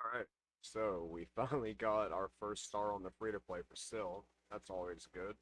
Alright, so we finally got our first star on the free-to-play for Sil. That's always good.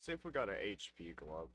See if we got an HP glove.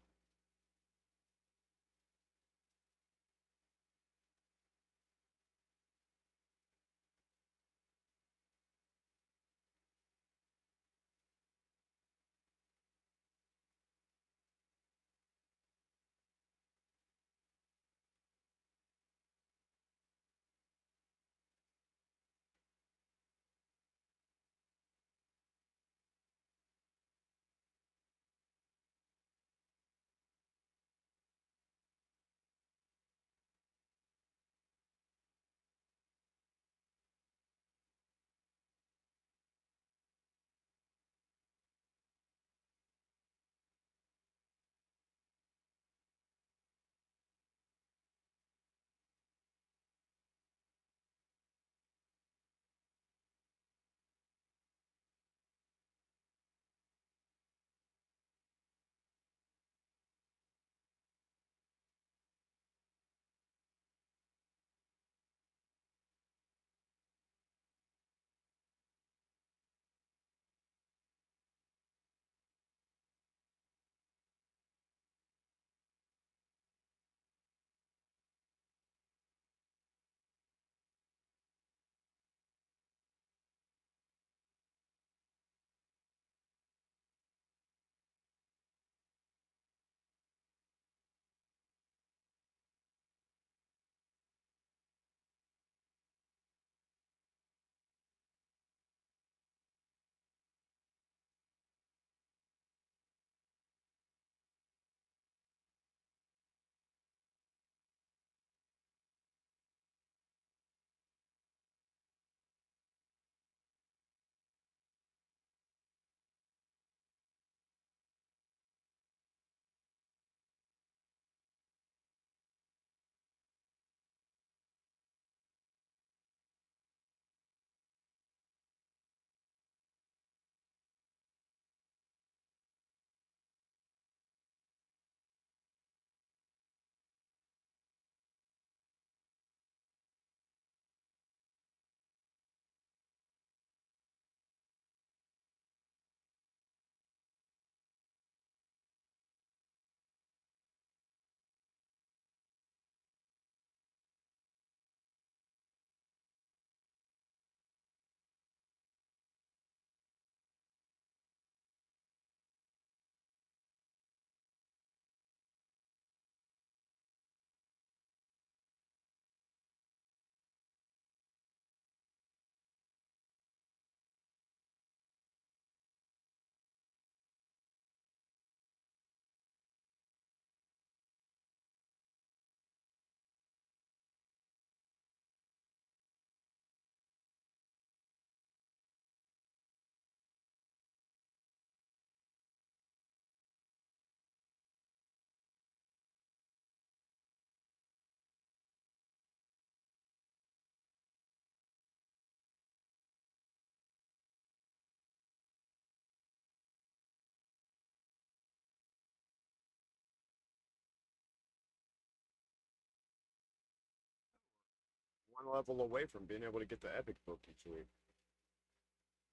One level away from being able to get the epic book each week.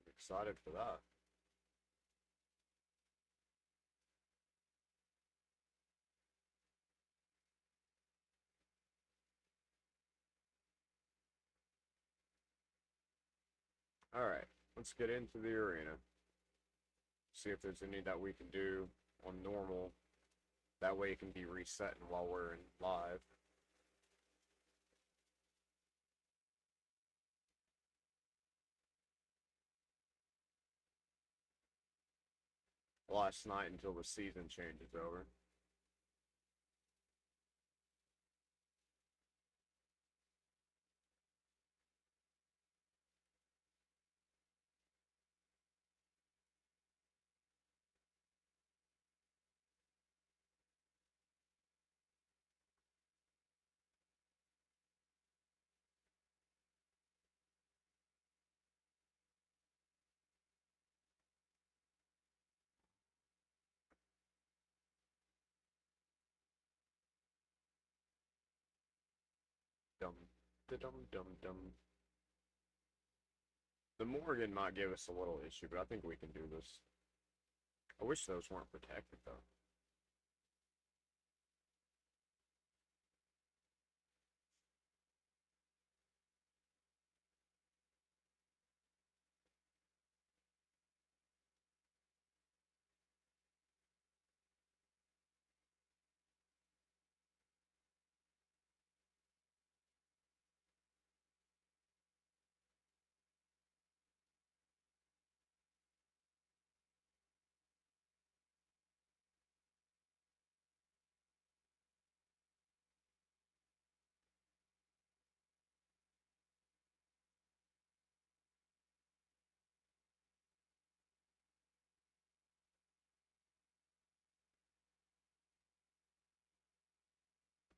I'm excited for that. Alright, let's get into the arena. See if there's any that we can do on normal. That way it can be resetting while we're in live. last night until the season changes over. Dum, dum, dum, dum. The Morgan might give us a little issue, but I think we can do this. I wish those weren't protected, though.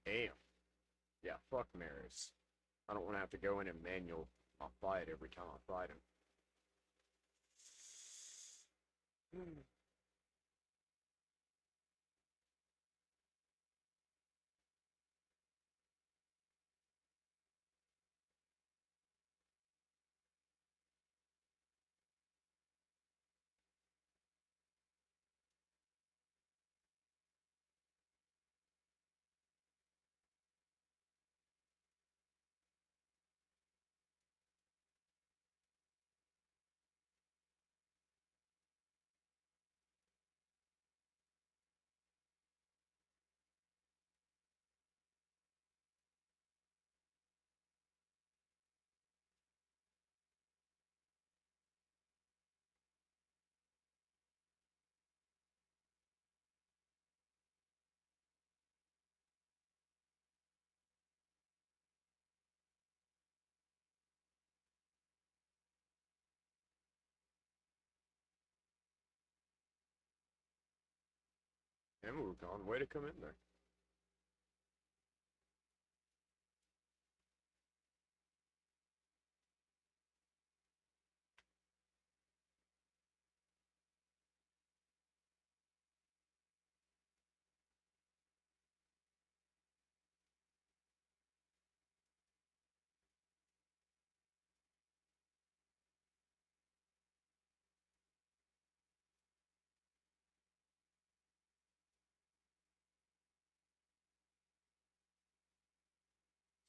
Damn. Yeah, fuck Maris. I don't want to have to go in and manual my fight every time I fight him. And Wukong, way to come in there.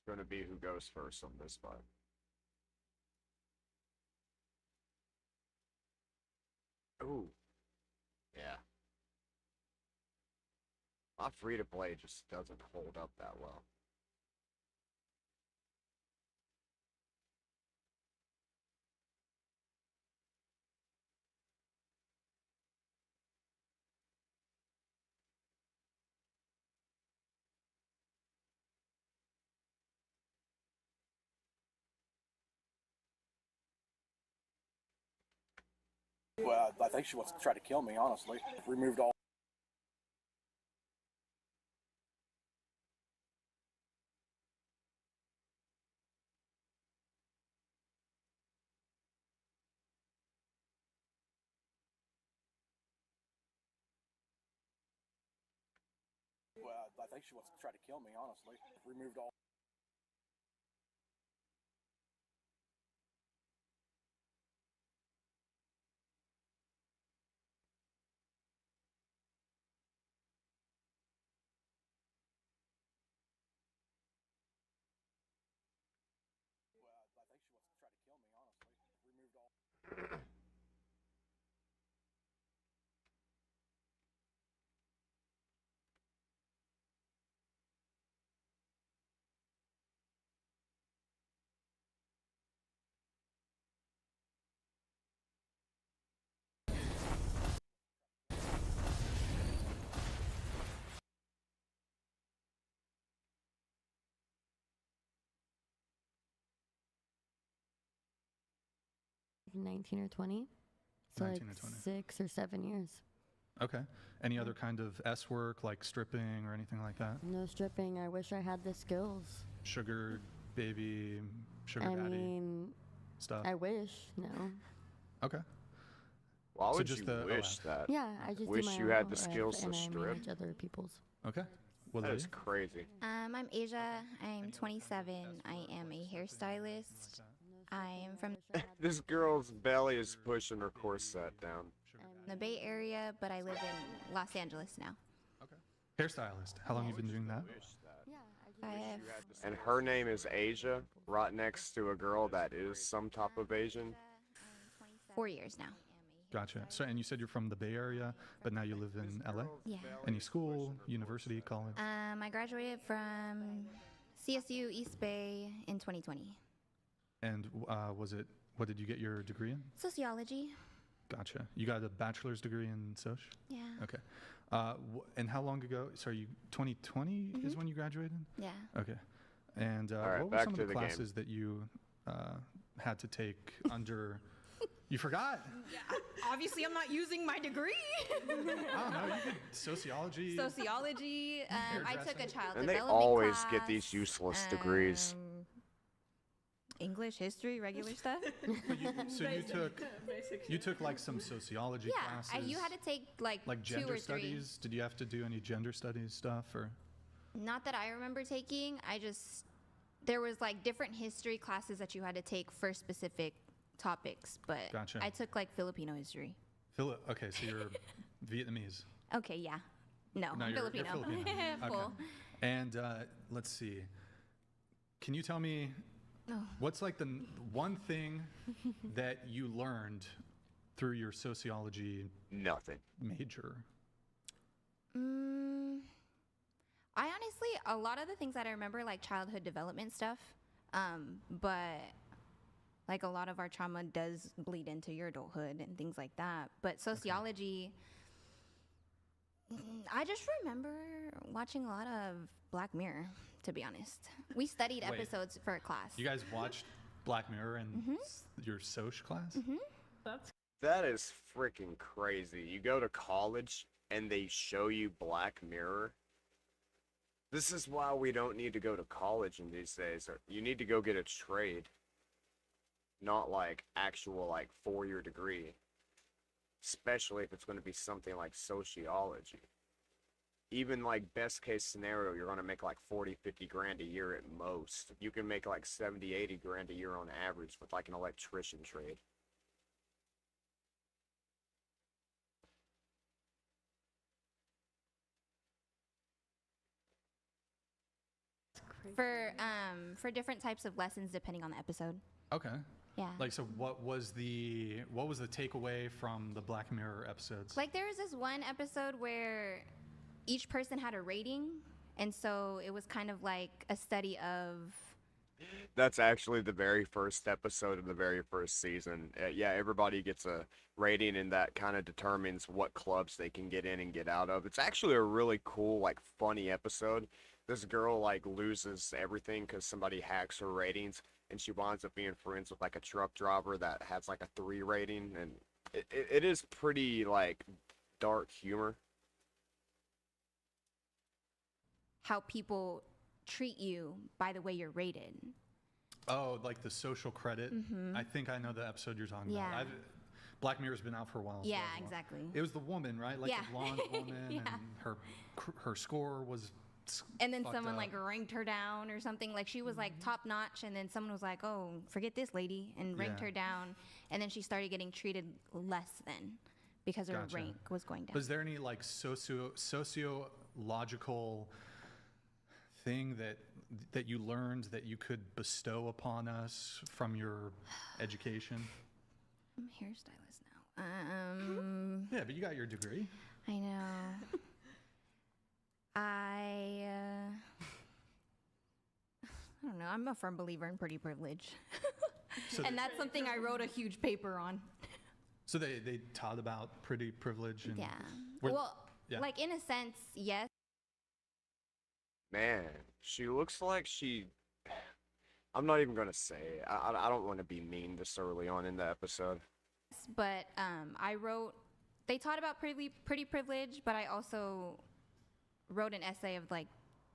It's gonna be who goes first on this fight. Ooh, yeah. My free to play just doesn't hold up that well. Well, I think she wants to try to kill me, honestly. Removed all. Well, I think she wants to try to kill me, honestly. Removed all. Well, I think she wants to try to kill me, honestly. Removed all. 19 or 20. So 19 like or 20. 6 or 7 years. Okay. Any other kind of S work, like stripping or anything like that? No stripping. I wish I had the skills. Sugar baby, sugar I daddy mean, stuff? I wish. No. Okay. Why So would just you the wish OF. that? Yeah, I just Wish do my you own had the OF, skills to and I strip. manage other people's. Okay. What That about is you? crazy. I'm Asia. I'm 27. I am a hairstylist. I am from This girl's belly is pushing her corset down. the Bay Area, but I live in Los Angeles now. Okay. Hairstylist. How long you been doing that? Yeah, I have And her name is Asia, right next to a girl that is some type of Asian. 4 years now. Gotcha. So, and you said you're from the Bay Area, but now you live in LA? Yeah. Any school, university, college? I graduated from CSU East Bay in 2020. And what did you get your degree in? Sociology. Gotcha. You got a bachelor's degree in Soc? Yeah. Okay. And how long ago? Sorry, 2020 is when you graduated? Yeah. Okay. And All right, what were back some of to the the game. classes that you had to take under? You forgot? Obviously, I'm not using my degree. I don't know. You did sociology. Sociology. I took a Hairdressing. child And they development always class, get these useless degrees. English, history, regular stuff. But you took like some sociology Yeah, classes. you had to take like 2 gender or 3. studies. Did you have to do any gender studies stuff or? Not that I remember taking. There was like different history classes that you had to take for specific topics, but Gotcha. I took like Filipino history. Okay, so you're Vietnamese. Okay, yeah. No, No, I'm you're Filipino. Filipino. Full. Okay. And let's see. Can you tell me Oh. what's like the one thing that you learned through your sociology Nothing. major? I honestly, a lot of the things that I remember, like childhood development stuff, but like a lot of our trauma does bleed into your adulthood and things like that. But sociology, I just remember watching a lot of Black Mirror, to be honest. We studied Wait. episodes for a class. You guys watched Black Mirror in Mm-hmm. your Soc class? That is freaking crazy. You go to college and they show you Black Mirror. This is why we don't need to go to college in these days. You need to go get a trade. Not like actual like 4-year degree. Especially if it's going to be something like sociology. Even like best case scenario, you're going to make like 40, 50 grand a year at most. You can make like 70, 80 grand a year on average with like an electrician trade. For different types of lessons depending on the episode. Okay. Yeah. Like, so what was the takeaway from the Black Mirror episodes? Like there was this one episode where each person had a rating, and so it was kind of like a study of. That's actually the very first episode of the very first season. Yeah, everybody gets a rating, and that kind of determines what clubs they can get in and get out of. It's actually a really cool, like, funny episode. This girl, like, loses everything because somebody hacks her ratings, and she winds up being friends with, like, a truck driver that has, like, a 3 rating, and it is pretty, like, dark humor. How people treat you by the way you're rated. Oh, like the social credit. I think I know the episode you're talking Yeah. about. Black Mirror's been out for a while. as Yeah, well as well. exactly. It was the woman, right? Like Yeah. the blonde woman, Yeah. and her score was. And then fucked someone up. like ranked her down or something. Like she was like top notch, and then someone was like, "Oh, forget this lady," and ranked Yeah. her down. And then she started getting treated less than because her Gotcha. rank was going down. Was there any like sociological thing that you learned that you could bestow upon us from your education? I'm a hairstylist now. Yeah, but you got your degree. I know. I don't know. I'm a firm believer in pretty privilege. So, And that's something I wrote a huge paper on. so they taught about pretty privilege and Yeah. Were- Well, yeah. like in a sense, yes. Man, she looks like she I'm not even gonna say it. I don't want to be mean this early on in the episode. But I wrote. They taught about pretty privilege, but I also wrote an essay of like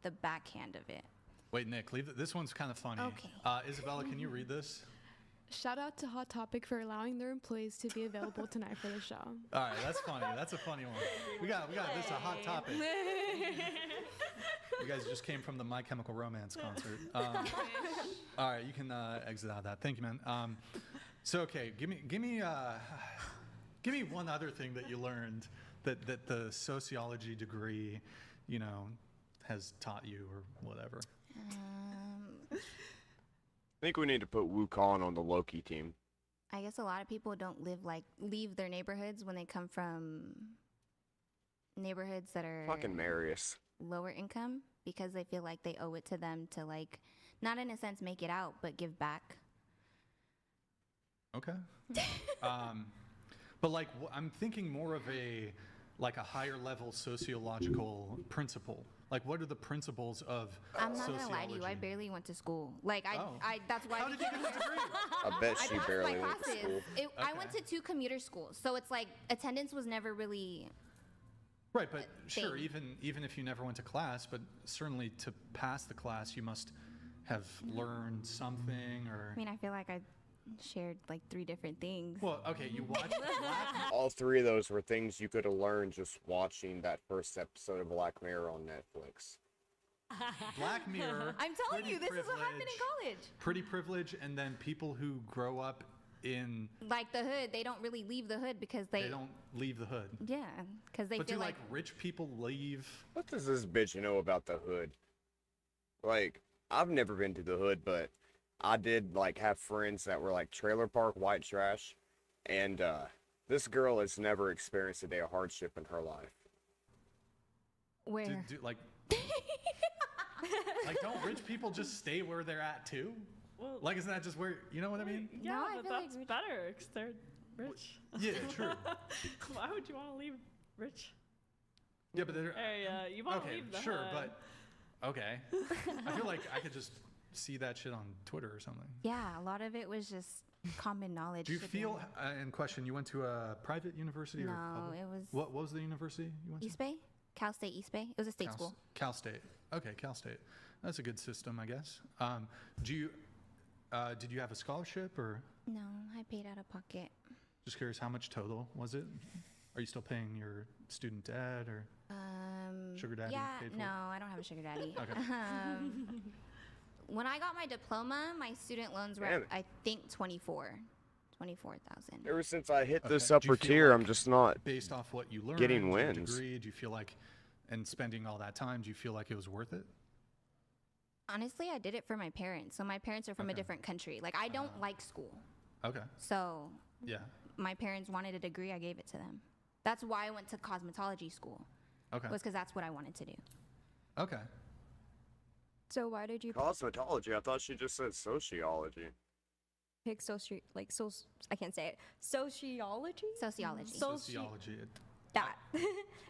the backhand of it. Wait, Nick, leave this one's kind of funny. Okay. Isabella, can you read this? Shout out to Hot Topic for allowing their employees to be available tonight for the show. All right, that's funny. That's a funny one. We got this a hot topic. You guys just came from the My Chemical Romance concert. All right, you can exit out of that. Thank you, man. So okay, give me one other thing that you learned that the sociology degree, you know, has taught you or whatever. I think we need to put Wukong on the Loki team. I guess a lot of people don't leave their neighborhoods when they come from neighborhoods that are Fucking Marius. lower income because they feel like they owe it to them to like, not in a sense make it out, but give back. Okay. But like, I'm thinking more of a higher level sociological principle. Like, what are the principles of I'm not sociology? gonna lie to you, I barely went to school. Like I that's why How did you get a degree? I bet I she passed barely my went to classes. school. I went to 2 commuter schools, so it's like attendance was never really. Right, but sure, thing. even if you never went to class, but certainly to pass the class, you must have learned something or. I mean, I feel like I shared like 3 different things. Well, okay, you watched Black. All 3 of those were things you could have learned just watching that first episode of Black Mirror on Netflix. Black Mirror. I'm telling pretty you, this is what happened privilege, in college. Pretty privilege, and then people who grow up in Like the hood, they don't really leave the hood because they don't leave the hood. Yeah, because they But do feel like rich people leave? What does this bitch know about the hood? Like, I've never been to the hood, but I did like have friends that were like trailer park white trash, and this girl has never experienced a day of hardship in her life. where. Like don't rich people just stay where they're at too? Well, Like, isn't that just where, you know what I mean? yeah, No, I but feel like that's rich- better because they're rich. Yeah, true. Why would you want to leave rich Yeah, but they're area? You want to okay, leave the sure, hood. but okay. I feel like I could just see that shit on Twitter or something. Yeah, a lot of it was just common knowledge. Do you to be feel, honest. in question, you went to a private university or No, public? it was What was the university you went East Bay, Cal State East Bay. It was a state to? school. Cal State. Okay, Cal State. That's a good system, I guess. Do you, did you have a scholarship or No, I paid out of pocket. just curious how much total was it? Are you still paying your student debt or? Sugar daddy Yeah, paid for no, it? I don't have a sugar daddy. Okay. When I got my diploma, my student loans were Damn at, it. I think 24,000. Ever since I hit this Okay. Do you upper feel tier, like I'm just not. Based off what you learned, Getting your wins. degree, do you feel like, and spending all that time, do you feel like it was worth it? Honestly, I did it for my parents. So my parents are from a Okay. different country. Like I don't like school. Okay. So Yeah. my parents wanted a degree, I gave it to them. That's why I went to cosmetology school. Okay. Was because that's what I wanted to do. Okay. So why did you Cosmetology? I thought she just said sociology. pick I can't say it. Sociology? Sociology. Sociology. That.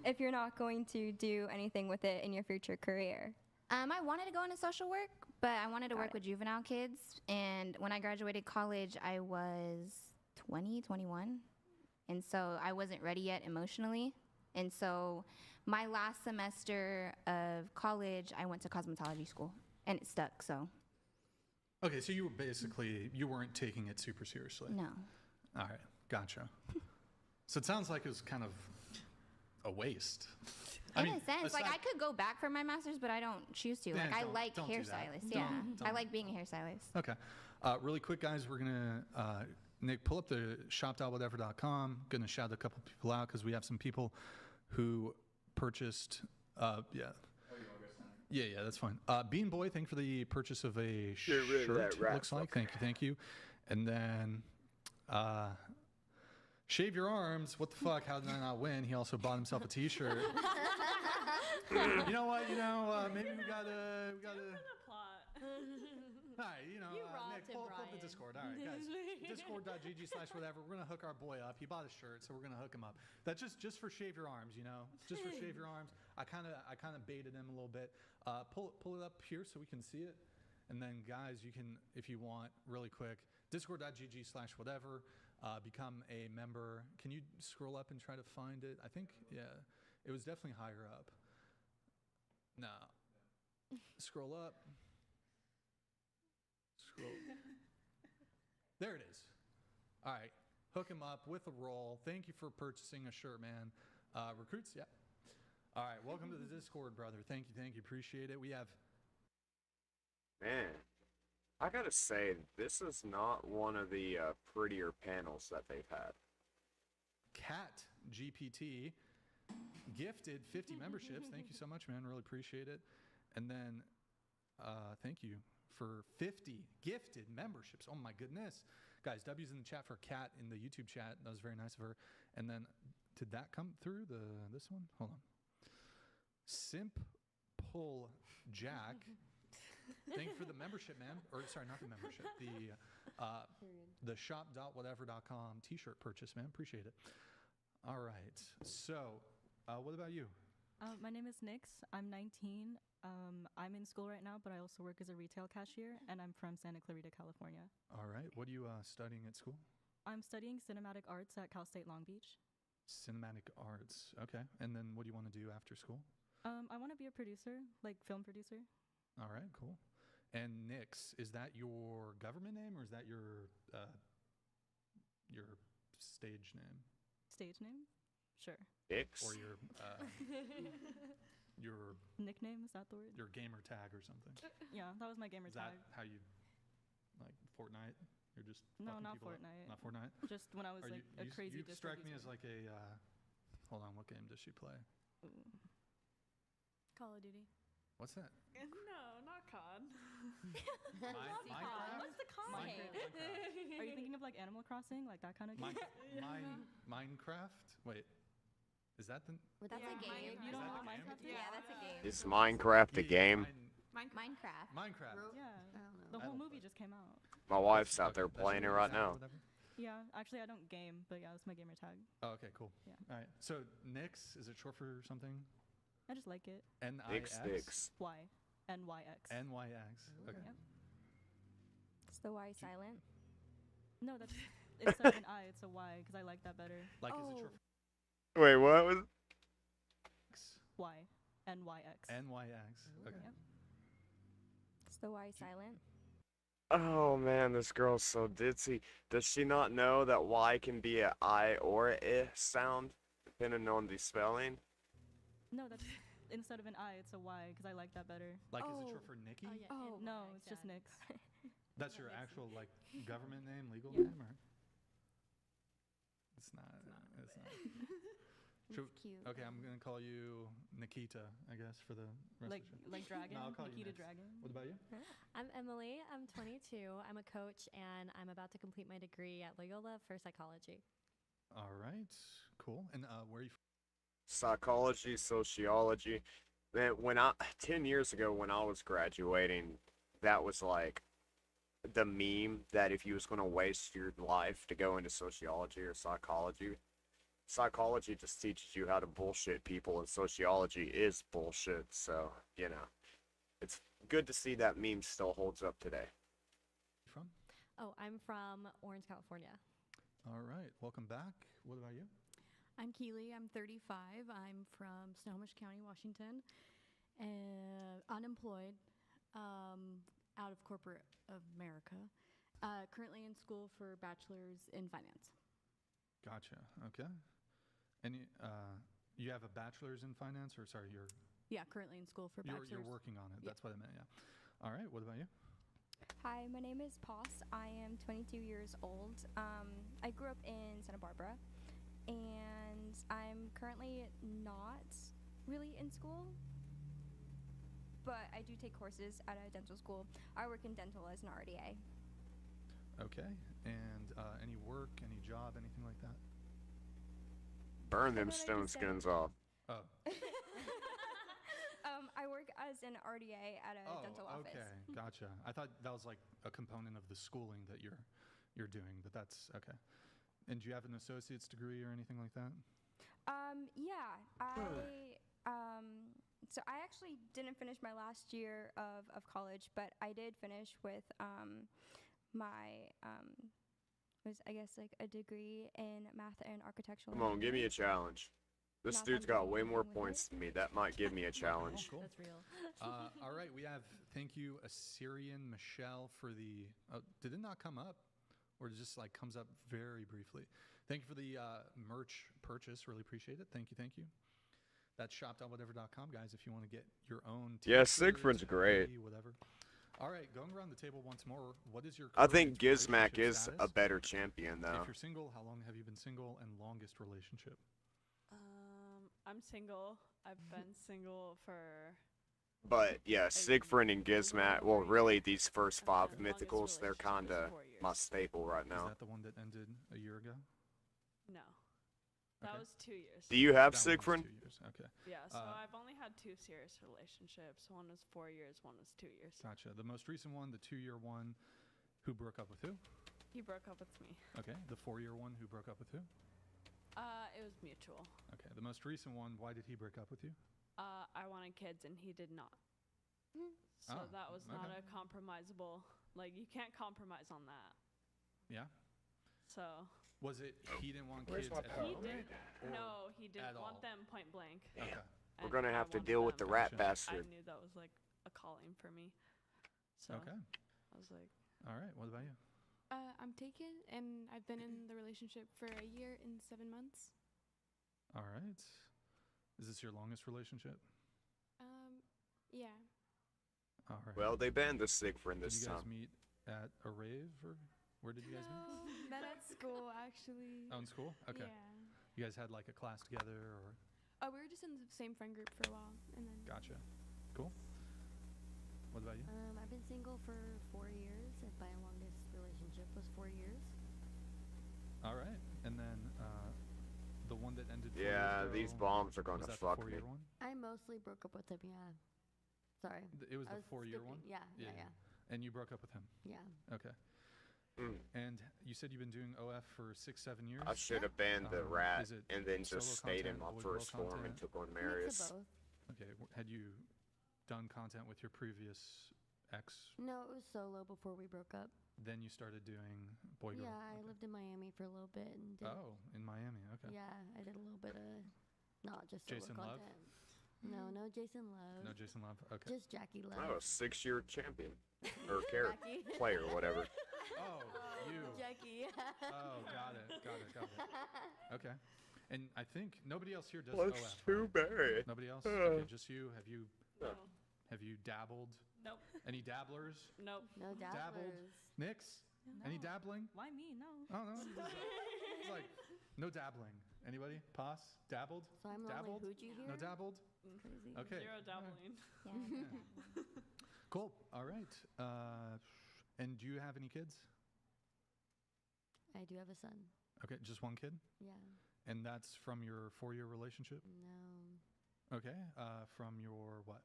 If you're not going to do anything with it in your future career. I wanted to go into social work, but I wanted to Got work it. with juvenile kids. And when I graduated college, I was 20, 21. And so I wasn't ready yet emotionally. And so my last semester of college, I went to cosmetology school and it stuck. So Okay, so you were basically, you weren't taking it super seriously. no. All right, gotcha. So it sounds like it was kind of a waste. In a sense, like aside- I could go back for my master's, but I don't choose to. Yeah, Like I don't- like don't do that. hairstylists. Don't- Yeah, I don't. like being a hairstylist. Okay. Really quick, guys, we're going to, Nick, pull up the shop.whatever.com. Going to shout a couple people out because we have some people who purchased, yeah. Yeah, that's fine. Bean Boy, thank you for the purchase of a Get rid of shirt, that rat looks like. Thank you. And then, Shave Your Arms, what the fuck, how did I not win? He also bought himself a t-shirt. You know what, maybe we gotta, Plot. all right, Nick, pull up the Discord. All right, guys, discord.gg/whatever. We're gonna hook our boy up. He bought a shirt, so we're gonna hook him up. That's just for Shave Your Arms, just for Shave Your Arms. I kind of baited him a little bit. Pull it up here so we can see it. And then, guys, you can, if you want, really quick, discord.gg/whatever, become a member. Can you scroll up and try to find it? I think, yeah, it was definitely higher up. No. Scroll up. Scroll. There it is. All right. Hook him up with a roll. Thank you for purchasing a shirt, man. Recruits, yeah. All right. Welcome to the Discord, brother. Thank you. Thank you. Appreciate it. We have. Man, I gotta say, this is not one of the prettier panels that they've had. Cat GPT gifted 50 memberships. Thank you so much, man. Really appreciate it. And then thank you for 50 gifted memberships. Oh my goodness. Guys, W's in the chat for Cat in the YouTube chat. That was very nice of her. And then did that come through this one? Hold on. Simp Pull Jack. Thank you for the membership, man. Or sorry, not the membership. The shop.whatever.com t-shirt purchase, man. Appreciate it. All right. So, what about you? My name is Nix. I'm 19. I'm in school right now, but I also work as a retail cashier, and I'm from Santa Clarita, California. All right. What are you studying at school? I'm studying cinematic arts at Cal State Long Beach. Cinematic arts. Okay. And then what do you want to do after school? I want to be a producer, like film producer. All right, cool. And Nix, is that your government name or is that your stage name? Stage name? Sure. Nix? Or your nickname, is that the word? Your gamer tag or something? Yeah, that was my gamer is tag. Is that how you, like Fortnite? You're just No, fucking not people up? Fortnite. Not Fortnite? Just when I was like a crazy You disco strike me user. as like a, hold on, what game does she play? Ooh. Call of Duty. What's that? No, not COD. Minecraft? What's the COD game? Are you thinking of like Animal Crossing, like that kind of game? Minecraft? Wait, is that the? That's a game. You don't know what Minecraft is? Yeah, that's a game. Is Minecraft a game? Minecraft. Minecraft. Yeah. don't The I whole don't movie play. just came out. My wife's out there That's playing it your right tag or now. whatever? Yeah, actually I don't game, but yeah, that's my gamer tag. Oh, okay, cool. Yeah. All right. So Nix, is it short for something? I just like it. Nix. N-I-X? Y. N-Y-X. N-Y-X. Okay. Yep. Is the Y silent? No, that's instead of an I, it's a Y, because I like that better. Like, is it short Wait, what was? X? Y. N-Y-X. N-Y-X. Okay. Yep. Is the Y silent? Oh man, this girl's so ditzy. Does she not know that Y can be a I or a I sound, depending on the spelling? No, that's instead of an I, it's a Y, because I like that better. Like, is it short for Nikki? Oh, no, it's just Nix. That's your actual, like, government name, legal Yeah. name, or? It's not. It's not. Should- It's cute. Okay, I'm gonna call you Nikita, I guess, for the rest Like of the show. like Dragon? No, I'll call you Nikita Nix. Dragon? What about you? I'm Emily. I'm 22. I'm a coach, and I'm about to complete my degree at Loyola for psychology. All right, cool. And where are you? Psychology, sociology. Man, 10 years ago when I was graduating, that was like the meme that if you was going to waste your life to go into sociology or psychology just teaches you how to bullshit people, and sociology is bullshit. So, it's good to see that meme still holds up today. From? Oh, I'm from Orange, California. All right, welcome back. What about you? I'm Keely. I'm 35. I'm from Snohomish County, Washington. Unemployed, out of corporate America. Currently in school for bachelor's in finance. Gotcha. Okay. And you have a bachelor's in finance, or sorry, Yeah, currently in school for bachelor's. you're working on it. Yeah. That's what I meant. Yeah. All right. What about you? Hi, my name is Poss. I am 22 years old. I grew up in Santa Barbara, and I'm currently not really in school, but I do take courses at a dental school. I work in dental as an RDA. Okay. And any work, any job, anything like that? Burn them What did I stone just say? skins off. Oh. I work as an RDA at a dental office. Okay, gotcha. I thought that was like a component of the schooling that you're doing, but that's okay. And do you have an associate's degree or anything like that? Yeah, I so I actually didn't finish my last year of college, but I did finish with my was I guess like a degree in math and architectural. Come on, give me a engineering. challenge. This Not dude's that I'm got way doing more anything with points it. than me. That might give me a challenge. Cool. That's real. All right, we have thank you Assyrian Michelle for the. Did it not come up, or it just like comes up very briefly? Thank you for the merch purchase. Really appreciate it. Thank you, thank you. That's shop.whatever.com, guys. If you want to get your own. Yeah, t-shirt, Sigfrin's great. hoodie, Whatever. All right, going around the table once more. What is your? I think current Gizmac relationship is a status? better champion, though. If you're single, how long have you been single, and longest relationship? I'm single. I've been single for. But yeah, Sigfrin and Gizmac. Well, really, these first 5 mythicals, they're kinda my staple right Is now. that the one that ended a year ago? No. That Okay. was 2 years. Do you have That one was Sigfrin? 2 years. Okay. Yeah, so Uh, I've only had 2 serious relationships. One was 4 years, one was 2 years. Gotcha. The most recent one, the 2-year one, who broke up with who? He broke up with me. Okay. The 4-year one, who broke up with who? It was mutual. Okay. The most recent one, why did he break up with you? I wanted kids and he did not. So Oh, that was not okay. a compromisable. Like, you can't compromise on that. Yeah. So Was it he didn't want Where's kids my at phone? he all? did. No, he didn't At all. want them point blank. Okay. We're and gonna I have to wanted deal with the them. rat Gotcha. I bastard. knew that was like a calling for me. So Okay. I was like, All right. What about you? I'm taken, and I've been in the relationship for a year and 7 months. All right. Is this your longest relationship? Yeah. All right. Well, they banned the Sigfrin did this you guys time. meet at a rave, or where did you guys meet? Met at school, actually. Oh, in school. Okay. Yeah. You guys had like a class together, or? Oh, we were just in the same friend group for a while, and then. Gotcha. Cool. What about you? I've been single for 4 years, and my longest relationship was 4 years. All right. And then the one that ended. 4 Yeah, years these ago, bombs are was gonna that fuck the me. 4-year one? I mostly broke up with him, yeah. Sorry. It was I the 4-year skipping. one. Yeah. And you broke up with him. Yeah. Okay. Mm. And you said you've been doing OF for 6-7 years. I should have banned the Um, rat is it and then solo just stayed in content, my avoid world first form and content? took on Mix of Marius. both. Okay. Had you done content with your previous ex? No, it was solo before we broke up. Then you started doing boy girl. Yeah, I Okay. lived in Miami for a little bit and did. Oh, in Miami. Okay. Yeah, I did a little bit of not just solo Jason Love? content. No Jason Love. No Jason Love. Okay. Just Jackie Love. Oh, a 6-year champion or character Jackie. player, whatever. Oh, you. Jackie. Oh, got it. Okay. And I think nobody else here does Looks OF. too right? bad. Nobody else? Uh. Okay, just you. no, Have you dabbled? nope, Any dabblers? nope. No dabblers. Nix? Any No. dabbling? Why me? No. Oh no. It's like no dabbling. Anybody? Pos? Dabbled? So I'm the only Dabbled? hoochie here. No dabbled? Crazy. Okay. Zero dabbling. Yeah. Cool. All right. And do you have any kids? I do have a son. Okay, just one kid? Yeah. And that's from your 4-year relationship? No. Okay. From your what?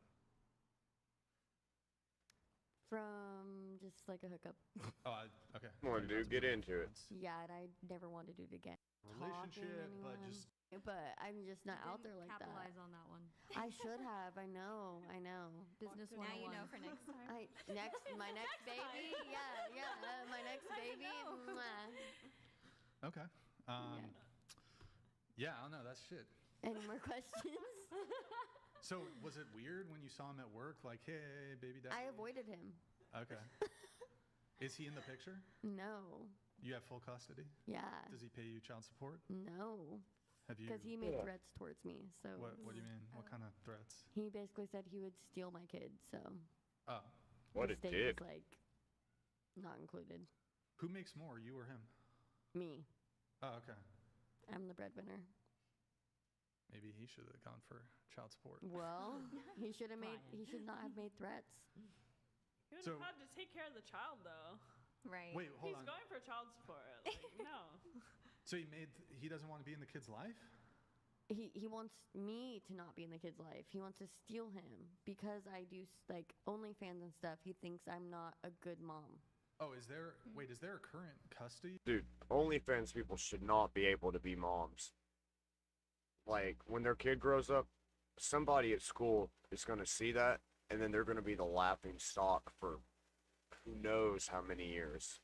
From just like a hookup. Oh, okay. Come on, dude, get into it. Yeah, and I never wanted to do it again. Relationship, but just But I'm just not out there like that. Capitalize on that one. I should have. I know. Business So now you 101. know for next time. My next baby. Yeah. My next baby. Mwah. okay. Yeah, I don't know. That's shit. Any more questions? So was it weird when you saw him at work? Like, hey, baby dad. I avoided him. Okay. Is he in the picture? No. You have full custody? Yeah. Does he pay you child support? No. Have you? Because he made threats towards me. So What do you mean? What kind of threats? he basically said he would steal my kid. So Oh, What the a state dick. was like not included. who makes more, you or him? Me. Oh, okay. I'm the breadwinner. Maybe he should have gone for child support. Well, he should have made. Brian. He should not have made threats. He would So- have had to take care of the child though. Right. Wait, hold He's on. going for child support. Like, no. So he doesn't want to be in the kid's life? He wants me to not be in the kid's life. He wants to steal him because I do like OnlyFans and stuff. He thinks I'm not a good mom. Oh, is there a current custody? Dude, OnlyFans people should not be able to be moms. Like, when their kid grows up, somebody at school is going to see that, and then they're going to be the laughing stock for who knows how many years.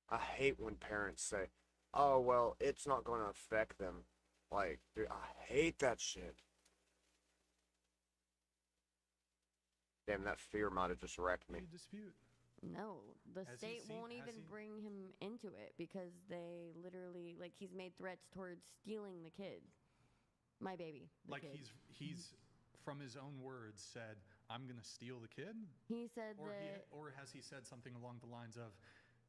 I hate when parents say, oh, well, it's not going to affect them. Like, dude, I hate that shit. Damn, that fear might have just wrecked me. You dispute. No, the Has he state seen- won't has even he- bring him into it because they literally, like, he's made threats towards stealing the kid. My baby. the Like kid. he's from his own words said, "I'm gonna steal the kid," He said or that. or has he said something along the lines of,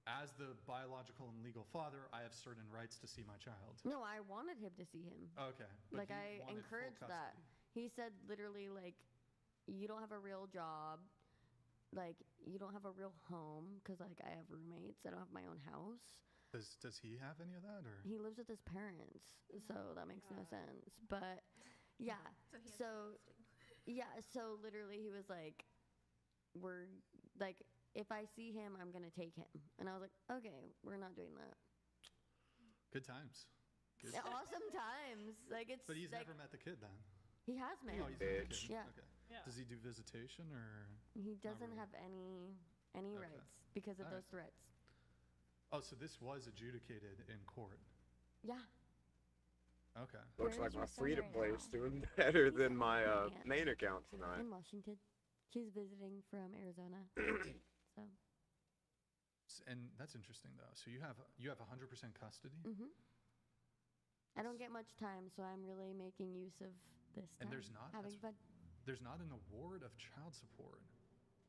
"As the biological and legal father, I have certain rights to see my child." No, I wanted him to see him. Okay. but Like, he I wanted full encouraged that. custody. He said literally, like, you don't have a real job. Like, you don't have a real home because, like, I have roommates. I don't have my own house. Does he have any of that, or? He lives with his parents, so that makes no sense. But yeah, so literally he was like, we're like, if I see him, I'm gonna take him, and I was like, okay, we're not doing that. Good times. Good Yeah, awesome times. Like, it's But he's like, never met the kid then. he has met. Oh, he's met the Bitch. kid. Yeah. Okay. Yeah. Does he do visitation or? He doesn't really. have any Okay. rights because of All right. those threats. Oh, so this was adjudicated in court. Yeah. Okay. Looks Where like is my your son free to right play now? is doing better He's than in my Miami. main account tonight. In Washington. She's visiting from Arizona. So. And that's interesting though. So you have 100% custody, Mhm. I don't get much time, so I'm really making use of this time. and there's not having fun. there's not an award of child support.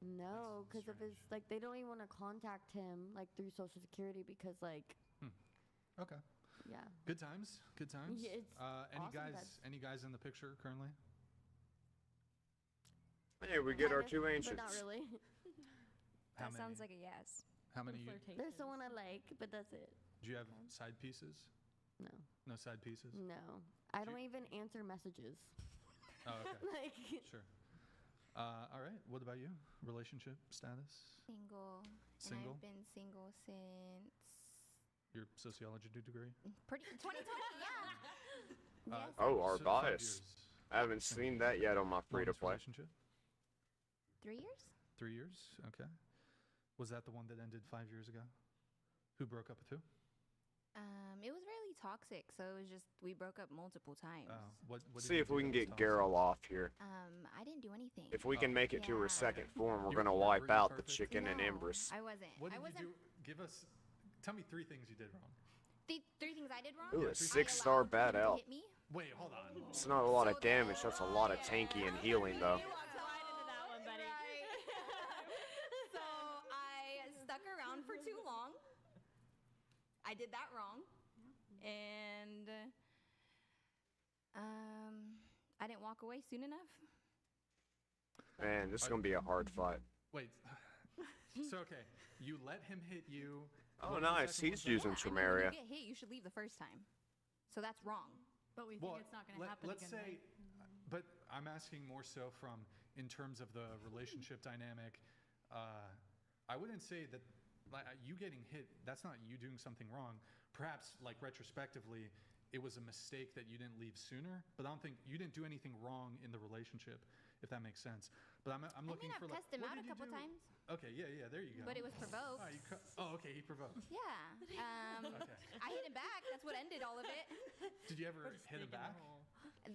No, because of his strange. like they don't even want to contact him like through Social Security because like Okay. yeah. Good times. Good times. Yeah, it's any awesome guys? times. Any guys in the picture currently? Hey, we get our Kind of, two but ancients. not really. How That many? sounds like a yes. How many? There's someone I like, but that's it. Do you have side pieces? No, No side pieces. no. I Do don't you- even answer messages. Oh, okay. Like Sure. All right. What about you? Relationship status? Single. Single? And I've been single since Your sociology degree? pretty 2020. Yeah. Uh, Yes. Oh, our So 5 bias. years. I haven't seen that yet on my free to Longest play. relationship? 3 years. 3 years. Okay. Was that the one that ended 5 years ago? Who broke up with who? It was really toxic, so it was just we broke up multiple times. Oh, what did See you if do we can that was get toxic? Geralt off here. I didn't do anything. If we Oh. can make it to her Yeah. second form, we're You gonna were wipe never out the perfect? chicken and No, embers. I wasn't. What I did wasn't. you do? Give us. Tell me 3 things you did wrong. The 3 things I did wrong. Ooh, Yeah, a three- 6-star allowed bad him to elf. hit me. Wait, hold on. It's not a lot of So damage. then- That's a lot of tanky and healing, though. You walked right into that one, buddy. So I stuck around for too long. I did that wrong. And I didn't walk away soon enough. Man, this is gonna be a hard fight. Wait. So okay, you let him hit you. Oh, What was the nice. second He's one? using Yeah, I mean, when Tramaria. you get hit, you should leave the first time. So that's wrong. But we Well, think it's not going to happen let's again, say, right? but I'm asking more so from in terms of the relationship dynamic. I wouldn't say that like you getting hit. That's not you doing something wrong. Perhaps like retrospectively, it was a mistake that you didn't leave sooner. But I don't think you didn't do anything wrong in the relationship, if that makes sense. But I'm I looking mean, for I've like, tested him what out a did you couple do? times, Okay, yeah, there you go. but it was provoked. Okay, he provoked. Yeah. Okay. I hit him back. That's what ended all of it. Did you ever hit him back?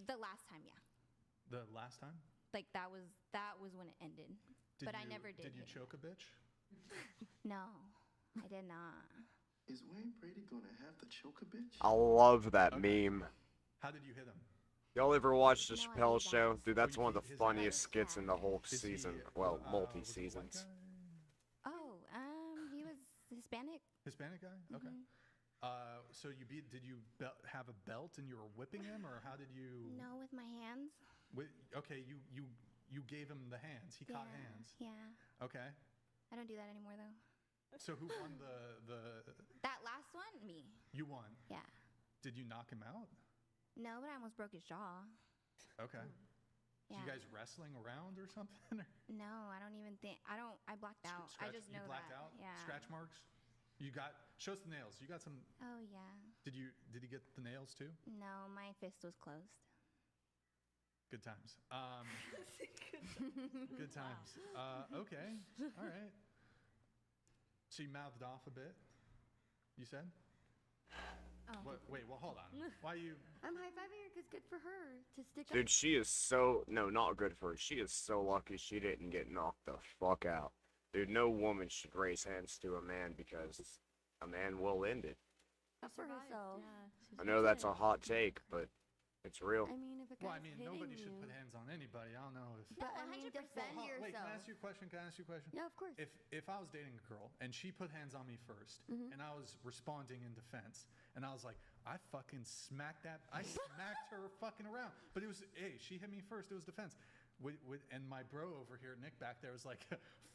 The last time, yeah. The last time? Like that was when it ended. But I never did Did you hit him. choke a bitch? No, I did not. Is Wayne Brady gonna have the choker bitch? I love that Okay. meme. How did you hit him? Y'all ever watch the No, I Chappelle hate Show? that. Dude, that's you one of hate the his funniest ass? skits in the whole Is he, season. Well, was he a white multi-seasons. guy? Oh, he was Hispanic. Hispanic guy? Okay. Mm-hmm. So did you have a belt and you were whipping him, or how did you? No, with my hands. Okay, you gave him the hands. He caught Yeah, hands. Yeah. Okay. I don't do that anymore though. So who won the? That last one, me. You won. Yeah. Did you knock him out? No, but I almost broke his jaw. Okay. Yeah. You guys wrestling around or something? Or No, I don't even think. I blacked out. I scratch- just you know blacked that. out? Yeah. Scratch marks? You got show us the nails. You got some. Oh yeah. Did he get the nails too? No, my fist was closed. Good times. Good times. Okay. All right. So you mouthed off a bit. You said. Oh. What, wait. Well, hold on. Why you? I'm high-fiving her because good for her to stick up. Dude, she is so not good for her. She is so lucky she didn't get knocked the fuck out. Dude, no woman should raise hands to a man because a man will end it. Up for herself. I know that's a hot take, but it's real. I mean, if a guy's Well, I mean, nobody hitting should you, put hands on anybody. I don't know if. But I mean, defend yourself. Wait, can I ask you a question? Yeah, of course. If I was dating a girl and she put hands on me 1st Mhm. and I was responding in defense and I was like, I fucking smacked her fucking around. But it was, hey, she hit me first. It was defense. And my bro over here, Nick back there, was like,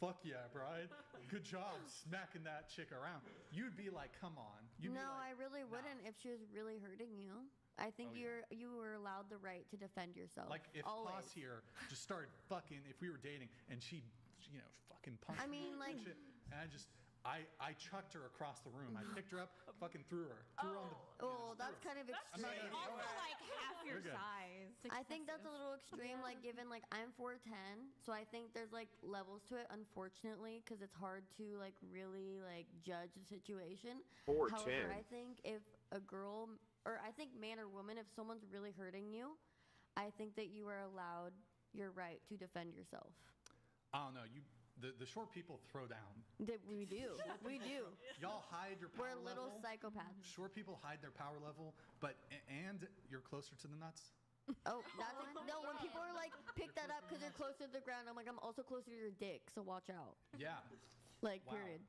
fuck yeah, Brian. Good job smacking that chick around. You'd be like, come on. You'd be No, like, I really wouldn't if she was really hurting you. I think you were allowed the right to defend yourself. like if always. Paz here just started fucking, if we were dating and she, fucking punched I mean, me like- and shit, and I chucked her across the room. I picked her up, fucking threw her on the. Oh, that's kind of I'm not extreme. gonna- Also, like half your You're good. size. I think that's a little extreme. Like, given like I'm 4'10", so I think there's like levels to it. Unfortunately, because it's hard to like really like judge the situation. 4'10". However, I think if a girl, or I think man or woman, if someone's really hurting you, I think that you are allowed your right to defend yourself. I don't know. The short people throw down. That we do. We do. Y'all hide your power We're little level. psychopaths. Short people hide their power level, but and you're closer to the nuts. Oh, that's no. When people are like, pick that up because you're closer to the ground, I'm like, I'm also closer to your dick, so watch out. Yeah. Like, Wow. period.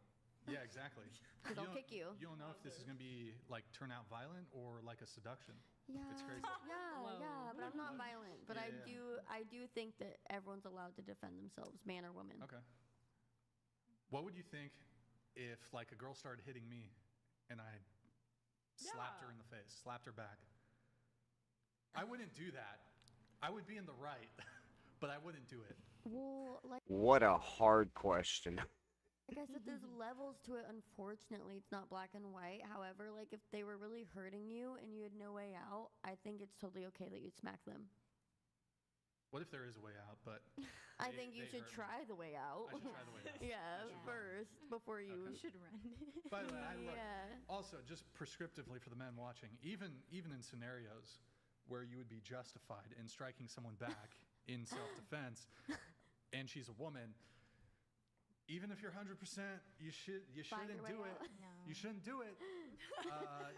Yeah, exactly. 'Cause I'll kick you. You don't know if this is gonna be like turn out violent or like a seduction. Yeah, It's crazy. yeah, but I'm not violent. But Yeah, I do think that everyone's allowed to defend themselves, man or woman. Okay. What would you think if like a girl started hitting me and I slapped her in the face, slapped her back? I wouldn't do that. I would be in the right, but I wouldn't do it. Well, like What a hard question. I said, there's levels to it. Unfortunately, it's not black and white. However, like if they were really hurting you and you had no way out, I think it's totally okay that you'd smack them. What if there is a way out? But I they- think you they should hurt me. try the way out. I should try the way out. Yeah, I should run. first before you. Okay. You should run. By the way, look, Yeah. also just prescriptively for the men watching, even in scenarios where you would be justified in striking someone back in self-defense, and she's a woman, even if you're 100%, you Find shouldn't your do way it. out. No. You shouldn't do it.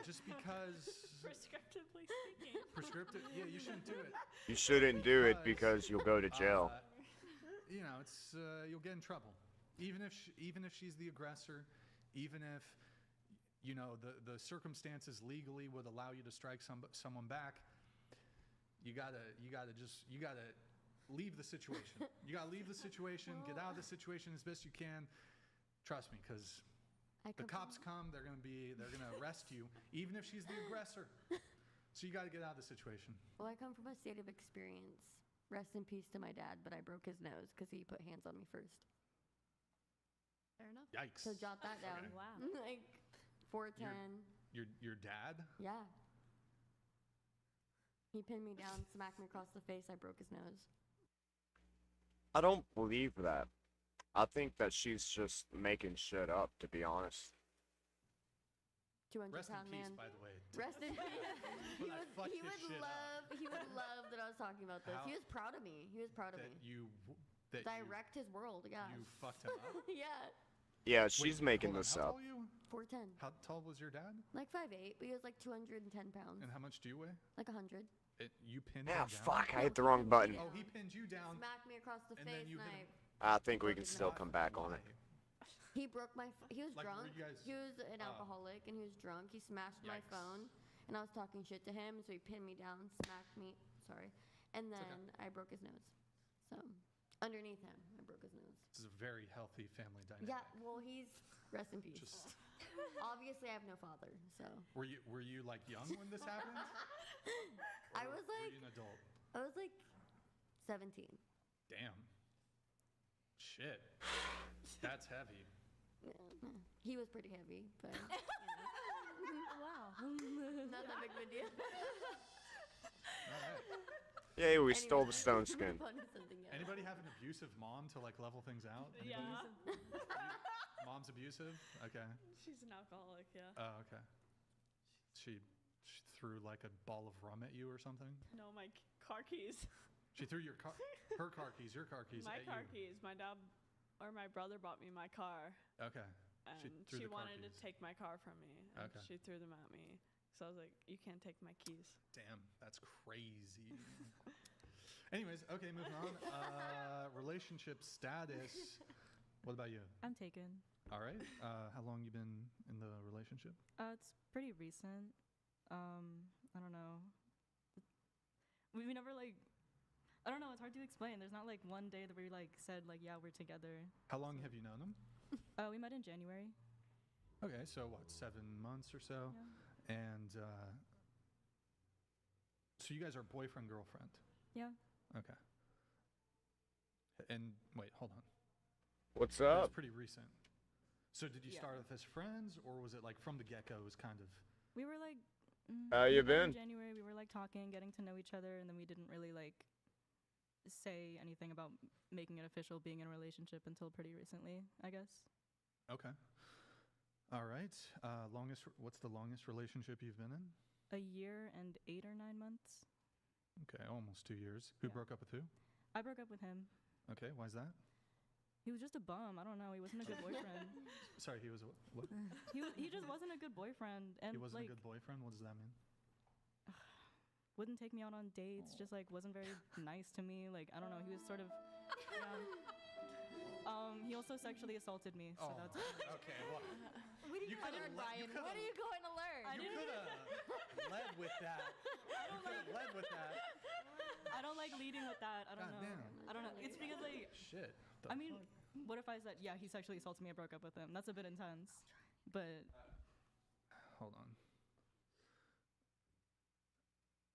Just because Prescriptively speaking. prescriptive. Yeah, you shouldn't do it. You shouldn't do it because you'll go to jail. It's you'll get in trouble. Even if she's the aggressor, even if the circumstances legally would allow you to strike someone back, you gotta leave the situation. You gotta leave the situation, get out of the situation as best you can. Trust me, because the cops come, they're gonna arrest you, even if she's the aggressor. So you gotta get out of the situation. Well, I come from a state of experience. Rest in peace to my dad, but I broke his nose because he put hands on me first. Fair enough. Yikes. So jot that down. Okay. Wow. Like 4'10". Your dad? Yeah. He pinned me down, smacked me across the face. I broke his nose. I don't believe that. I think that she's just making shit up, to be honest. 200 Rest in pound peace, man. by the way. Rest in peace. When I fucked he his would shit up. love. He would love that I was talking about this. How- He was proud of me. He was proud of That me. you Direct his world. Yeah. you fucked him up. Yeah. Yeah, she's Wait, making hold on, this how up. tall are you? 4'10". How tall was your dad? Like 5'8", but he was like 210 pounds. And how much do you weigh? Like 100. You pinned Ah, him down? fuck, I hit the wrong button. Oh, he pinned you down. Smacked me across the And then face, you and hit I I think we can still come back on it. He broke my. He was Like, were drunk. you guys- He was an alcoholic, and he was drunk. He smashed my Yikes. phone, and I was talking shit to him, so he pinned me down, smacked me. Sorry, and then I broke his nose. So underneath him, I broke his nose. This is a very healthy family dynamic. Yeah. Well, he's rest in peace. Just Obviously, I have no father, so were you like young when this happened? I Or was were like you an adult? I was like 17. Damn. Shit. That's heavy. Yeah, he was pretty heavy, but Wow. not that big of a deal. All right. Yay, we stole the Anyways, stone let's skin. move on to something else. Anybody have an abusive mom to like level things out? Anybody? Yeah. Mom's abusive? Okay. She's an alcoholic, yeah. Oh, okay. She threw like a ball of rum at you or something? No, my car keys. She threw her car keys, your car keys My at car you. keys. My dad or my brother bought me my car. Okay. And threw she the car wanted to keys. take my car from me. And Okay. she threw them at me. So I was like, you can't take my keys. Damn, that's crazy. Anyways, okay, moving on. Relationship status. What about you? I'm taken. All right. How long you been in the relationship? It's pretty recent. I don't know. We never like. I don't know. It's hard to explain. There's not like one day that we like said like, yeah, we're together. How long have you known him? We met in January. Okay, so what, 7 months or so? Yeah. And so you guys are boyfriend, girlfriend? Yeah. Okay. And wait, hold on. What's That's up? pretty recent. So did you Yeah. start off as friends, or was it like from the get-go? It was kind of. We were like. How we you met in been? January, we were like talking, getting to know each other, and then we didn't really like say anything about making it official, being in a relationship until pretty recently, I guess. Okay. All right. What's the longest relationship you've been in? A year and 8 or 9 months. Okay, almost 2 years. Who Yeah. broke up with who? I broke up with him. Okay, why's that? He was just a bum. I don't know. He wasn't a good boyfriend. Sorry, he was what? he just wasn't a good boyfriend, and He wasn't like a good boyfriend? What does that mean? wouldn't take me out on dates. Just like wasn't very nice to me. Like I don't know. He was sort of. He also sexually assaulted me. So that's. Okay, well, What are you, You going to could've learn, le- Ryan? you could've- What are you going to learn? you could have led with that. You could have led with that. I don't like leading with that. I don't know. Goddamn. I don't know. It's because like Shit. I mean, what if I said, yeah, he sexually assaulted me, I broke up with him? That's a bit intense. But Hold on.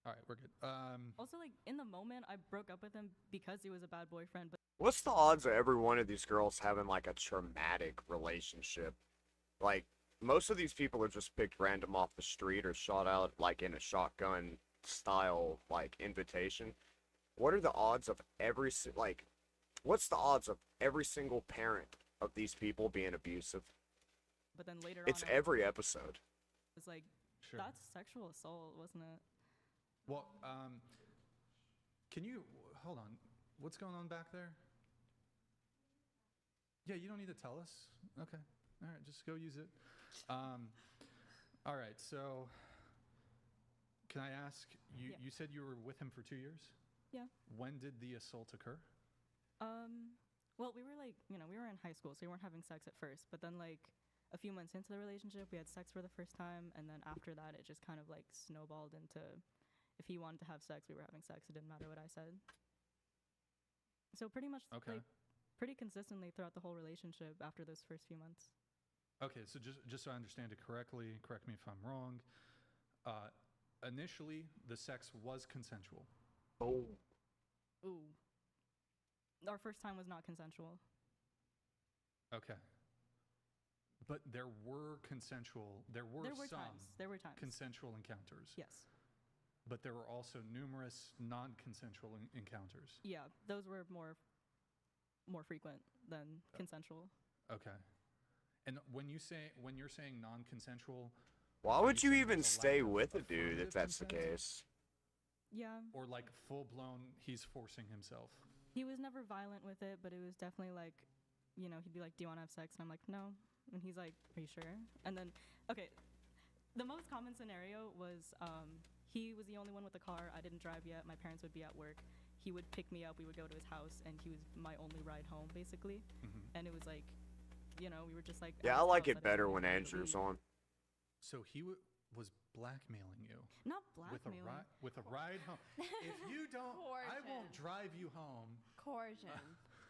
All right, we're good. also, like, in the moment, I broke up with him because he was a bad boyfriend. But What's the odds of every one of these girls having like a traumatic relationship? Like, most of these people are just picked random off the street or shot out like in a shotgun style like invitation. What are the odds of what's the odds of every single parent of these people being abusive? then later It's on, every episode. I was like, Sure. that's sexual assault, wasn't it? Well, can you hold on? What's going on back there? Yeah, you don't need to tell us. Okay. All right, just go use it. All right, so can I ask you? Yeah. You said you were with him for 2 years. Yeah. When did the assault occur? Well, we were like, we were in high school, so we weren't having sex at first. But then, like, a few months into the relationship, we had sex for the first time, and then after that, it just kind of like snowballed into if he wanted to have sex, we were having sex. It didn't matter what I said. So pretty much, Okay. like, pretty consistently throughout the whole relationship after those first few months. Okay, so just so I understand it correctly, correct me if I'm wrong. Initially, the sex was consensual. Oh. Ooh. Our first time was not consensual. Okay. But there were consensual. There were some times. There were times. consensual encounters. Yes. But there were also numerous non-consensual encounters. Yeah, those were more frequent than consensual. Okay. And when you're saying non-consensual, Why are would you saying even there's a stay lack of with a dude affirmative if that's the consent? case? Yeah. Or like full-blown, he's forcing himself. He was never violent with it, but it was definitely like, he'd be like, "Do you want to have sex?" And I'm like, "No." And he's like, "Are you sure?" And then, okay, the most common scenario was he was the only one with the car. I didn't drive yet. My parents would be at work. He would pick me up. We would go to his house, and he was my only ride home, basically. Mm-hmm. And it was like, we were just like. Yeah, at I his like house. it didn't better really when know to Andrew's leave. on. So he was blackmailing you. Not blackmailing. With a ride home. If you don't, I won't drive you home. Coercion.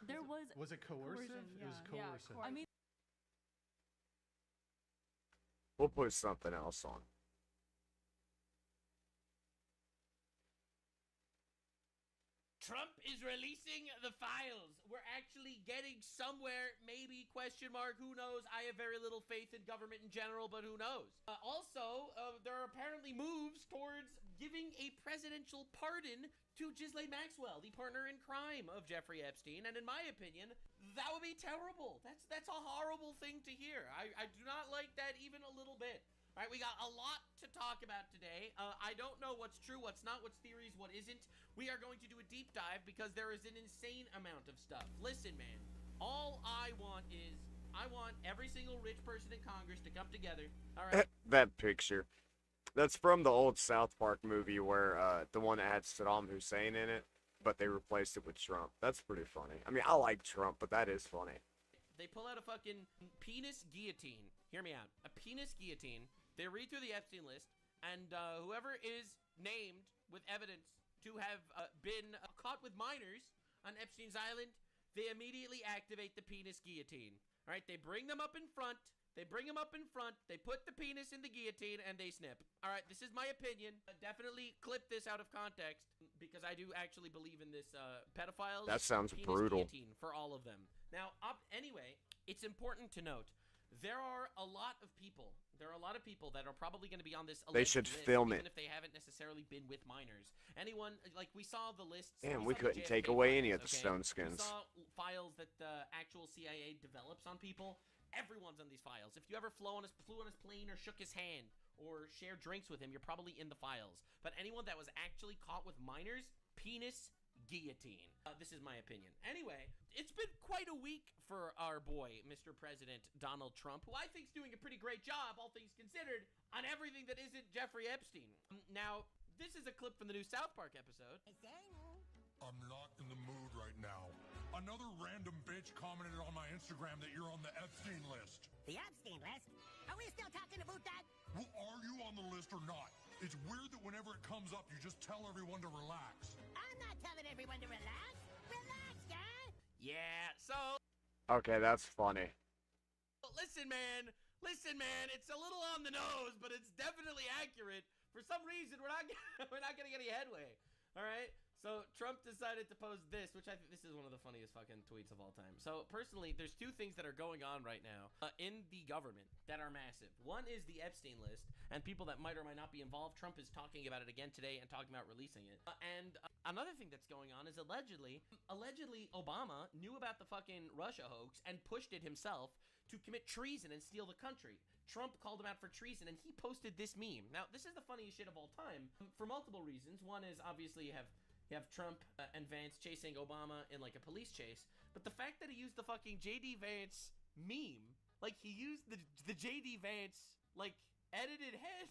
There was. Was it coercive? Coercion, It was yeah. coercive. I mean, We'll put something else on. Trump is releasing the files. We're actually getting somewhere, maybe, question mark, who knows? I have very little faith in government in general, but who knows? Also, there are apparently moves towards giving a presidential pardon to Ghislaine Maxwell, the partner in crime of Jeffrey Epstein, and in my opinion, that would be terrible. That's a horrible thing to hear. I do not like that even a little bit. All right, we got a lot to talk about today. I don't know what's true, what's not, what's theories, what isn't. We are going to do a deep dive because there is an insane amount of stuff. Listen, man, all I want every single rich person in Congress to come together. All right. That picture. That's from the old South Park movie where the one that had Saddam Hussein in it, but they replaced it with Trump. That's pretty funny. I mean, I like Trump, but that is funny. They pull out a fucking penis guillotine. Hear me out. A penis guillotine. They read through the Epstein list, and whoever is named with evidence to have been caught with minors on Epstein's Island, they immediately activate the penis guillotine. All right, they bring them up in front. They put the penis in the guillotine, and they snip. All right, this is my opinion. Definitely clip this out of context, because I do actually believe in this pedophiles. That sounds penis brutal. Guillotine for all of them. Now, anyway, it's important to note, there are a lot of people that are probably going to be on this They should list, film even it. if they haven't necessarily been with minors. Anyone, like we saw the lists. Damn, we we saw the couldn't take JFK away any files, of the okay? Stone Skins. We saw files that the actual CIA develops on people. Everyone's on these files. If you ever flew on his plane or shook his hand or shared drinks with him, you're probably in the files. But anyone that was actually caught with minors, penis guillotine. This is my opinion. Anyway, it's been quite a week for our boy, Mr. President Donald Trump, who I think's doing a pretty great job, all things considered, on everything that isn't Jeffrey Epstein. Now, this is a clip from the new South Park episode. I'm not in the mood right now. Another random bitch commented on my Instagram that you're on the Epstein list. The Epstein list? Are we still talking about that? Well, are you on the list or not? It's weird that whenever it comes up, you just tell everyone to relax. I'm not telling everyone to relax. Relax, guy. Yeah, so... Okay, that's funny. Listen, man, it's a little on the nose, but it's definitely accurate. For some reason, we're not getting any headway. All right? So Trump decided to post this, which I think this is one of the funniest fucking tweets of all time. So personally, there's two things that are going on right now in the government that are massive. One is the Epstein list, and people that might or might not be involved. Trump is talking about it again today and talking about releasing it. And another thing that's going on is allegedly Obama knew about the fucking Russia hoax and pushed it himself to commit treason and steal the country. Trump called him out for treason, and he posted this meme. Now, this is the funniest shit of all time for multiple reasons. One is obviously you have Trump and Vance chasing Obama in like a police chase, but the fact that he used the fucking JD Vance meme, like he used the JD Vance like edited head.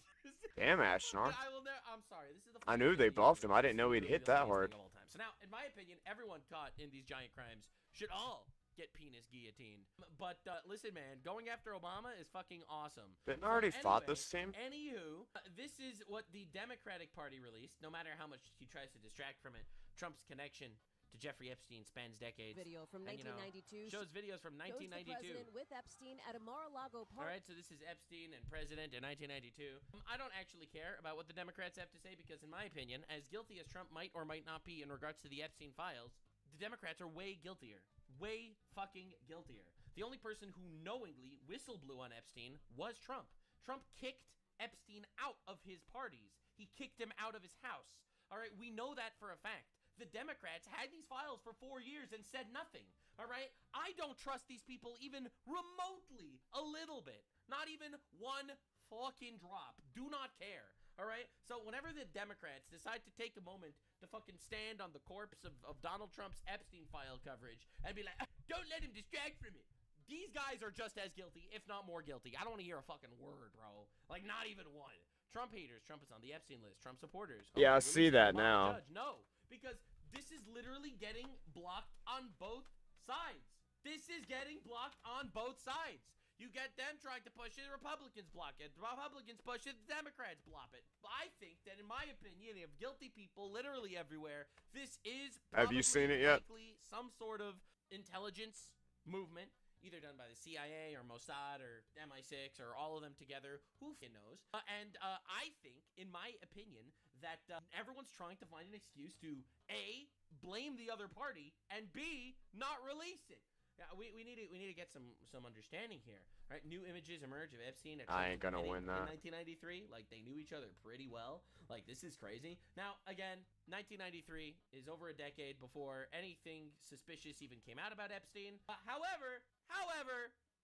Damn, Ashnar. I'm sorry. This is the I knew they buffed him. I didn't know he'd hit that hard. of all time. So now, in my opinion, everyone caught in these giant crimes should all get penis guillotined. But listen, man, going after Obama is fucking awesome. Didn't I already fought this team? Anywho, this is what the Democratic Party released. No matter how much he tries to distract from it, Trump's connection to Jeffrey Epstein spans decades. Video from And, 1992 shows videos from shows the 1992. president with Epstein at a Mar-a-Lago All park. right, so this is Epstein and president in 1992. I don't actually care about what the Democrats have to say because, in my opinion, as guilty as Trump might or might not be in regards to the Epstein files, the Democrats are way guiltier. Way fucking guiltier. The only person who knowingly whistle blew on Epstein was Trump. Trump kicked Epstein out of his parties. He kicked him out of his house. All right, we know that for a fact. The Democrats had these files for 4 years and said nothing. All right, I don't trust these people even remotely a little bit. Not even one fucking drop. Do not care. All right, so whenever the Democrats decide to take a moment to fucking stand on the corpse of Donald Trump's Epstein file coverage and be like, don't let him distract from it. These guys are just as guilty, if not more guilty. I don't want to hear a fucking word, bro. Like, not even one. Trump haters, Trump is on the Epstein list. Trump supporters. Yeah, I see that now. Judge. No, because this is literally getting blocked on both sides. This is getting blocked on both sides. You get them trying to push it, the Republicans block it. The Republicans push it, the Democrats block it. But I think that, in my opinion, you have guilty people literally everywhere. This is Have you seen it yet? likely some sort of intelligence movement, either done by the CIA or Mossad or MI6 or all of them together. Who knows? I think, in my opinion, that everyone's trying to find an excuse to A, blame the other party, and B, not release it. Yeah, we need to get some understanding here, right? New images emerge of Epstein. I ain't gonna win that. In 1993, like they knew each other pretty well. Like this is crazy. Now again, 1993 is over a decade before anything suspicious even came out about Epstein. However,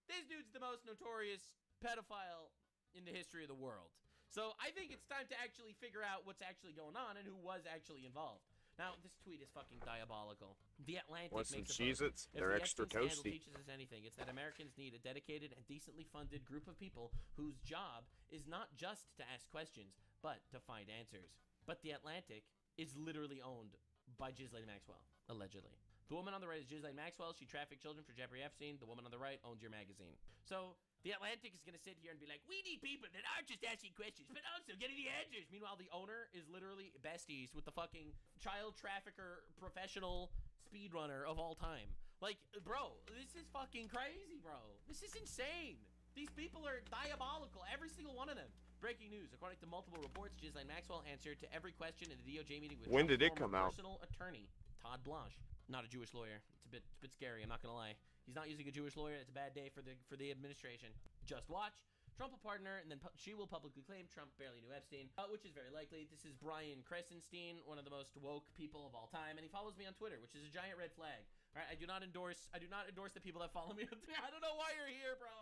this dude's the most notorious pedophile in the history of the world. So I think it's time to actually figure out what's actually going on and who was actually involved. Now, this tweet is fucking diabolical. The Atlantic Want makes some a post. Cheez-Its? They're If the extra Epstein scandal toasty. teaches us anything, it's that Americans need a dedicated and decently funded group of people whose job is not just to ask questions, but to find answers. But the Atlantic is literally owned by Ghislaine Maxwell, allegedly. The woman on the right is Ghislaine Maxwell. She trafficked children for Jeffrey Epstein. The woman on the right owns your magazine. So the Atlantic is going to sit here and be like, we need people that aren't just asking questions, but also getting the answers. Meanwhile, the owner is literally besties with the fucking child trafficker professional speedrunner of all time. Like, bro, this is fucking crazy, bro. This is insane. These people are diabolical, every single one of them. Breaking news. According to multiple reports, Ghislaine Maxwell answered to every question in the DOJ meeting with When Trump's did it former come out? personal attorney, Todd Blanche. Not a Jewish lawyer. It's a bit scary, I'm not gonna lie. He's not using a Jewish lawyer. It's a bad day for the administration. Just watch. Trump will pardon her, and then she will publicly claim Trump barely knew Epstein, which is very likely. This is Brian Kresenstein, one of the most woke people of all time, and he follows me on Twitter, which is a giant red flag. All right, I do not endorse the people that follow me on Twitter. I don't know why you're here, bro.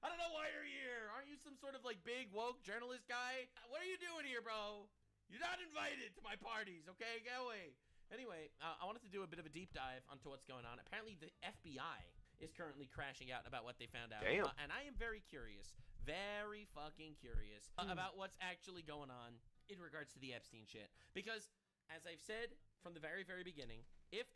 I don't know why you're here. Aren't you some sort of like big woke journalist guy? What are you doing here, bro? You're not invited to my parties, okay? Get away. Anyway, I wanted to do a bit of a deep dive onto what's going on. Apparently, the FBI is currently crashing out about what they found out. Damn. And I am very curious, very fucking curious about what's actually going on in regards to the Epstein shit. Because, as I've said from the very, very beginning, if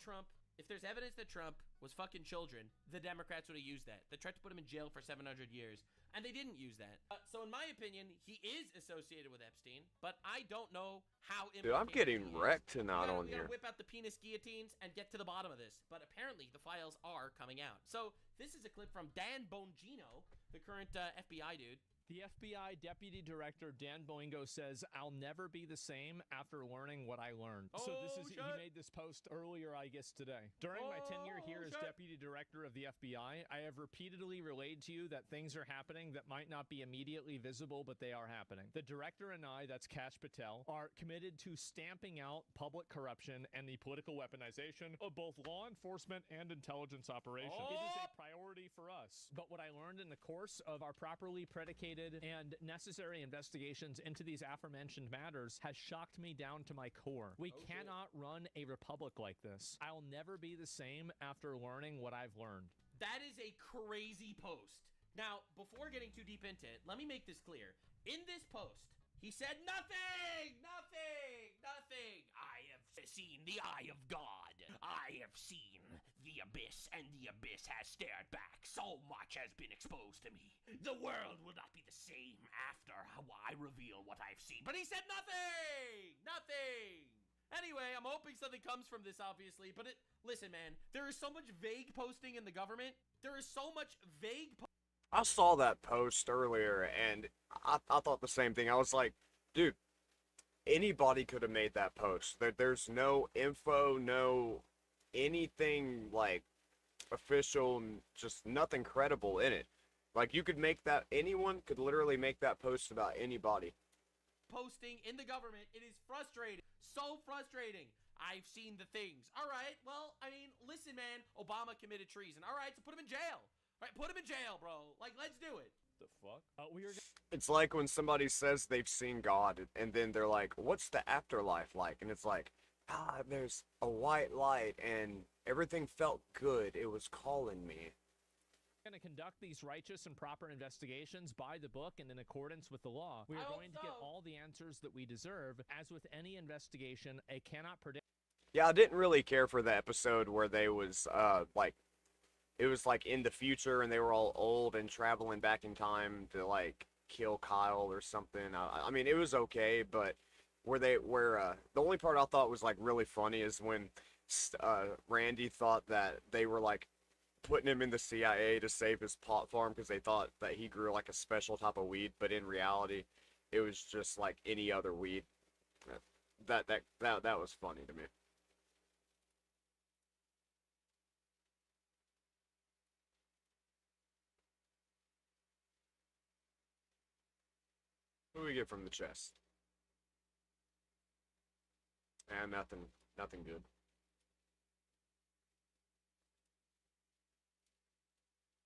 there's evidence that Trump was fucking children, the Democrats would have used that. They tried to put him in jail for 700 years, and they didn't use that. So in my opinion, he is associated with Epstein, but I don't know how Dude, I'm implicated getting he is. wrecked tonight on We here. gotta whip out the penis guillotines and get to the bottom of this. But apparently, the files are coming out. So this is a clip from Dan Bongino, the current FBI dude. The FBI Deputy Director Dan Boingo says, "I'll never be the same after learning what I learned." So he made this post earlier, I guess, today. During my tenure here as Deputy Director of the FBI, I have repeatedly relayed to you that things are happening that might not be immediately visible, but they are happening. The Director and I, that's Kash Patel, are committed to stamping out public corruption and the political weaponization of both law enforcement and intelligence operations. It is a priority for us. But what I learned in the course of our properly predicated and necessary investigations into these aforementioned matters has shocked me down to my core. We cannot run a republic like this. I'll never be the same after learning what I've learned. That is a crazy post. Now, before getting too deep into it, let me make this clear. In this post, he said nothing. I have seen the eye of God. I have seen the abyss, and the abyss has stared back. So much has been exposed to me. The world will not be the same after I reveal what I've seen. But he said nothing. Anyway, I'm hoping something comes from this, obviously. But listen, man, there is so much vague posting in the government. There is so much vague I saw that post earlier, and I thought the same thing. I was like, dude, anybody could have made that post. There's no info, no anything, like, official, just nothing credible in it. Like, you could make that, anyone could literally make that post about anybody. posting in the government. It is frustrating. So frustrating. I've seen the things. All right, well, I mean, listen, man. Obama committed treason. All right, so put him in jail. All right, put him in jail, bro. Like, let's do it. The fuck? It's like when somebody says they've seen God, and then they're like, what's the afterlife like? And it's like, there's a white light, and everything felt good. It was calling me. We're going to conduct these righteous and proper investigations by the book and in accordance with the law. We are going to get all the answers that we deserve. As with any investigation, I cannot predict. Yeah, I didn't really care for the episode where they was, it was like in the future and they were all old and traveling back in time to like kill Kyle or something. I mean, it was okay, but the only part I thought was like really funny is when Randy thought that they were like putting him in the CIA to save his pot farm because they thought that he grew like a special type of weed, but in reality, it was just like any other weed. That was funny to me. What do we get from the chest? And nothing good.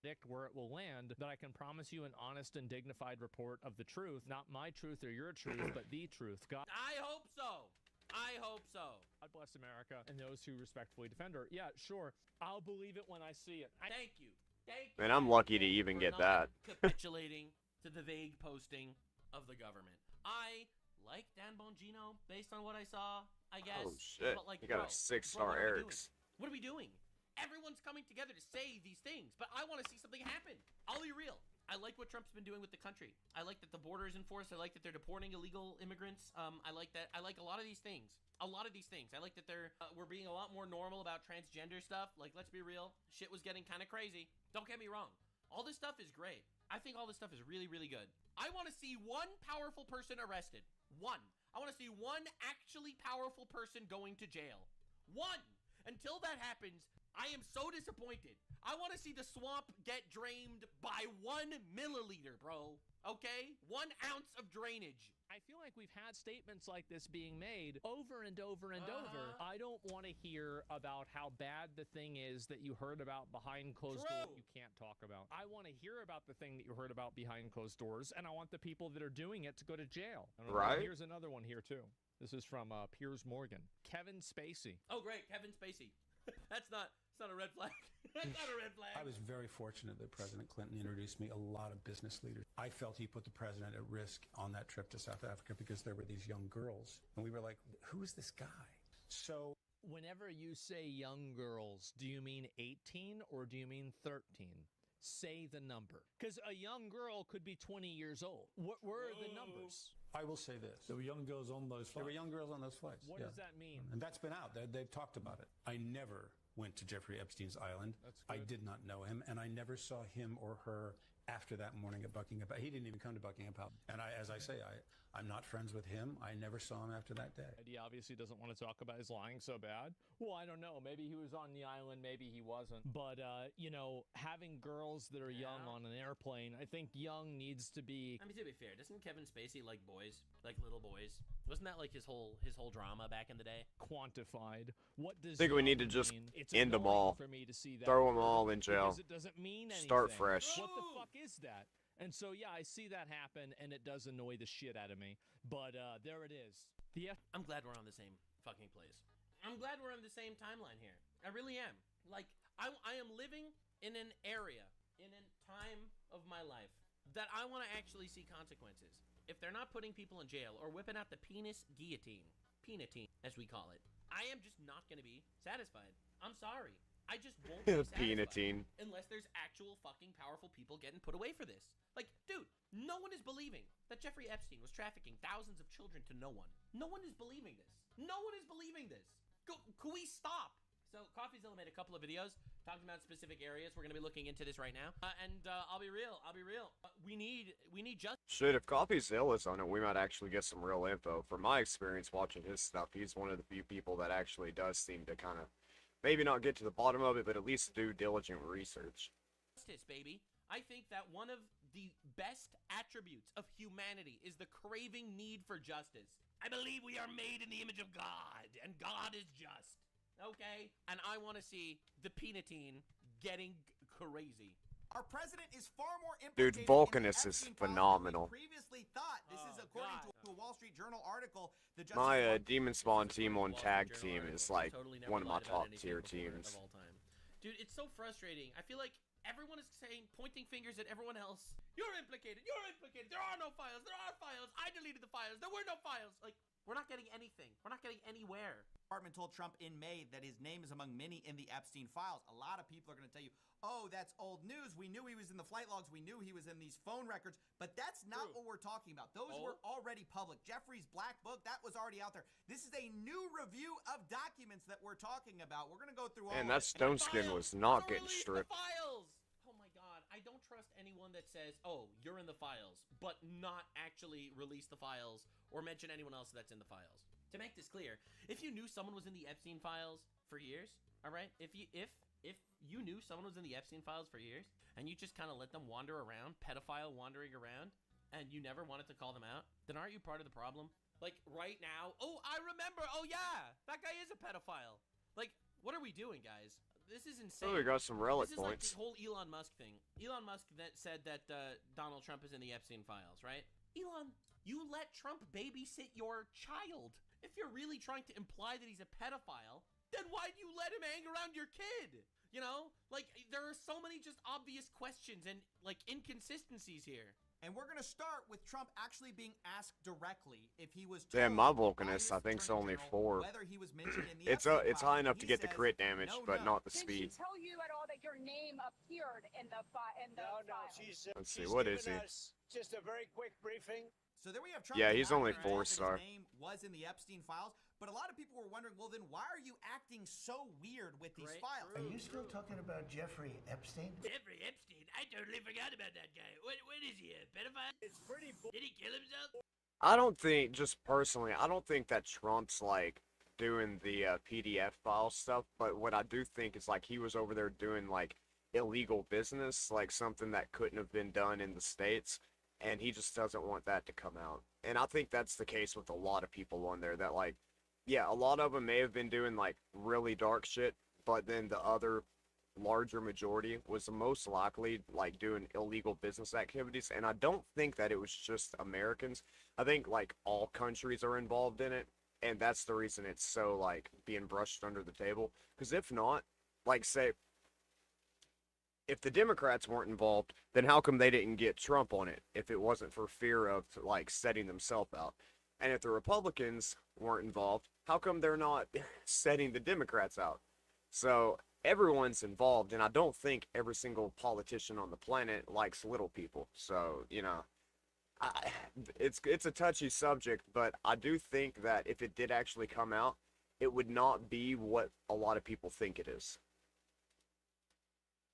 Predict where it will land, that I can promise you an honest and dignified report of the truth, not my truth or your truth, but the truth. God, I hope so. I hope so. God bless America and those who respectfully defend her. Yeah, sure. I'll believe it when I see it. Thank you. Thank you. Man, I'm lucky to even get that. Capitulating to the vague posting of the government. I like Dan Bongino based on what I saw, I guess. Oh shit! But like, You got a bro, 6-star Eric's. What are we doing? Everyone's coming together to say these things, but I want to see something happen. I'll be real. I like what Trump's been doing with the country. I like that the border is enforced. I like that they're deporting illegal immigrants. I like that. I like a lot of these things. I like that we're being a lot more normal about transgender stuff. Like, let's be real. Shit was getting kind of crazy. Don't get me wrong. All this stuff is great. I think all this stuff is really, really good. I want to see one powerful person arrested. One. I want to see one actually powerful person going to jail. One. Until that happens, I am so disappointed. I want to see the swamp get drained by 1 milliliter, bro. Okay? 1 ounce of drainage. I feel like we've had statements like this being made over and over and over. I don't want to hear about how bad the thing is that you heard about behind closed doors you can't talk about. I want to hear about the thing that you heard about behind closed doors, and I want the people that are doing it to go to jail. Right. Here's another one here, too. This is from Piers Morgan. Kevin Spacey. Oh, great. Kevin Spacey. It's not a red flag. That's not a red flag. I was very fortunate that President Clinton introduced me a lot of business leaders. I felt he put the president at risk on that trip to South Africa because there were these young girls. And we were like, who is this guy? So whenever you say young girls, do you mean 18 or do you mean 13? Say the number. Because a young girl could be 20 years old. What were the numbers? I will say this. There were young girls on those flights. There were young girls on those flights. What does that mean? And that's been out. They've talked about it. I never went to Jeffrey Epstein's island. I did not know him, and I never saw him or her after that morning at Buckingham Palace. He didn't even come to Buckingham Palace. And as I say, I'm not friends with him. I never saw him after that day. He obviously doesn't want to talk about his lying so bad. Well, I don't know. Maybe he was on the island. Maybe he wasn't. But, having girls that are young on an airplane, I think young needs to be... I mean, to be fair, doesn't Kevin Spacey like boys? Like little boys? Wasn't that like his whole drama back in the day? Quantified. What does I think we need to just end them all. For me to see that Throw them all in jail. It doesn't mean anything. Start fresh. What the fuck is that? And so, yeah, I see that happen, and it does annoy the shit out of me. But there it is. I'm glad we're on the same fucking place. I'm glad we're on the same timeline here. I really am. Like, I am living in an area, in a time of my life, that I want to actually see consequences. If they're not putting people in jail or whipping out the penis guillotine, as we call it, I am just not going to be satisfied. I'm sorry. I just won't be satisfied unless there's actual fucking powerful people getting put away for this. Like, dude, no one is believing that Jeffrey Epstein was trafficking thousands of children to no one. No one is believing this. No one is believing this. Could we stop? So, CoffeeZilla made a couple of videos talking about specific areas. We're going to be looking into this right now. I'll be real. We need justice. Shit, if CoffeeZilla's on it, we might actually get some real info. From my experience watching his stuff, he's one of the few people that actually does seem to kind of maybe not get to the bottom of it, but at least do diligent research. Justice, baby. I think that one of the best attributes of humanity is the craving need for justice. I believe we are made in the image of God, and God is just. Okay? And I want to see the penatine getting crazy. Our president is far more Dude, Vulcanus is phenomenal. Previously thought. This is according to a Wall Street Journal article. My Demon Spawn team on Tag Team is like one of my top tier teams. Dude, it's so frustrating. I feel like everyone is saying, pointing fingers at everyone else. You're implicated. You're implicated. There are no files. There are files. I deleted the files. There were no files. Like, we're not getting anything. We're not getting anywhere. Department told Trump in May that his name is among many in the Epstein files. A lot of people are going to tell you, oh, that's old news. We knew he was in the flight logs. We knew he was in these phone records. But that's not what we're talking about. Those were already public. Jeffrey's Black Book, that was already out there. This is a new review of documents that we're talking about. We're going to go through all And of that it. Stone Skin was not getting Release stripped. the files. Oh my God, I don't trust anyone that says, "Oh, you're in the files," but not actually release the files or mention anyone else that's in the files. To make this clear, if you knew someone was in the Epstein files for years, all right, if you knew someone was in the Epstein files for years and you just kind of let them wander around, pedophile wandering around, and you never wanted to call them out, then aren't you part of the problem? Like right now, oh, I remember. Oh yeah, that guy is a pedophile. Like, what are we doing, guys? This is insane. Oh, we got some relic This is like points. the whole Elon Musk thing. Elon Musk that said that Donald Trump is in the Epstein files, right? Elon, you let Trump babysit your child. If you're really trying to imply that he's a pedophile, then why do you let him hang around your kid? You know? Like, there are so many just obvious questions and, like, inconsistencies here. And we're going to start with Trump actually being asked directly if he was Damn, told my by Vulcanist, his I think's attorney only general 4. whether he was mentioned in the It's Epstein it's high files. enough to He get the says, crit damage, no, but no. not the Did speed. she tell you at all that your name appeared in the file? Let's see, what is he? Just a very quick briefing. So there we have Trump. Yeah, he's only denying that 4-star. His name was in the Epstein files, but a lot of people were wondering, well, then why are you acting so weird with these files? Are you still talking about Jeffrey Epstein? Jeffrey Epstein? I totally forgot about that guy. What is he, a pedophile? It's pretty Did he kill himself? I don't think, just personally, I don't think that Trump's like doing the PDF file stuff, but what I do think is like he was over there doing like illegal business, like something that couldn't have been done in the States, and he just doesn't want that to come out. And I think that's the case with a lot of people on there that like, yeah, a lot of them may have been doing like really dark shit, but then the other larger majority was the most likely like doing illegal business activities. And I don't think that it was just Americans. I think like all countries are involved in it, and that's the reason it's so like being brushed under the table. Because if not, like say, if the Democrats weren't involved, then how come they didn't get Trump on it if it wasn't for fear of like setting themselves out? And if the Republicans weren't involved, how come they're not setting the Democrats out? So everyone's involved, and I don't think every single politician on the planet likes little people. So, you know, it's a touchy subject, but I do think that if it did actually come out, it would not be what a lot of people think it is.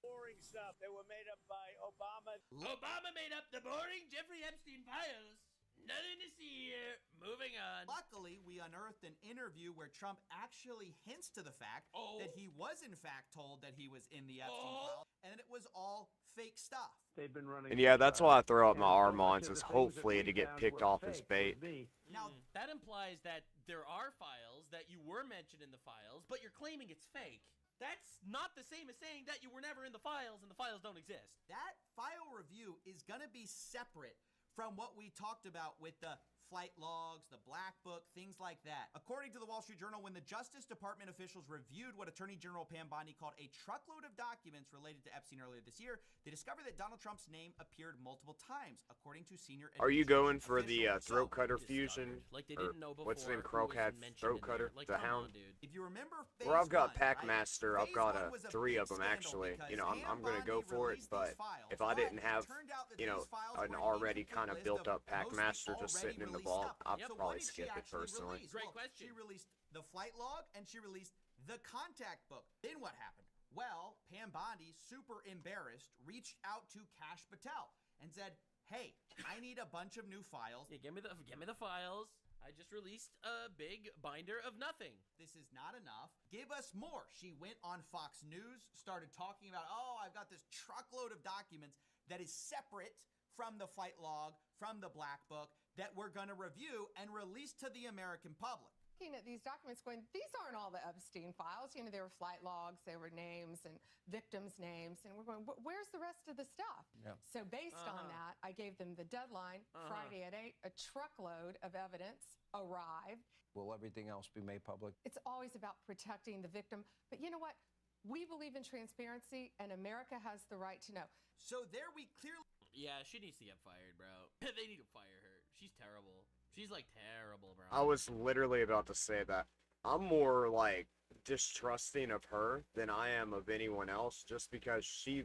Boring stuff that were made up by Obama. Obama made up the boring Jeffrey Epstein files. Nothing to see here. Moving on. Luckily, we unearthed an interview where Trump actually hints to the fact that he was in fact told that he was in the Epstein files, and it was all fake stuff. They've been running. And yeah, that's why I throw out my Armands, is hopefully to get picked off as bait. Now, that implies that there are files that you were mentioned in the files, but you're claiming it's fake. That's not the same as saying that you were never in the files and the files don't exist. That file review is going to be separate from what we talked about with the flight logs, the Black Book, things like that. According to the Wall Street Journal, when the Justice Department officials reviewed what Attorney General Pam Bondi called a truckload of documents related to Epstein earlier this year, they discovered that Donald Trump's name appeared multiple times, according to senior Are you going for the officials. throat cutter fusion? Like they Or didn't know what's before the name? who was Crocat mentioned throat in cutter? there. Like, The come on, Hound? dude. If you remember Phase Well, I've got 1, Packmaster. I've Phase got 1 was a 3 big of them scandal actually. because You know, I'm going to Pam go Bondi for it, released but these files, if I didn't but it have, turned out that you know, these files an were already incomplete kind of list built of up Packmaster mostly just sitting in the already vault, released I'd stuff. So probably what did skip she it actually personally. release? Great Well, question. She released the flight log and she released the contact book. Then what happened? Well, Pam Bondi, super embarrassed, reached out to Kash Patel and said, "Hey, I need a bunch of new files. Yeah, give me the files. I just released a big binder of nothing. This is not enough. Give us more." She went on Fox News, started talking about, "Oh, I've got this truckload of documents that is separate from the flight log, from the Black Book, that we're going to review and release to the American public." Looking at these documents going, these aren't all the Epstein files. You know, there were flight logs, there were names and victims' names. And we're going, where's the rest of the stuff? Yeah. So based on that, I gave them the deadline, Friday at 8. A truckload of evidence arrived. Will everything else be made public? It's always about protecting the victim. But you know what? We believe in transparency, and America has the right to know. So there we clearly... Yeah, she needs to get fired, bro. They need to fire her. She's terrible. She's like terrible, bro. I was literally about to say that. I'm more like distrusting of her than I am of anyone else, just because she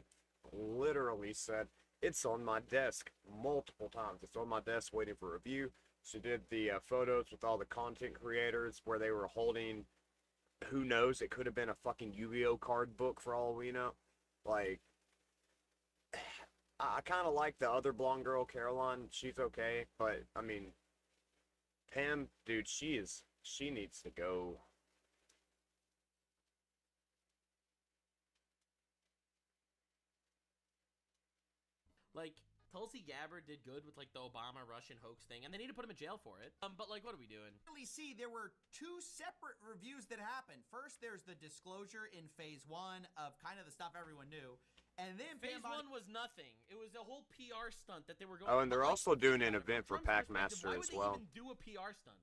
literally said, it's on my desk multiple times. It's on my desk waiting for review. She did the photos with all the content creators where they were holding, who knows, it could have been a fucking Yu-Gi-Oh card book for all we know. Like, I kind of like the other blonde girl, Caroline. She's okay, but, I mean, Pam, dude, she needs to go. Like, Tulsi Gabbard did good with, like, the Obama Russian hoax thing, and they need to put him in jail for it. But, like, what are we doing? Really see there were two separate reviews that happened. First, there's the disclosure in phase 1 of kind of the stuff everyone knew. And then phase 1 was nothing. It was a whole PR stunt that they were going. Oh, and they're also doing an event for Trump's Packmaster as well. Why would they even do a PR stunt?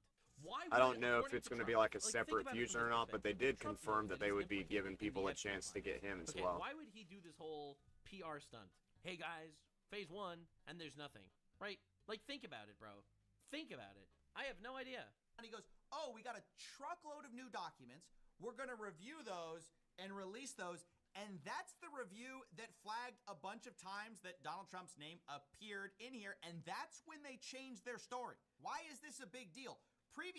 I don't know if it's going to be like a separate fusion or not, but they did confirm that they would be giving people a chance to get him as Okay, well. why would he do this whole PR stunt? Hey guys, phase 1, and there's nothing, right? Like, think about it, bro. Think about it. I have no idea. And he goes, oh, we got a truckload of new documents. We're going to review those and release those. And that's the review that flagged a bunch of times that Donald Trump's name appeared in here. And that's when they changed their story. Why is this a big deal?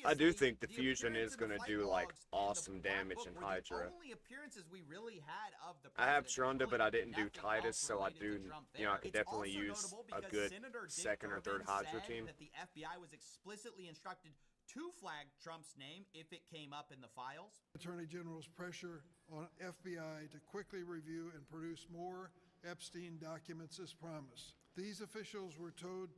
I do think the fusion is going to do like awesome damage in Hydra. Only appearances we really had of the I have Trunda, but I didn't do Titus, so I do, you know, I could definitely use a good second or third Hydra team. That the FBI was explicitly instructed to flag Trump's name if it came up in the files. Attorney General's pressure on FBI to quickly review and produce more Epstein documents as promised. These officials were told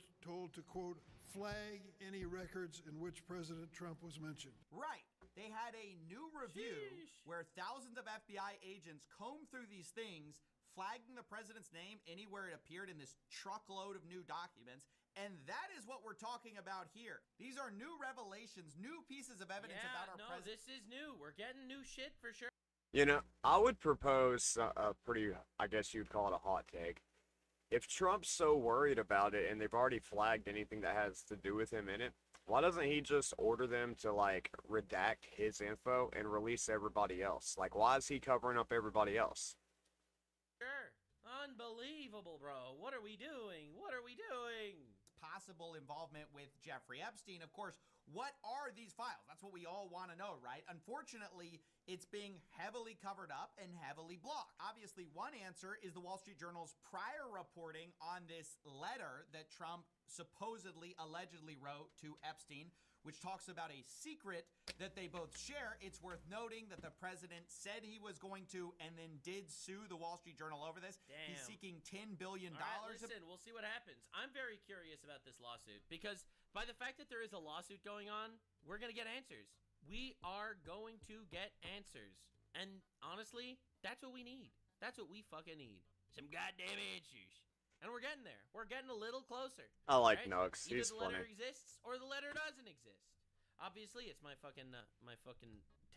to, quote, flag any records in which President Trump was mentioned. Right. They had a new review where thousands of FBI agents combed through these things, flagging the president's name anywhere it appeared in this truckload of new documents. And that is what we're talking about here. These are new revelations, new pieces of evidence about our president. This is new. We're getting new shit for sure. You know, I would propose a pretty, I guess you'd call it a hot take. If Trump's so worried about it and they've already flagged anything that has to do with him in it, why doesn't he just order them to, like, redact his info and release everybody else? Like, why is he covering up everybody else? Sure. Unbelievable, bro. What are we doing? What are we doing? Possible involvement with Jeffrey Epstein. Of course, what are these files? That's what we all want to know, right? Unfortunately, it's being heavily covered up and heavily blocked. Obviously, one answer is the Wall Street Journal's prior reporting on this letter that Trump supposedly, allegedly wrote to Epstein, which talks about a secret that they both share. It's worth noting that the president said he was going to and then did sue the Wall Street Journal over this. Damn. He's seeking $10 billion. All right, listen, we'll see what happens. I'm very curious about this lawsuit because by the fact that there is a lawsuit going on, we're going to get answers. We are going to get answers. And honestly, that's what we need. That's what we fucking need. Some goddamn answers. And we're getting there. We're getting a little closer. I like right? Nugs. Either He's the funny. letter exists or the letter doesn't exist. Obviously, it's my fucking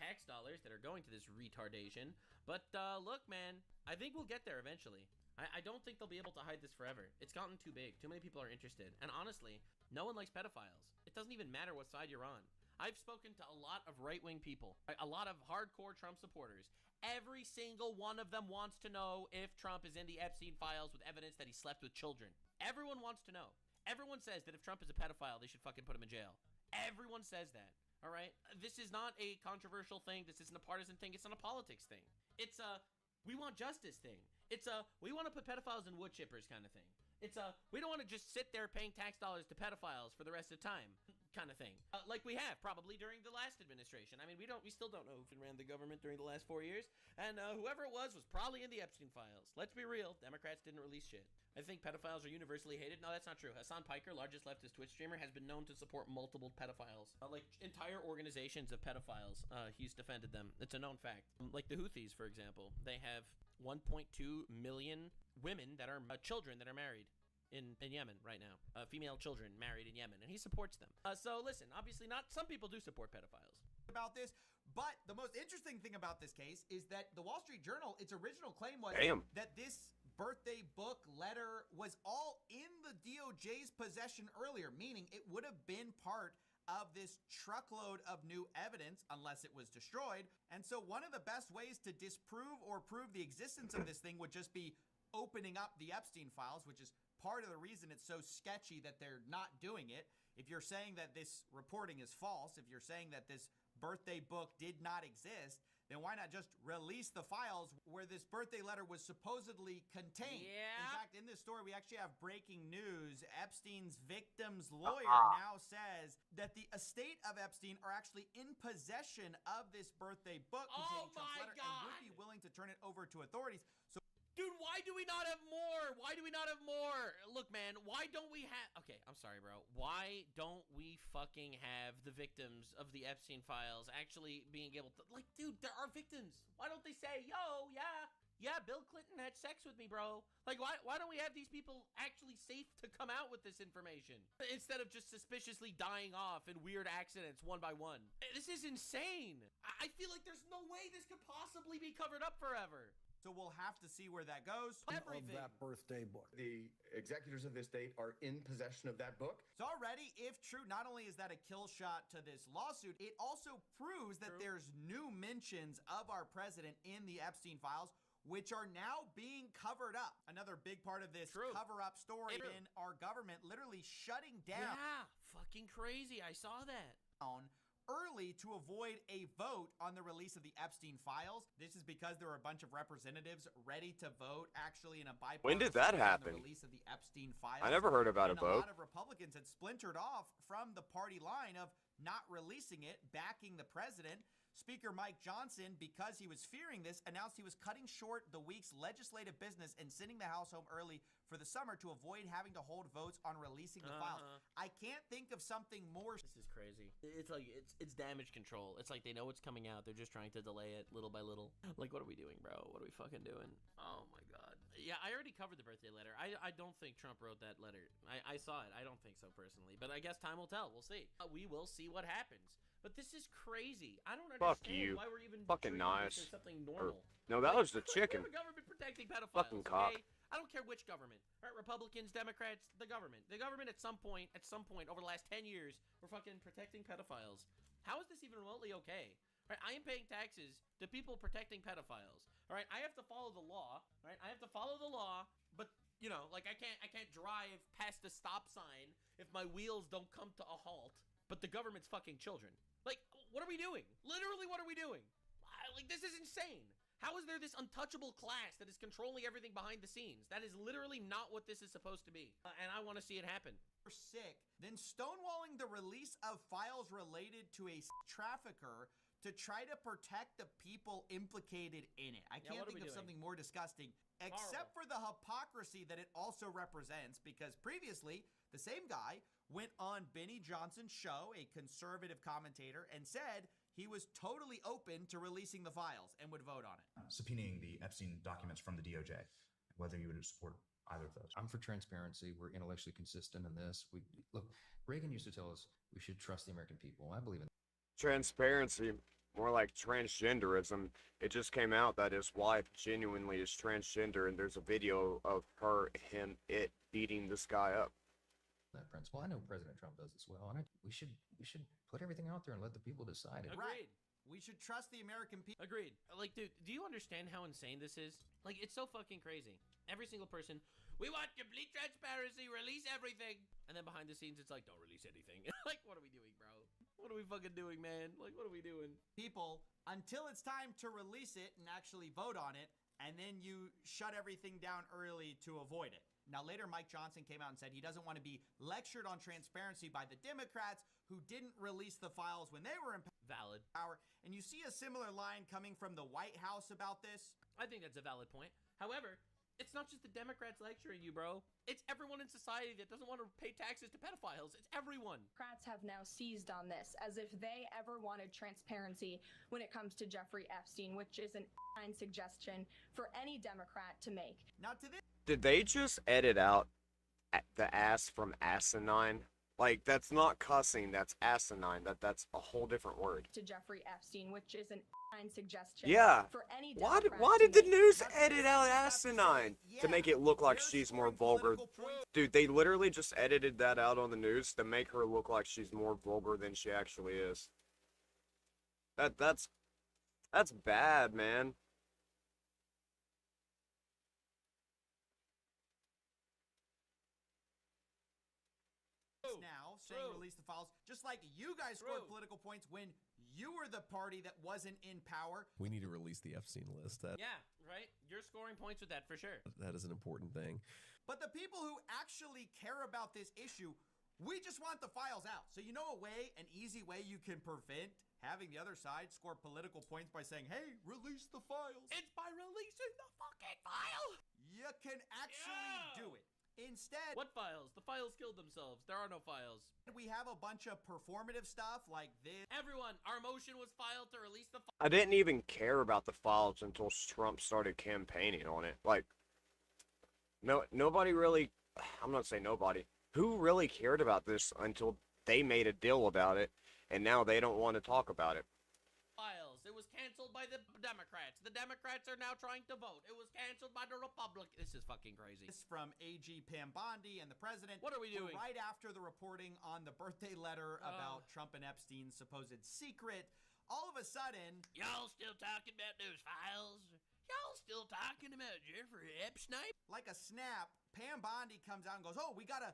tax dollars that are going to this retardation. But look, man, I think we'll get there eventually. I don't think they'll be able to hide this forever. It's gotten too big. Too many people are interested. And honestly, no one likes pedophiles. It doesn't even matter what side you're on. I've spoken to a lot of right-wing people, a lot of hardcore Trump supporters. Every single one of them wants to know if Trump is in the Epstein files with evidence that he slept with children. Everyone wants to know. Everyone says that if Trump is a pedophile, they should fucking put him in jail. Everyone says that, all right? This is not a controversial thing. This isn't a partisan thing. It's not a politics thing. It's a we want justice thing. It's a we want to put pedophiles in wood chippers kind of thing. It's a we don't want to just sit there paying tax dollars to pedophiles for the rest of time kind of thing. Like we have probably during the last administration. I mean, we still don't know who ran the government during the last 4 years. And whoever it was probably in the Epstein files. Let's be real. Democrats didn't release shit. I think pedophiles are universally hated. No, that's not true. Hassan Piker, largest leftist Twitch streamer, has been known to support multiple pedophiles. Like entire organizations of pedophiles. He's defended them. It's a known fact. Like the Houthis, for example. They have 1.2 million women that are children that are married in Yemen right now. Female children married in Yemen. And he supports them. So listen, obviously not. Some people do support pedophiles. About this, But the most interesting thing about this case is that the Wall Street Journal, its original claim was that this birthday book letter was all in the DOJ's possession earlier, meaning it would have been part of this truckload of new evidence unless it was destroyed. And so one of the best ways to disprove or prove the existence of this thing would just be opening up the Epstein files, which is part of the reason it's so sketchy that they're not doing it. If you're saying that this reporting is false, if you're saying that this birthday book did not exist, then why not just release the files where this birthday letter was supposedly contained? Yeah. In fact, in this story, we actually have breaking news. Epstein's victim's lawyer now says that the estate of Epstein are actually in possession of this birthday book containing Trump's letter and would be willing to turn it over to authorities. So, Dude, why do we not have more? Why do we not have more? Look, man, why don't we have... Okay, I'm sorry, bro. Why don't we fucking have the victims of the Epstein files actually being able to... Like, dude, there are victims. Why don't they say, yo, yeah, Bill Clinton had sex with me, bro. Like, why don't we have these people actually safe to come out with this information? Instead of just suspiciously dying off in weird accidents one by one. This is insane. I feel like there's no way this could possibly be covered up forever. So we'll have to see where that goes. Of that birthday book. The executors of this estate are in possession of that book. So already, if true, not only is that a kill shot to this lawsuit, it also proves that there's new mentions of our president in the Epstein files, which are now being covered up. Another big part of this cover-up story in our government literally shutting down. Yeah, fucking crazy. I saw that. Early to avoid a vote on the release of the Epstein files. This is because there were a bunch of representatives ready to vote actually in a bipartisan When did that way happen? on the release of the Epstein files. I never heard about and a vote. A lot of Republicans had splintered off from the party line of not releasing it, backing the president. Speaker Mike Johnson, because he was fearing this, announced he was cutting short the week's legislative business and sending the House home early for the summer to avoid having to hold votes on releasing the files. I can't think of something more. This is crazy. It's like it's damage control. It's like they know it's coming out. They're just trying to delay it little by little. Like, what are we doing, bro? What are we fucking doing? Oh my god. Yeah, I already covered the birthday letter. I don't think Trump wrote that letter. I saw it. I don't think so personally, but I guess time will tell. We'll see. We will see what happens. But this is crazy. I don't understand why we're even fucking treating nice. this as something normal. No, that was the chicken. We have a government protecting pedophiles. Fucking cock. Okay? I don't care which government. Right? Republicans, Democrats, the government. The government at some point over the last 10 years, we're fucking protecting pedophiles. How is this even remotely okay? Right? I am paying taxes to people protecting pedophiles. All right? I have to follow the law. Right? I have to follow the law, but you know, like I can't drive past a stop sign if my wheels don't come to a halt. But the government's fucking children. Like, what are we doing? Literally, what are we doing? Like, this is insane. How is there this untouchable class that is controlling everything behind the scenes? That is literally not what this is supposed to be. And I want to see it happen. Sick, then stonewalling the release of files related to a trafficker to try to protect the people implicated in it. I can't think of something more disgusting, except for the hypocrisy that it also represents, because previously, the same guy went on Benny Johnson's show, a conservative commentator, and said he was totally open to releasing the files and would vote on it. Subpoenaing the Epstein documents from the DOJ, whether you would support either of those. I'm for transparency. We're intellectually consistent in this. Look, Reagan used to tell us we should trust the American people. I believe in Transparency, more like transgenderism. It just came out that his wife genuinely is transgender, and there's a video of it beating this guy up. that principle. I know President Trump does as well, and we should put everything out there and let the people decide it. Agreed. We should trust the American people. Agreed. Like, dude, do you understand how insane this is? Like, it's so fucking crazy. Every single person, we want complete transparency, release everything. And then behind the scenes, it's like, don't release anything. Like, what are we doing, bro? What are we fucking doing, man? Like, what are we doing? People, until it's time to release it and actually vote on it, and then you shut everything down early to avoid it. Now, later, Mike Johnson came out and said he doesn't want to be lectured on transparency by the Democrats who didn't release the files when they were in power. And you see a similar line coming from the White House about this? I think that's a valid point. However, it's not just the Democrats lecturing you, bro. It's everyone in society that doesn't want to pay taxes to pedophiles. It's everyone. Democrats have now seized on this as if they ever wanted transparency when it comes to Jeffrey Epstein, which is an fine suggestion for any Democrat to make. Now to this. Did they just edit out the ass from asinine? Like, that's not cussing, that's asinine. That's a whole different word. To Jeffrey Epstein, which is an asinine suggestion Yeah. for any Why Democrat did to the make. news edit out asinine to make it look like she's more vulgar? Dude, they literally just edited that out on the news to make her look like she's more vulgar than she actually is. That's bad, man. Now saying release the files, just like you guys scored political points when you were the party that wasn't in power. We need to release the Epstein list. Yeah, right? You're scoring points with that for sure. That is an important thing. But the people who actually care about this issue, we just want the files out. So you know an easy way you can prevent having the other side score political points by saying, hey, release the files. It's by releasing the fucking file. You can actually do it. Instead, what files? The files killed themselves. There are no files. We have a bunch of performative stuff like this. Everyone, our motion was filed to release the I didn't even care about the files until Trump started campaigning on it. Like, nobody really, I'm not saying nobody, who really cared about this until they made a deal about it, and now they don't want to talk about it. files. It was canceled by the Democrats. The Democrats are now trying to vote. It was canceled by the Republic. This is fucking crazy. This from AG Pam Bondi and the president. What are we doing? Right after the reporting on the birthday letter about Trump and Epstein's supposed secret, all of a sudden, y'all still talking about those files? Y'all still talking about Jeffrey Epstein? Like a snap, Pam Bondi comes out and goes, "Oh, we gotta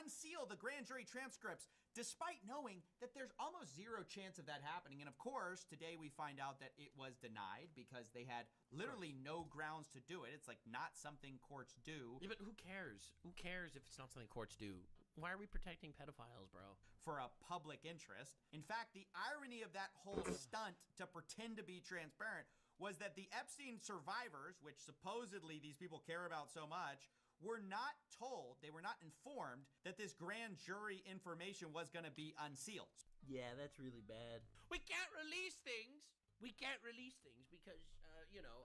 unseal the grand jury transcripts," despite knowing that there's almost zero chance of that happening. And of course, today we find out that it was denied because they had literally no grounds to do it. It's like not something courts do. Yeah, but who cares? Who cares if it's not something courts do? Why are we protecting pedophiles, bro? For a public interest. In fact, the irony of that whole stunt to pretend to be transparent was that the Epstein survivors, which supposedly these people care about so much, were not told, they were not informed that this grand jury information was going to be unsealed. Yeah, that's really bad. We can't release things. We can't release things because,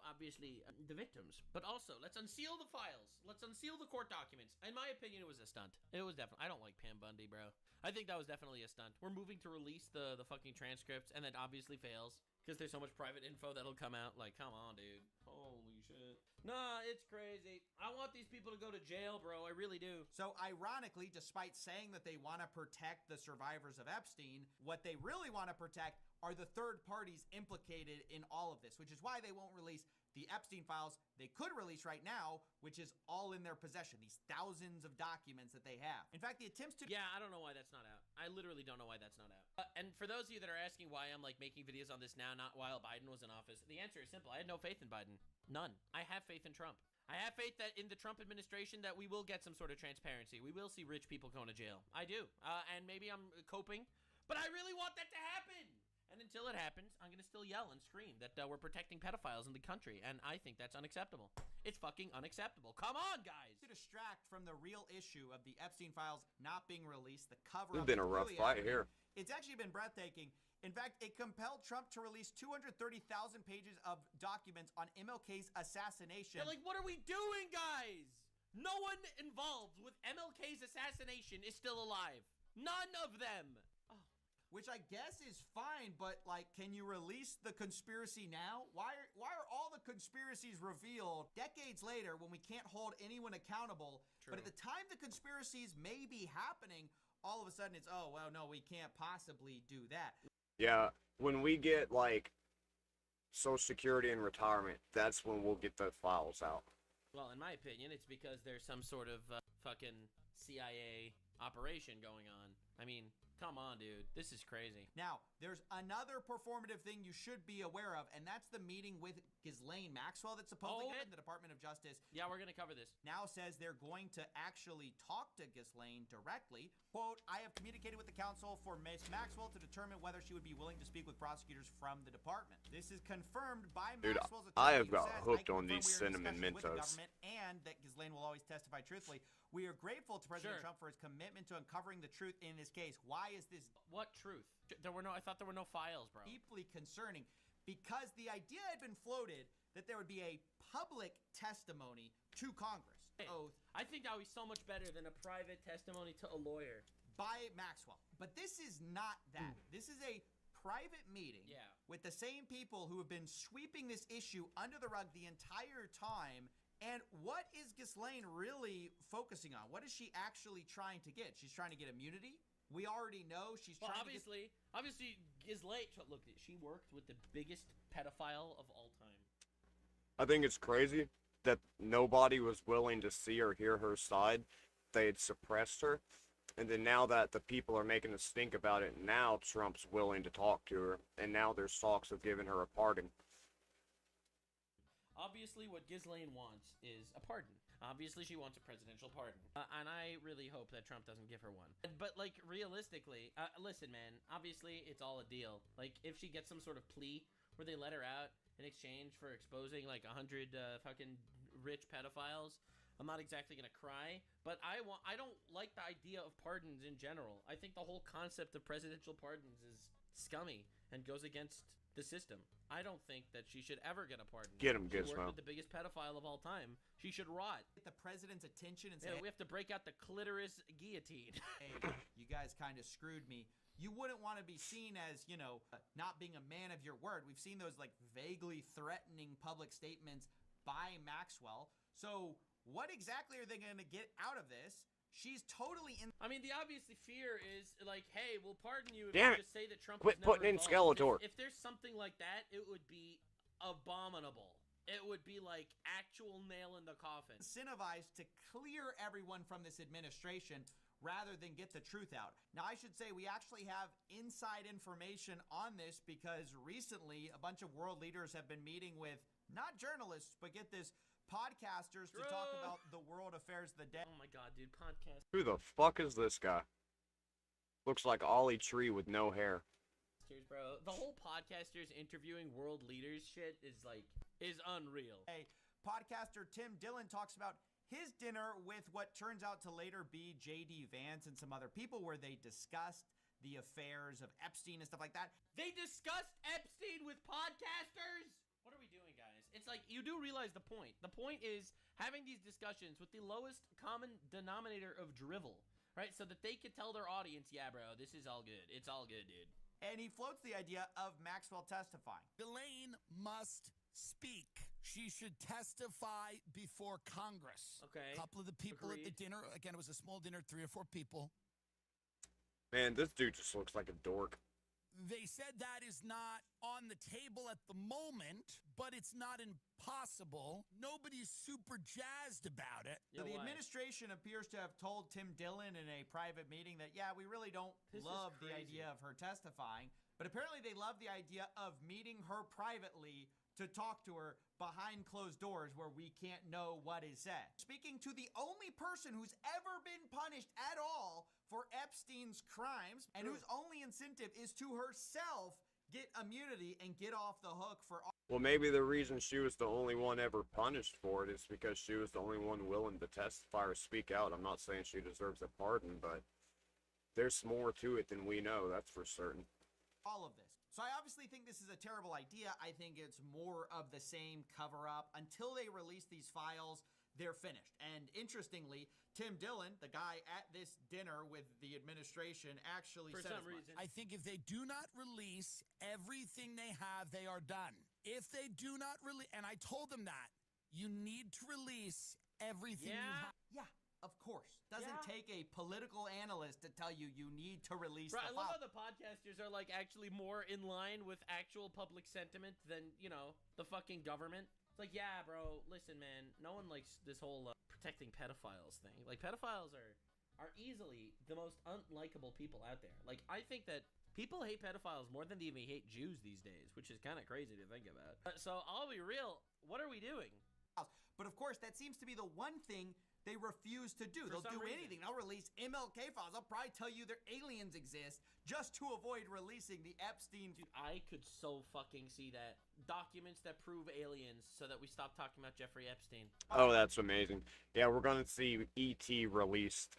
obviously the victims. But also, let's unseal the files. Let's unseal the court documents. In my opinion, it was a stunt. It was definitely, I don't like Pam Bundy, bro. I think that was definitely a stunt. We're moving to release the fucking transcripts, and that obviously fails. Because there's so much private info that'll come out. Like, come on, dude. Holy shit. Nah, it's crazy. I want these people to go to jail, bro. I really do. So, ironically, despite saying that they want to protect the survivors of Epstein, what they really want to protect are the third parties implicated in all of this, which is why they won't release the Epstein files they could release right now, which is all in their possession, these thousands of documents that they have. In fact, the attempts to... Yeah, I don't know why that's not out. I literally don't know why that's not out. And for those of you that are asking why I'm like making videos on this now, not while Biden was in office, the answer is simple. I had no faith in Biden. None. I have faith in Trump. I have faith that in the Trump administration that we will get some sort of transparency. We will see rich people going to jail. I do. And maybe I'm coping, but I really want that to happen. And until it happens, I'm going to still yell and scream that we're protecting pedophiles in the country. And I think that's unacceptable. It's fucking unacceptable. Come on, guys. To distract from the real issue of the Epstein files not being released, the cover-up. It's been a rough fight here. It's actually been breathtaking. In fact, it compelled Trump to release 230,000 pages of documents on MLK's assassination. They're like, what are we doing, guys? No one involved with MLK's assassination is still alive. None of them. Which I guess is fine, but like, can you release the conspiracy now? Why are all the conspiracies revealed decades later when we can't hold anyone accountable? True. But at the time the conspiracies may be happening, all of a sudden it's, oh, well, no, we can't possibly do that. Yeah, when we get like Social Security and retirement, that's when we'll get the files out. Well, in my opinion, it's because there's some sort of fucking CIA operation going on. I mean, come on, dude. This is crazy. Now, there's another performative thing you should be aware of, and that's the meeting with Ghislaine Maxwell that's supposedly in the Department of Justice. Yeah, we're going to cover this. Now says they're going to actually talk to Ghislaine directly. Quote, I have communicated with the counsel for Ms. Maxwell to determine whether she would be willing to speak with prosecutors from the department. This is confirmed by Maxwell's attorney. I have got hooked on these cinnamon Mentos. And that Ghislaine will always testify truthfully. We are grateful to President Trump for his commitment to uncovering the truth in this case. Why is this? What truth? I thought there were no files, bro. Deeply concerning, because the idea had been floated that there would be a public testimony to Congress. Oath. I think that would be so much better than a private testimony to a lawyer. by Maxwell. But this is not that. This is a private meeting with the same people who have been sweeping this issue under the rug the entire time. And what is Ghislaine really focusing on? What is she actually trying to get? She's trying to get immunity. We already know she's trying to get... Obviously, Ghislaine, look, she worked with the biggest pedophile of all time. I think it's crazy that nobody was willing to see or hear her side. They had suppressed her. And then now that the people are making a stink about it, now Trump's willing to talk to her. And now there's talks of giving her a pardon. Obviously, what Ghislaine wants is a pardon. Obviously, she wants a presidential pardon. And I really hope that Trump doesn't give her one. But, like, realistically, listen, man, obviously, it's all a deal. Like, if she gets some sort of plea where they let her out in exchange for exposing, like, 100 fucking rich pedophiles, I'm not exactly gonna cry, but I don't like the idea of pardons in general. I think the whole concept of presidential pardons is scummy and goes against the system. I don't think that she should ever get a pardon. Get him, She Gizmo. worked with the biggest pedophile of all time. She should rot. Get the president's attention and say, Yeah, we have to break out the clitoris guillotine. hey, you guys kind of screwed me. You wouldn't want to be seen as, you know, not being a man of your word. We've seen those, like, vaguely threatening public statements by Maxwell. So what exactly are they going to get out of this? She's totally in... I mean, the obvious fear is, like, hey, we'll pardon you if Damn you it. just say that Trump Quit was never putting in involved. Skeletor. If there's something like that, it would be abominable. It would be like actual nail in the coffin. Incentivized to clear everyone from this administration rather than get the truth out. Now, I should say we actually have inside information on this because recently a bunch of world leaders have been meeting with, not journalists, but get this, podcasters to talk about the world affairs of the day. Oh my god, dude, podcast. Who the fuck is this guy? Looks like Ollie Tree with no hair. Cheers, bro. The whole podcasters interviewing world leaders shit is unreal. Hey, podcaster Tim Dillon talks about his dinner with what turns out to later be J.D. Vance and some other people where they discussed the affairs of Epstein and stuff like that. They discussed Epstein with podcasters? What are we doing, guys? It's like, you do realize the point. The point is having these discussions with the lowest common denominator of drivel, right? So that they could tell their audience, yeah, bro, this is all good. It's all good, dude. And he floats the idea of Maxwell testifying. Ghislaine must speak. She should testify before Congress. Okay. A couple of the people at the Agreed. dinner, again, it was a small dinner, 3 or 4 people. Man, this dude just looks like a dork. They said that is not on the table at the moment, but it's not impossible. Nobody's super jazzed about it. So the administration appears to have told Tim Dillon in a private meeting that, yeah, we really don't This is love the crazy. idea of her testifying, but apparently they love the idea of meeting her privately to talk to her behind closed doors where we can't know what is said. Speaking to the only person who's ever been punished at all for Epstein's crimes and whose only incentive is to herself get immunity and get off the hook for all. Well, maybe the reason she was the only one ever punished for it is because she was the only one willing to testify or speak out. I'm not saying she deserves a pardon, but there's more to it than we know, that's for certain. All of this. So I obviously think this is a terrible idea. I think it's more of the same cover-up. Until they release these files, they're finished. And interestingly, Tim Dillon, the guy at this dinner with the administration, actually said as much. I think if they do not release everything they have, they are done. If they do not release, and I told them that, you need to release everything you have. Yeah, of course. Doesn't take a political analyst to tell you you need to release Bro, the I love file. how the podcasters are like actually more in line with actual public sentiment than, you know, the fucking government. It's like, yeah, bro, listen, man, no one likes this whole protecting pedophiles thing. Like, pedophiles are easily the most unlikable people out there. Like, I think that people hate pedophiles more than they even hate Jews these days, which is kind of crazy to think about. So, I'll be real, what are we doing? But of course, that seems to be the one thing they refuse to do. For They'll some do reason. anything. They'll release MLK files. They'll probably tell you their aliens exist just to avoid releasing the Epstein. Dude, I could so fucking see that. Documents that prove aliens so that we stop talking about Jeffrey Epstein. Oh, that's amazing. Yeah, we're gonna see E.T. released.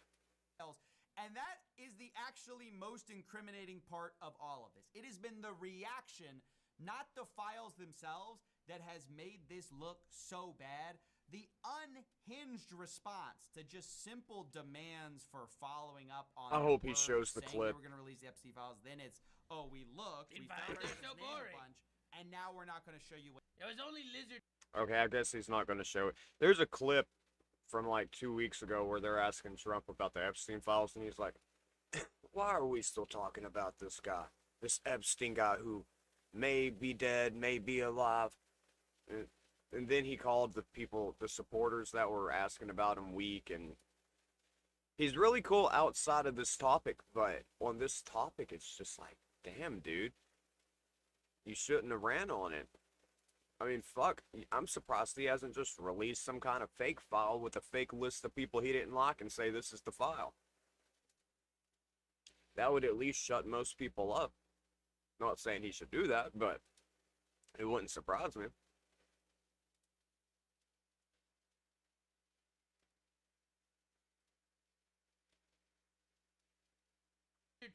And that is the actually most incriminating part of all of this. It has been the reaction, not the files themselves, that has made this look so bad. The unhinged response to just simple demands for following up on. I hope he work, shows the saying clip. We're going to release the Epstein files. Then it's, oh, we looked, we files found are his so name a boring. bunch, and now we're not going to show you what. It was only lizard. Okay, I guess he's not going to show it. There's a clip from like 2 weeks ago where they're asking Trump about the Epstein files, and he's like, why are we still talking about this guy? This Epstein guy who may be dead, may be alive. And then he called the people, the supporters that were asking about him weak, and he's really cool outside of this topic, but on this topic, it's just like, damn, dude. You shouldn't have ran on it. I mean, fuck, I'm surprised he hasn't just released some kind of fake file with a fake list of people he didn't like and say this is the file. That would at least shut most people up. Not saying he should do that, but it wouldn't surprise me.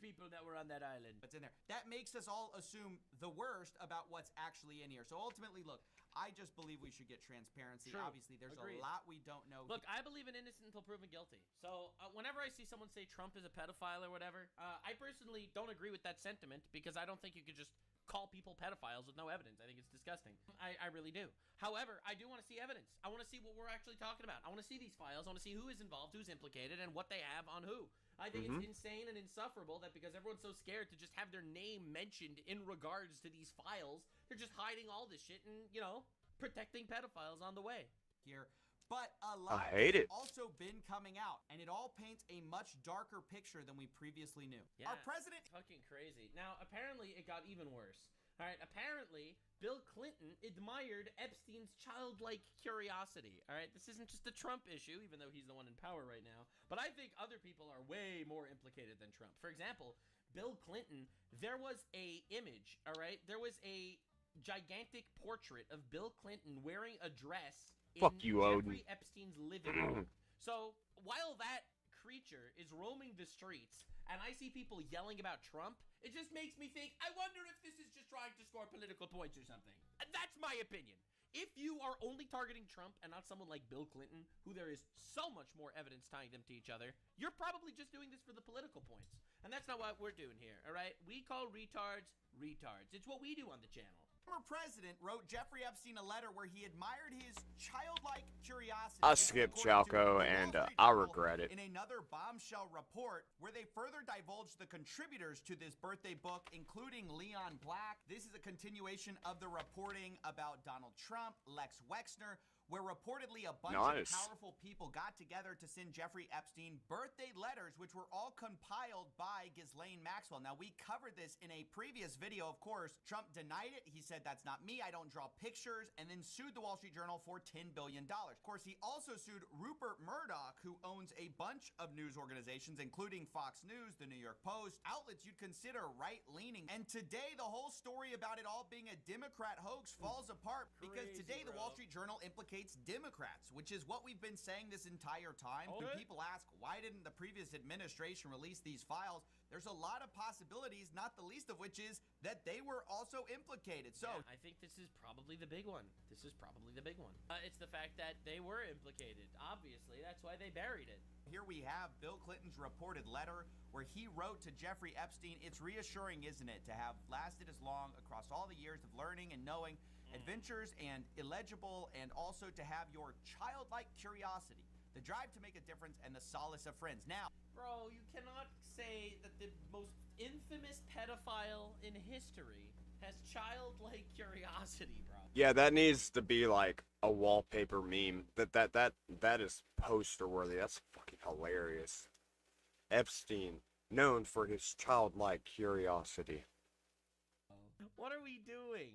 People that were on that island. What's in there? That makes us all assume the worst about what's actually in here. So ultimately, look, I just believe we should get transparency. True. Obviously, there's Agreed. a lot we don't know. Look, I believe in innocent until proven guilty. So whenever I see someone say Trump is a pedophile or whatever, I personally don't agree with that sentiment because I don't think you could just call people pedophiles with no evidence. I think it's disgusting. I really do. However, I do want to see evidence. I want to see what we're actually talking about. I want to see these files. I want to see who is involved, who's implicated, and what they have on who. I think it's insane and insufferable that because everyone's so scared to just have their name mentioned in regards to these files, they're just hiding all this shit and, you know, protecting pedophiles on the way. Here. But a lot I hate has it. also been coming out, and it all paints a much darker picture than we previously knew. Yeah, Our president... fucking crazy. Now, apparently, it got even worse. All right, apparently, Bill Clinton admired Epstein's childlike curiosity. All right, this isn't just a Trump issue, even though he's the one in power right now. But I think other people are way more implicated than Trump. For example, Bill Clinton, there was a image, all right? There was a gigantic portrait of Bill Clinton wearing a dress Fuck in you, Odin. Jeffrey Epstein's living room. So while that creature is roaming the streets and I see people yelling about Trump, it just makes me think, I wonder if this is just trying to score political points or something. And that's my opinion. If you are only targeting Trump and not someone like Bill Clinton, who there is so much more evidence tying them to each other, you're probably just doing this for the political points. And that's not what we're doing here, all right? We call retards retards. It's what we do on the channel. Former president wrote Jeffrey Epstein a letter where he admired his childlike curiosity. I skipped Chalco, and I regret it. In another bombshell report where they further divulged the contributors to this birthday book, including Leon Black. This is a continuation of the reporting about Donald Trump, Lex Wexner, where reportedly a bunch of powerful people got together to send Jeffrey Epstein birthday letters, which were all compiled by Ghislaine Maxwell. Now, we covered this in a previous video, of course. Trump denied it. He said, that's not me. I don't draw pictures, and then sued the Wall Street Journal for $10 billion. Of course, he also sued Rupert Murdoch, who owns a bunch of news organizations, including Fox News, the New York Post, outlets you'd consider right-leaning. And today, the whole story about it all being a Democrat hoax falls apart because today the Wall Street Journal implicates Democrats, which is what we've been saying this entire time. When people ask, why didn't the previous administration release these files? There's a lot of possibilities, not the least of which is that they were also implicated. So yeah, I think this is probably the big one. It's the fact that they were implicated. Obviously, that's why they buried it. Here we have Bill Clinton's reported letter where he wrote to Jeffrey Epstein. It's reassuring, isn't it, to have lasted as long across all the years of learning and knowing adventures and illegible, and also to have your childlike curiosity, the drive to make a difference, and the solace of friends. Now, bro, you cannot say that the most infamous pedophile in history has childlike curiosity, bro. Yeah, that needs to be like a wallpaper meme. That is poster worthy. That's fucking hilarious. Epstein, known for his childlike curiosity. What are we doing?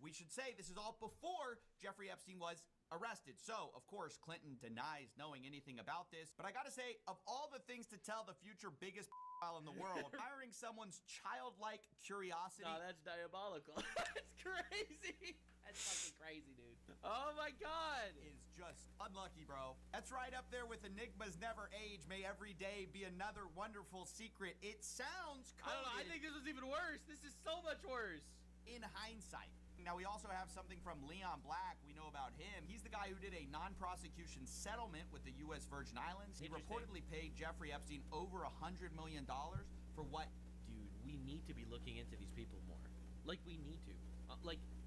We should say this is all before Jeffrey Epstein was arrested. So, of course, Clinton denies knowing anything about this. But I gotta say, of all the things to tell the future biggest file in the world, hiring someone's childlike curiosity... No, that's diabolical. That's crazy. That's fucking crazy, dude. Oh my god. Is just unlucky, bro. That's right up there with Enigmas Never Age. May every day be another wonderful secret. It sounds coded. I don't know. I think this was even worse. This is so much worse. In hindsight. Now, we also have something from Leon Black. We know about him. He's the guy who did a non-prosecution settlement with the U.S. Virgin Islands. He reportedly paid Jeffrey Epstein over $100 million for what? Dude, we need to be looking into these people more. Like, we need to.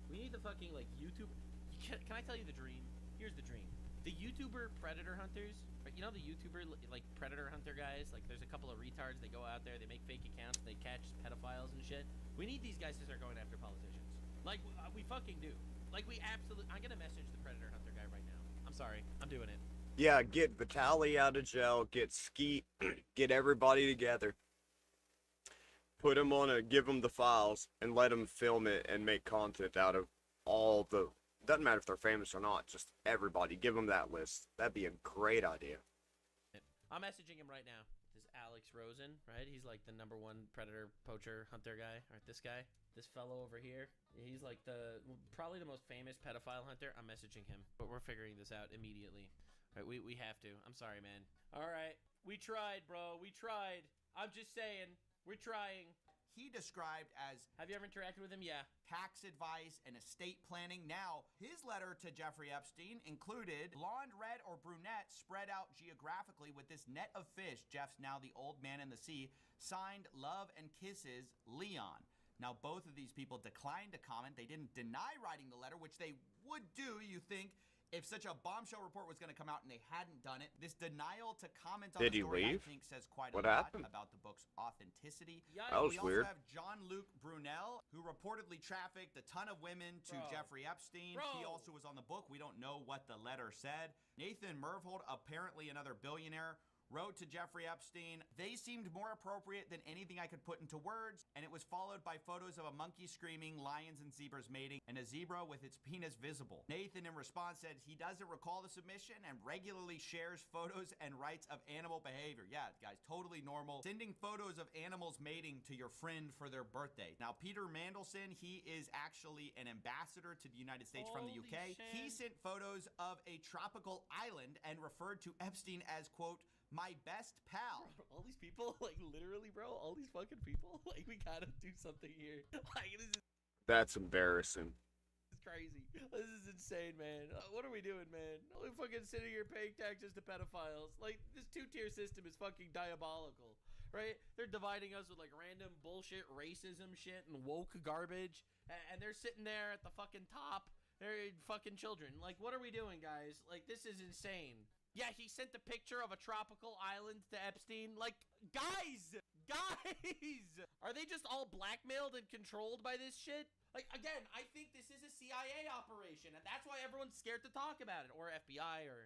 We need the fucking, YouTube. Can I tell you the dream? Here's the dream. The YouTuber predator hunters, right? You know the YouTuber, predator hunter guys? Like, there's a couple of retards. They go out there, they make fake accounts, they catch pedophiles and shit. We need these guys to start going after politicians. Like, we fucking do. Like, we absolutely... I'm gonna message the predator hunter guy right now. I'm sorry. I'm doing it. Yeah, get Vitaly out of jail, get Skeet, get everybody together. Put him on give him the files, and let him film it and make content out of all the... Doesn't matter if they're famous or not, just everybody. Give them that list. That'd be a great idea. I'm messaging him right now. This is Alex Rosen, right? He's like the #1 predator, poacher, hunter guy. Or this guy. This fellow over here, he's like probably the most famous pedophile hunter. I'm messaging him, but we're figuring this out immediately. Right, we have to. I'm sorry, man. All right, we tried, bro. We tried. I'm just saying, we're trying. He described as... Have you ever interacted with him? Yeah. Tax advice and estate planning. Now, his letter to Jeffrey Epstein included blonde, red, or brunette spread out geographically with this net of fish. Jeff's now the old man in the sea. Signed, Love and Kisses, Leon. Now, both of these people declined to comment. They didn't deny writing the letter, which they would do, you think, if such a bombshell report was going to come out and they hadn't done it. This denial to comment on the story, I think, says quite a lot about the book's authenticity. That was weird. We also have Jean-Luc Brunel, who reportedly trafficked a ton of women to Jeffrey Epstein. He also was on the book. We don't know what the letter said. Nathan Myhrvold, apparently another billionaire, wrote to Jeffrey Epstein. They seemed more appropriate than anything I could put into words, and it was followed by photos of a monkey screaming, lions and zebras mating, and a zebra with its penis visible. Nathan, in response, said he doesn't recall the submission and regularly shares photos and writes of animal behavior. Yeah, guys, totally normal. Sending photos of animals mating to your friend for their birthday. Now, Peter Mandelson, he is actually an ambassador to the United States from the UK. He sent photos of a tropical island and referred to Epstein as, quote, my best pal. Bro, all these people, literally, bro, all these fucking people, we gotta do something here. That's embarrassing. This is crazy. This is insane, man. What are we doing, man? We're fucking sitting here paying taxes to pedophiles. This two-tier system is fucking diabolical, right? They're dividing us with, random bullshit, racism shit, and woke garbage, and they're sitting there at the fucking top. They're fucking children. What are we doing, guys? This is insane. Yeah, he sent a picture of a tropical island to Epstein. Guys! Are they just all blackmailed and controlled by this shit? Again, I think this is a CIA operation, and that's why everyone's scared to talk about it. Or FBI, or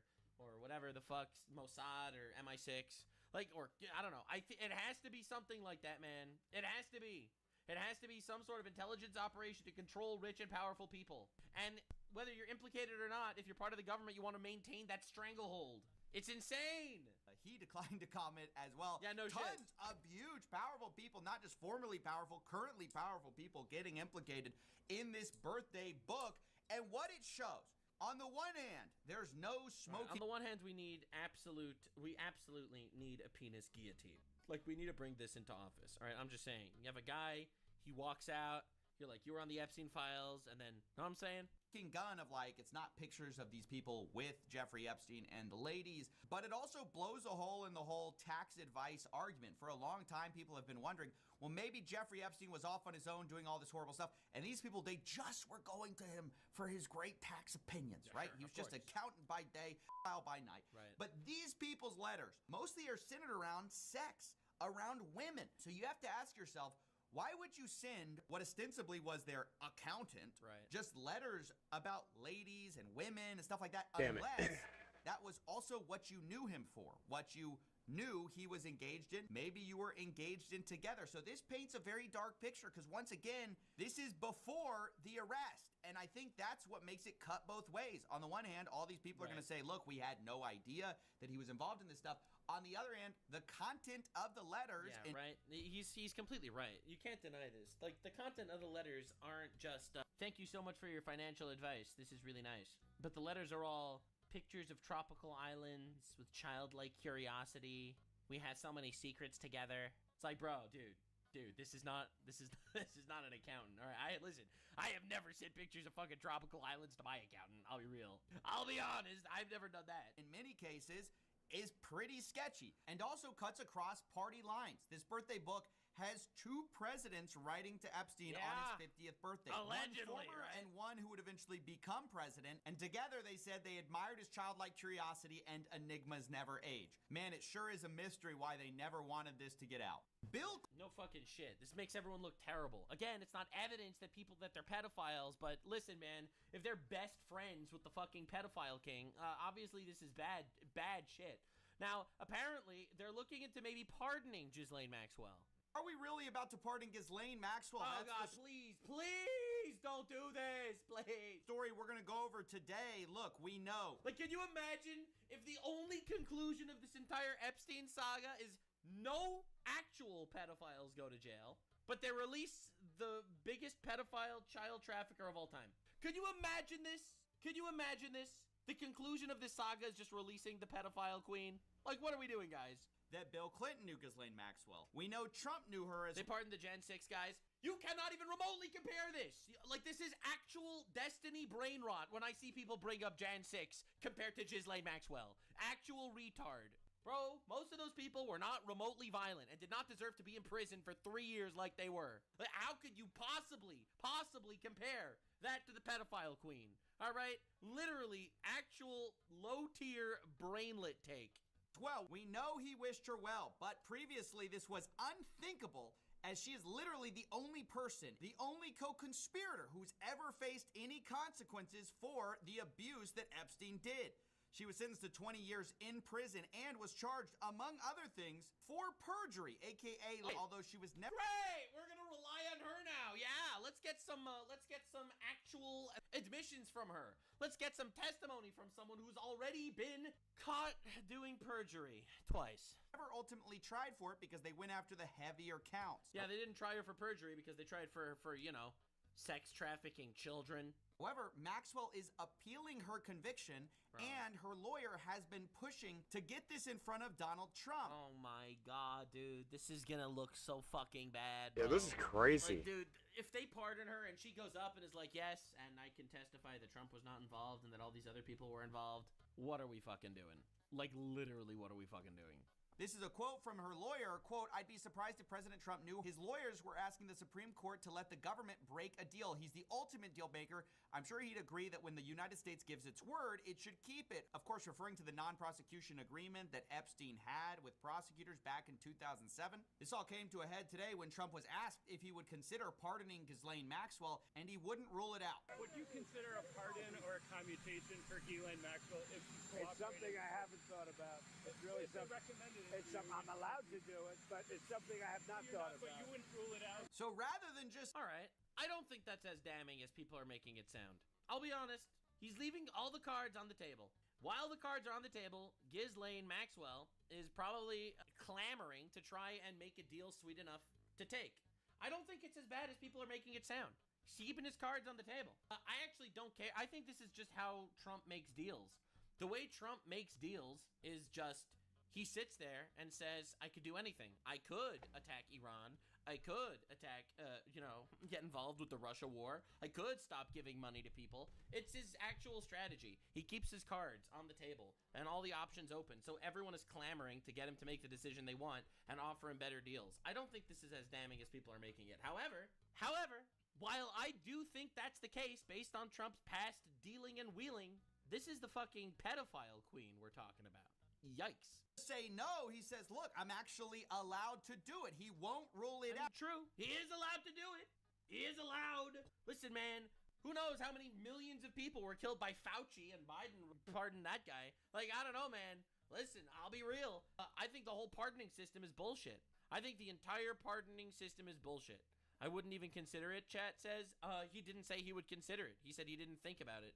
whatever the fuck, Mossad, or MI6. I don't know. It has to be something like that, man. It has to be. It has to be some sort of intelligence operation to control rich and powerful people. And whether you're implicated or not, if you're part of the government, you want to maintain that stranglehold. It's insane. He declined to comment as well. Yeah, no shit. Tons of huge, powerful people, not just formerly powerful, currently powerful people getting implicated in this birthday book. And what it shows, on the one hand, there's no smoking. On the one hand, we absolutely need a penis guillotine. We need to bring this into office. All right, I'm just saying. You have a guy, he walks out, you're like, you were on the Epstein files, and then, know what I'm saying? Gun of it's not pictures of these people with Jeffrey Epstein and the ladies, but it also blows a hole in the whole tax advice argument. For a long time, people have been wondering, well, maybe Jeffrey Epstein was off on his own doing all this horrible stuff, and these people, they just were going to him for his great tax opinions, right? Sure, he was just accountant by day, file by night. Right. But these people's letters mostly are centered around sex, around women. So you have to ask yourself, why would you send what ostensibly was their accountant just letters about ladies and women and stuff like that, unless that was also what you knew him for, what you knew he was engaged in, maybe you were engaged in together. So this paints a very dark picture because, once again, this is before the arrest. And I think that's what makes it cut both ways. On the one hand, all these people are going to say, look, we had no idea that he was involved in this stuff. On the other hand, the content of the letters... Yeah, right. He's completely right. You can't deny this. The content of the letters aren't just, thank you so much for your financial advice. This is really nice. But the letters are all pictures of tropical islands with childlike curiosity. We had so many secrets together. It's bro, dude, Dude, this is not an accountant. All right, listen. I have never sent pictures of fucking tropical islands to my accountant. I'll be real. I'll be honest. I've never done that. In many cases, is pretty sketchy and also cuts across party lines. This birthday book has 2 presidents writing to Epstein on his 50th birthday. Allegedly, one former right? and one who would eventually become president. And together they said they admired his childlike curiosity and enigmas never age. Man, it sure is a mystery why they never wanted this to get out. Bill... No fucking shit. This makes everyone look terrible. Again, it's not evidence that they're pedophiles, but listen, man, if they're best friends with the fucking pedophile king, obviously this is bad shit. Now, apparently, they're looking into maybe pardoning Ghislaine Maxwell. Are we really about to pardon Ghislaine Maxwell? Oh, God, please don't do this, please. Story we're going to go over today. Look, we know. Like, can you imagine if the only conclusion of this entire Epstein saga is no actual pedophiles go to jail, but they release the biggest pedophile child trafficker of all time? Could you imagine this? Could you imagine this? The conclusion of this saga is just releasing the pedophile queen? Like, what are we doing, guys? That Bill Clinton knew Ghislaine Maxwell. We know Trump knew her as... They pardoned the Gen 6 guys. You cannot even remotely compare this. Like, this is actual destiny brain rot when I see people bring up Jan 6 compared to Ghislaine Maxwell. Actual retard. Bro, most of those people were not remotely violent and did not deserve to be in prison for 3 years like they were. Like, how could you possibly compare that to the pedophile queen? All right? Literally, actual low-tier brainlet take. Well, we know he wished her well, but previously this was unthinkable, as she is literally the only person, the only co-conspirator who's ever faced any consequences for the abuse that Epstein did. She was sentenced to 20 years in prison and was charged, among other things, for perjury, aka although she was never... Great! We're gonna rely on her now. Yeah, let's get some actual admissions from her. Let's get some testimony from someone who's already been caught doing perjury twice. Never ultimately tried for it because they went after the heavier counts. Yeah, they didn't try her for perjury because they tried for you know, sex trafficking children. However, Maxwell is appealing her conviction, and her lawyer has been pushing to get this in front of Donald Trump. Oh my God, dude. This is gonna look so fucking bad, Yeah, bro. this is crazy. Like, dude, if they pardon her and she goes up and is like, yes, and I can testify that Trump was not involved and that all these other people were involved, what are we fucking doing? Like, literally, what are we fucking doing? This is a quote from her lawyer, quote, "I'd be surprised if President Trump knew his lawyers were asking the Supreme Court to let the government break a deal. He's the ultimate deal maker. I'm sure he'd agree that when the United States gives its word, it should keep it." Of course, referring to the non-prosecution agreement that Epstein had with prosecutors back in 2007. This all came to a head today when Trump was asked if he would consider pardoning Ghislaine Maxwell, and he wouldn't rule it out. Would you consider a pardon or a commutation for Ghislaine Maxwell if she cooperated? It's something I haven't thought about. It's really something. It's something I'm allowed to do it, but it's something I have not thought about. But you wouldn't rule it out? So rather than just... All right. I don't think that's as damning as people are making it sound. I'll be honest. He's leaving all the cards on the table. While the cards are on the table, Ghislaine Maxwell is probably clamoring to try and make a deal sweet enough to take. I don't think it's as bad as people are making it sound. He's keeping his cards on the table. I actually don't care. I think this is just how Trump makes deals. The way Trump makes deals is just... he sits there and says, I could do anything. I could attack Iran. I could attack, get involved with the Russia war. I could stop giving money to people. It's his actual strategy. He keeps his cards on the table and all the options open, so everyone is clamoring to get him to make the decision they want and offer him better deals. I don't think this is as damning as people are making it. However, while I do think that's the case based on Trump's past dealing and wheeling, this is the fucking pedophile queen we're talking about. Yikes. Say no, he says, look, I'm actually allowed to do it. He won't rule it out. True. He is allowed to do it. He is allowed. Listen, man, who knows how many millions of people were killed by Fauci and Biden pardoned that guy. Like, I don't know, man. Listen, I'll be real. I think the whole pardoning system is bullshit. I think the entire pardoning system is bullshit. I wouldn't even consider it, chat says. He didn't say he would consider it. He said he didn't think about it.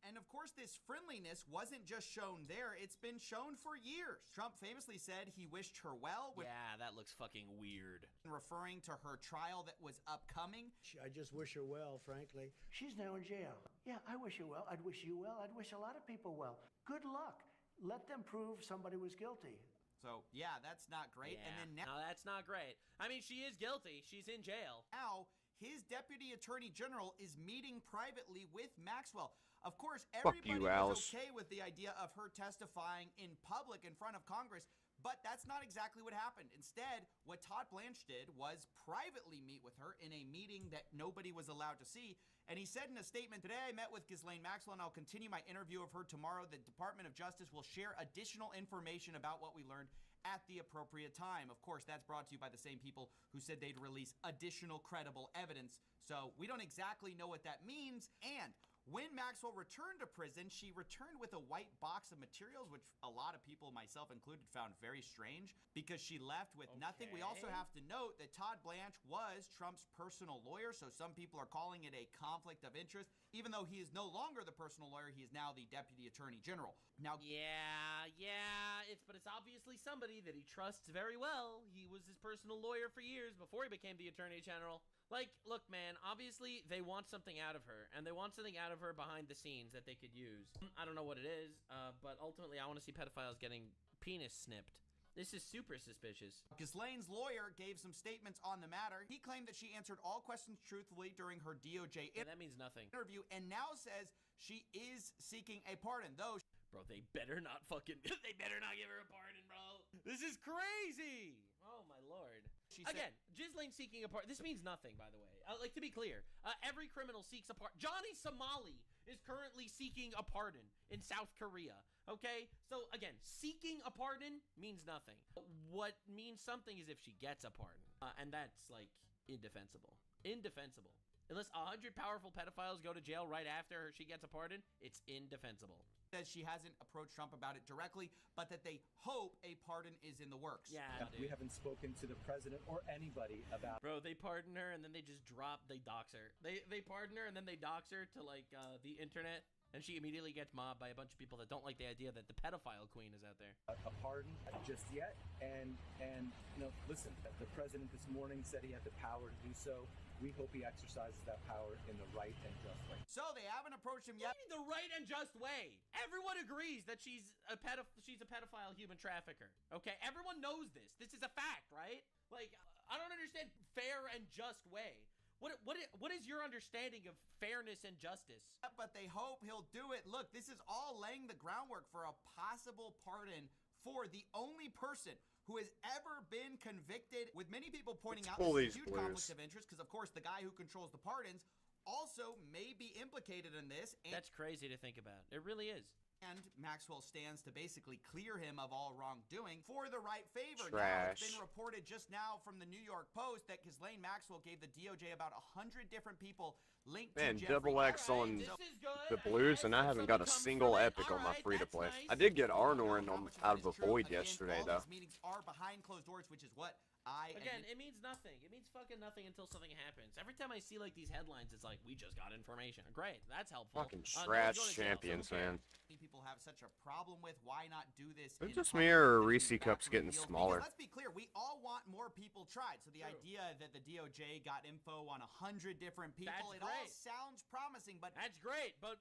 And of course, this friendliness wasn't just shown there. It's been shown for years. Trump famously said he wished her well. Yeah, that looks fucking weird. Referring to her trial that was upcoming. I just wish her well, frankly. She's now in jail. Yeah, I wish her well. I'd wish you well. I'd wish a lot of people well. Good luck. Let them prove somebody was guilty. So, yeah, that's not great. Yeah. And then No, that's not great. I mean, she is guilty. She's in jail. now his deputy attorney general is meeting privately with Maxwell. Of course, Fuck everybody you, was Alice. okay with the idea of her testifying in public in front of Congress, but that's not exactly what happened. Instead, what Todd Blanche did was privately meet with her in a meeting that nobody was allowed to see. And he said in a statement, "Today I met with Ghislaine Maxwell and I'll continue my interview of her tomorrow. The Department of Justice will share additional information about what we learned at the appropriate time." Of course, that's brought to you by the same people who said they'd release additional credible evidence. So we don't exactly know what that means. And when Maxwell returned to prison, she returned with a white box of materials, which a lot of people, myself included, found very strange because she left with nothing. We also have to note that Todd Blanche was Trump's personal lawyer, so some people are calling it a conflict of interest. Even though he is no longer the personal lawyer, he is now the deputy attorney general. Now, But it's obviously somebody that he trusts very well. He was his personal lawyer for years before he became the attorney general. Like, look, man, obviously they want something out of her, and they want something out of her behind the scenes that they could use. I don't know what it is, but ultimately I want to see pedophiles getting penis snipped. This is super suspicious. Ghislaine's lawyer gave some statements on the matter. He claimed that she answered all questions truthfully during her DOJ that means nothing. interview, and now says she is seeking a pardon, though. Bro, they better not fucking, they better not give her a pardon, bro. This is crazy. Oh, my Lord. Again, Ghislaine seeking a pardon. This means nothing, by the way. Like, to be clear, every criminal seeks a pardon. Johnny Somali is currently seeking a pardon in South Korea, okay? So, again, seeking a pardon means nothing. What means something is if she gets a pardon, and that's, like, indefensible. Indefensible. Unless 100 powerful pedophiles go to jail right after she gets a pardon, it's indefensible. Says she hasn't approached Trump about it directly, but that they hope a pardon is in the works. Yeah, we haven't spoken to the president or anybody about. Bro, they pardon her and then they just they dox her. They pardon her and then they dox her to like the internet, and she immediately gets mobbed by a bunch of people that don't like the idea that the pedophile queen is out there. A pardon just yet, and you know, listen, the president this morning said he had the power to do so. We hope he exercises that power in the right and just way. So they haven't approached him yet. The right and just way. Everyone agrees that she's a pedophile human trafficker. Okay, everyone knows this. This is a fact, right? Like, I don't understand fair and just way. What is your understanding of fairness and justice? But they hope he'll do it. Look, this is all laying the groundwork for a possible pardon for the only person who has ever been convicted, with many people pointing out this is a huge conflict of interest because, of course, the guy who controls the pardons also may be implicated in this. And that's crazy to think about. It really is. And Maxwell stands to basically clear him of all wrongdoing for the right favor. Trash. Now, it's been reported just now from the New York Post that Ghislaine Maxwell gave the DOJ about 100 different people linked to Jeffrey double X on the Blues, and I haven't got a single epic on my free-to-play. I did get Arnorin out of a void yesterday, though. These meetings are behind closed doors, which is what it means nothing. It means fucking nothing until something happens. Every time I see like these headlines, it's like, we just got information. Great, that's helpful. Fucking trash champions, man. People have such a problem with. Why not do this? Is it just me or are Reese cups getting smaller? Because let's be clear, we all want more people tried. So the idea that the DOJ got info on 100 different people, it all sounds promising, but that's great. But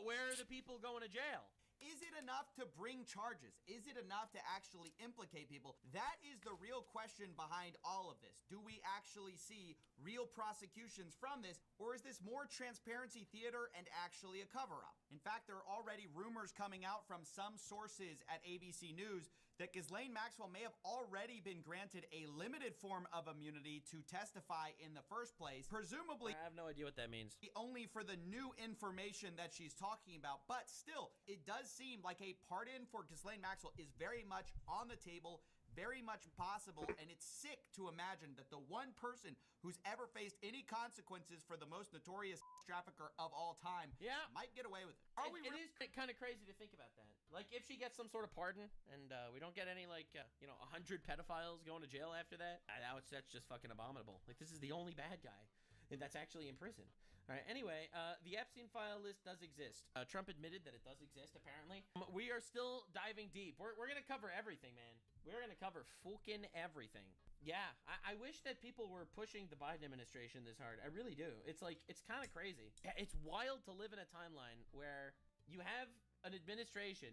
where are the people going to jail? Is it enough to bring charges? Is it enough to actually implicate people? That is the real question behind all of this. Do we actually see real prosecutions from this, or is this more transparency theater and actually a cover-up? In fact, there are already rumors coming out from some sources at ABC News that Ghislaine Maxwell may have already been granted a limited form of immunity to testify in the first place. Presumably, I have no idea what that means. Only for the new information that she's talking about. But still, it does seem like a pardon for Ghislaine Maxwell is very much on the table, very much possible, and it's sick to imagine that the one person who's ever faced any consequences for the most notorious trafficker of all time might get away with it. It is kind of crazy to think about that. Like, if she gets some sort of pardon and we don't get any, like, 100 pedophiles going to jail after that, that's just fucking abominable. Like, this is the only bad guy that's actually in prison. All right, anyway, the Epstein file list does exist. Trump admitted that it does exist, apparently. We are still diving deep. We're going to cover everything, man. We're going to cover fucking everything. Yeah, I wish that people were pushing the Biden administration this hard. I really do. It's like, it's kind of crazy. It's wild to live in a timeline where you have an administration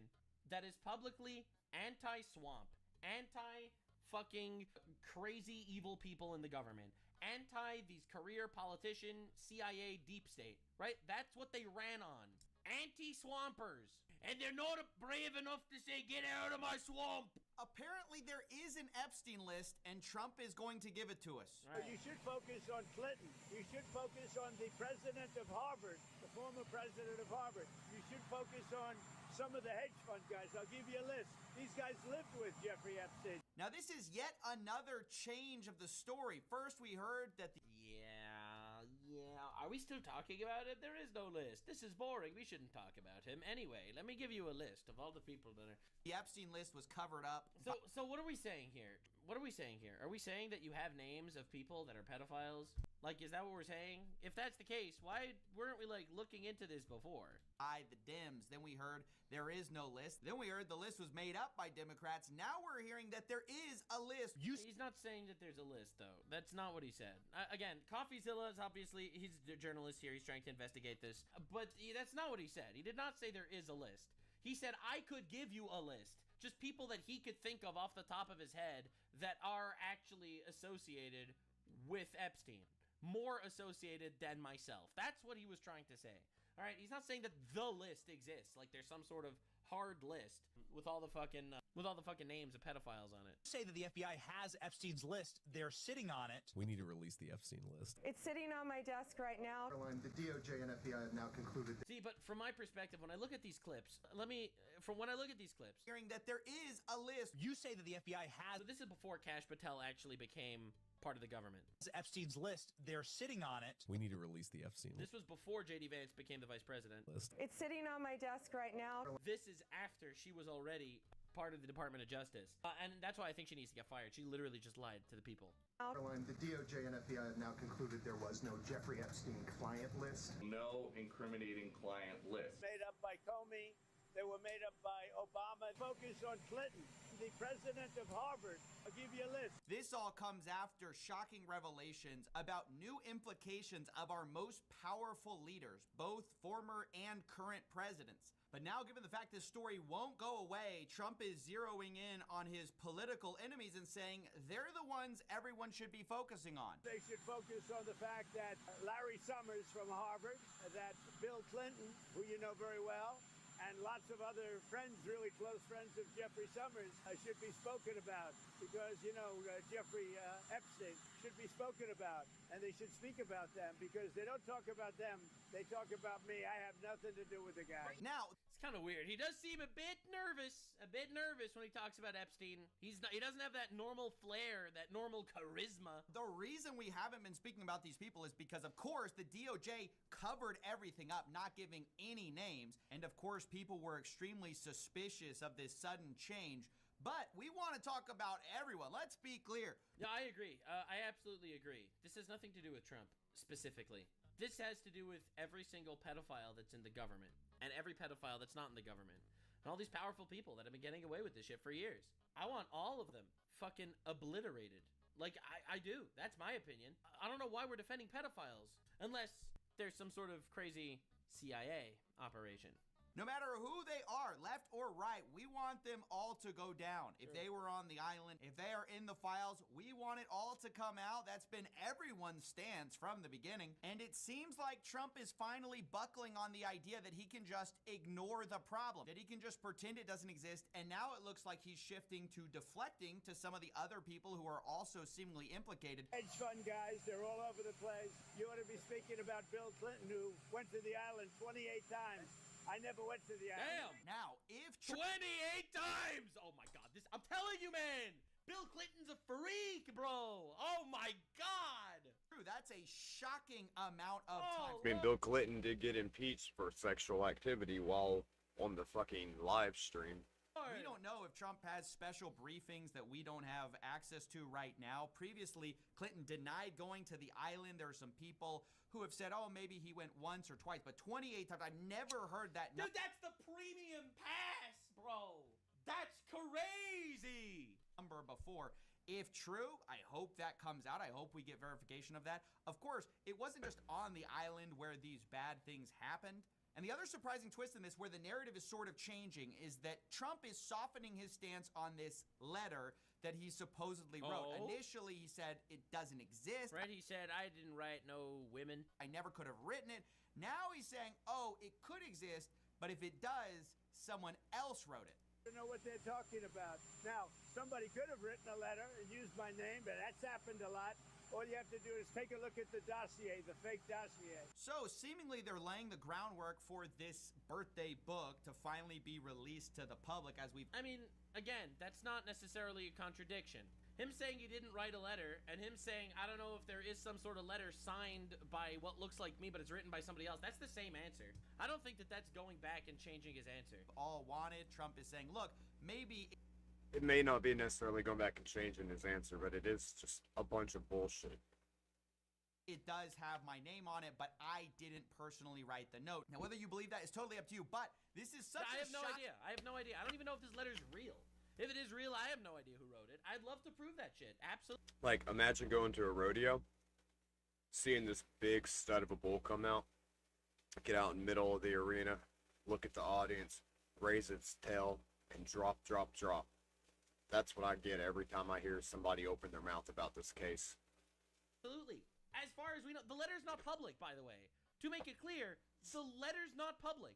that is publicly anti-swamp, anti-fucking crazy evil people in the government, anti these career politician CIA deep state, right? That's what they ran on. Anti-swampers. And they're not brave enough to say, get out of my swamp. Apparently, there is an Epstein list, and Trump is going to give it to us. Right. You should focus on Clinton. You should focus on the president of Harvard, the former president of Harvard. You should focus on some of the hedge fund guys. I'll give you a list. These guys lived with Jeffrey Epstein. Now, this is yet another change of the story. First, we heard that Are we still talking about it? There is no list. This is boring. We shouldn't talk about him. Anyway, let me give you a list of all the people that are... The Epstein list was covered up. So what are we saying here? What are we saying here? Are we saying that you have names of people that are pedophiles? Like, is that what we're saying? If that's the case, why weren't we, like, looking into this before? The Dems. Then we heard there is no list. Then we heard the list was made up by Democrats. Now we're hearing that there is a list. He's not saying that there's a list, though. That's not what he said. Again, CoffeeZilla is obviously, he's a journalist here. He's trying to investigate this. But that's not what he said. He did not say there is a list. He said, I could give you a list. Just people that he could think of off the top of his head that are actually associated with Epstein. More associated than myself. That's what he was trying to say. All right, he's not saying that the list exists, like there's some sort of hard list with all the fucking names of pedophiles on it. Say that the FBI has Epstein's list. They're sitting on it. We need to release the Epstein list. It's sitting on my desk right now. The DOJ and FBI have now concluded. See, but from my perspective, when I look at these clips, hearing that there is a list. You say that the FBI has. So this is before Kash Patel actually became part of the government. Epstein's list. They're sitting on it. We need to release the Epstein list. This was before J.D. Vance became the vice president. It's sitting on my desk right now. This is after she was already part of the Department of Justice. And that's why I think she needs to get fired. She literally just lied to the people. The DOJ and FBI have now concluded there was no Jeffrey Epstein client list. No incriminating client list. Made up by Comey. They were made up by Obama. Focus on Clinton, the president of Harvard. I'll give you a list. This all comes after shocking revelations about new implications of our most powerful leaders, both former and current presidents. But now, given the fact this story won't go away, Trump is zeroing in on his political enemies and saying they're the ones everyone should be focusing on. They should focus on the fact that Larry Summers from Harvard, that Bill Clinton, who you know very well, and lots of other friends, really close friends of Jeffrey Summers, should be spoken about because, Jeffrey Epstein should be spoken about, and they should speak about them because they don't talk about them. They talk about me. I have nothing to do with the guy. Now, it's kind of weird. He does seem a bit nervous when he talks about Epstein. He doesn't have that normal flair, that normal charisma. The reason we haven't been speaking about these people is because, of course, the DOJ covered everything up, not giving any names. And, of course, people were extremely suspicious of this sudden change. But we want to talk about everyone. Let's be clear. Yeah, I agree. I absolutely agree. This has nothing to do with Trump, specifically. This has to do with every single pedophile that's in the government and every pedophile that's not in the government. And all these powerful people that have been getting away with this shit for years. I want all of them fucking obliterated. Like, I do. That's my opinion. I don't know why we're defending pedophiles unless there's some sort of crazy CIA operation. No matter who they are, left or right, we want them all to go down. If they were on the island, if they are in the files, we want it all to come out. That's been everyone's stance from the beginning. And it seems like Trump is finally buckling on the idea that he can just ignore the problem, that he can just pretend it doesn't exist. And now it looks like he's shifting to deflecting to some of the other people who are also seemingly implicated. Hedge fund guys, they're all over the place. You ought to be speaking about Bill Clinton, who went to the island 28 times. I never went to the island. Damn! Now, if 28 times! Oh my god, I'm telling you, man! Bill Clinton's a freak, bro! Oh my god! That's a shocking amount of time. I mean, Bill Clinton did get impeached for sexual activity while on the fucking live stream. We don't know if Trump has special briefings that we don't have access to right now. Previously, Clinton denied going to the island. There are some people who have said, oh, maybe he went once or twice, but 28 times. I've never heard that. Dude, that's the premium pass, bro. That's crazy. Number before. If true, I hope that comes out. I hope we get verification of that. Of course, it wasn't just on the island where these bad things happened. And the other surprising twist in this, where the narrative is sort of changing, is that Trump is softening his stance on this letter that he supposedly wrote. Oh? Initially, he said it doesn't exist. Right, he said, I didn't write no women. I never could have written it. Now he's saying, oh, it could exist, but if it does, someone else wrote it. I don't know what they're talking about. Now, somebody could have written a letter and used my name, but that's happened a lot. All you have to do is take a look at the dossier, the fake dossier. So, seemingly they're laying the groundwork for this birthday book to finally be released to the public as we've... I mean, again, that's not necessarily a contradiction. Him saying he didn't write a letter, and him saying, I don't know if there is some sort of letter signed by what looks like me, but it's written by somebody else, that's the same answer. I don't think that that's going back and changing his answer. All wanted. Trump is saying, look, maybe... It may not be necessarily going back and changing his answer, but it is just a bunch of bullshit. It does have my name on it, but I didn't personally write the note. Now, whether you believe that is totally up to you, but this is such I have no idea. I have no idea. I don't even know if this letter's real. If it is real, I have no idea who wrote it. I'd love to prove that shit. Absolutely. Like, imagine going to a rodeo, seeing this big stud of a bull come out, get out in the middle of the arena, look at the audience, raise its tail, and drop, drop, drop. That's what I get every time I hear somebody open their mouth about this case. Absolutely. As far as we know, the letter's not public, by the way. To make it clear, the letter's not public.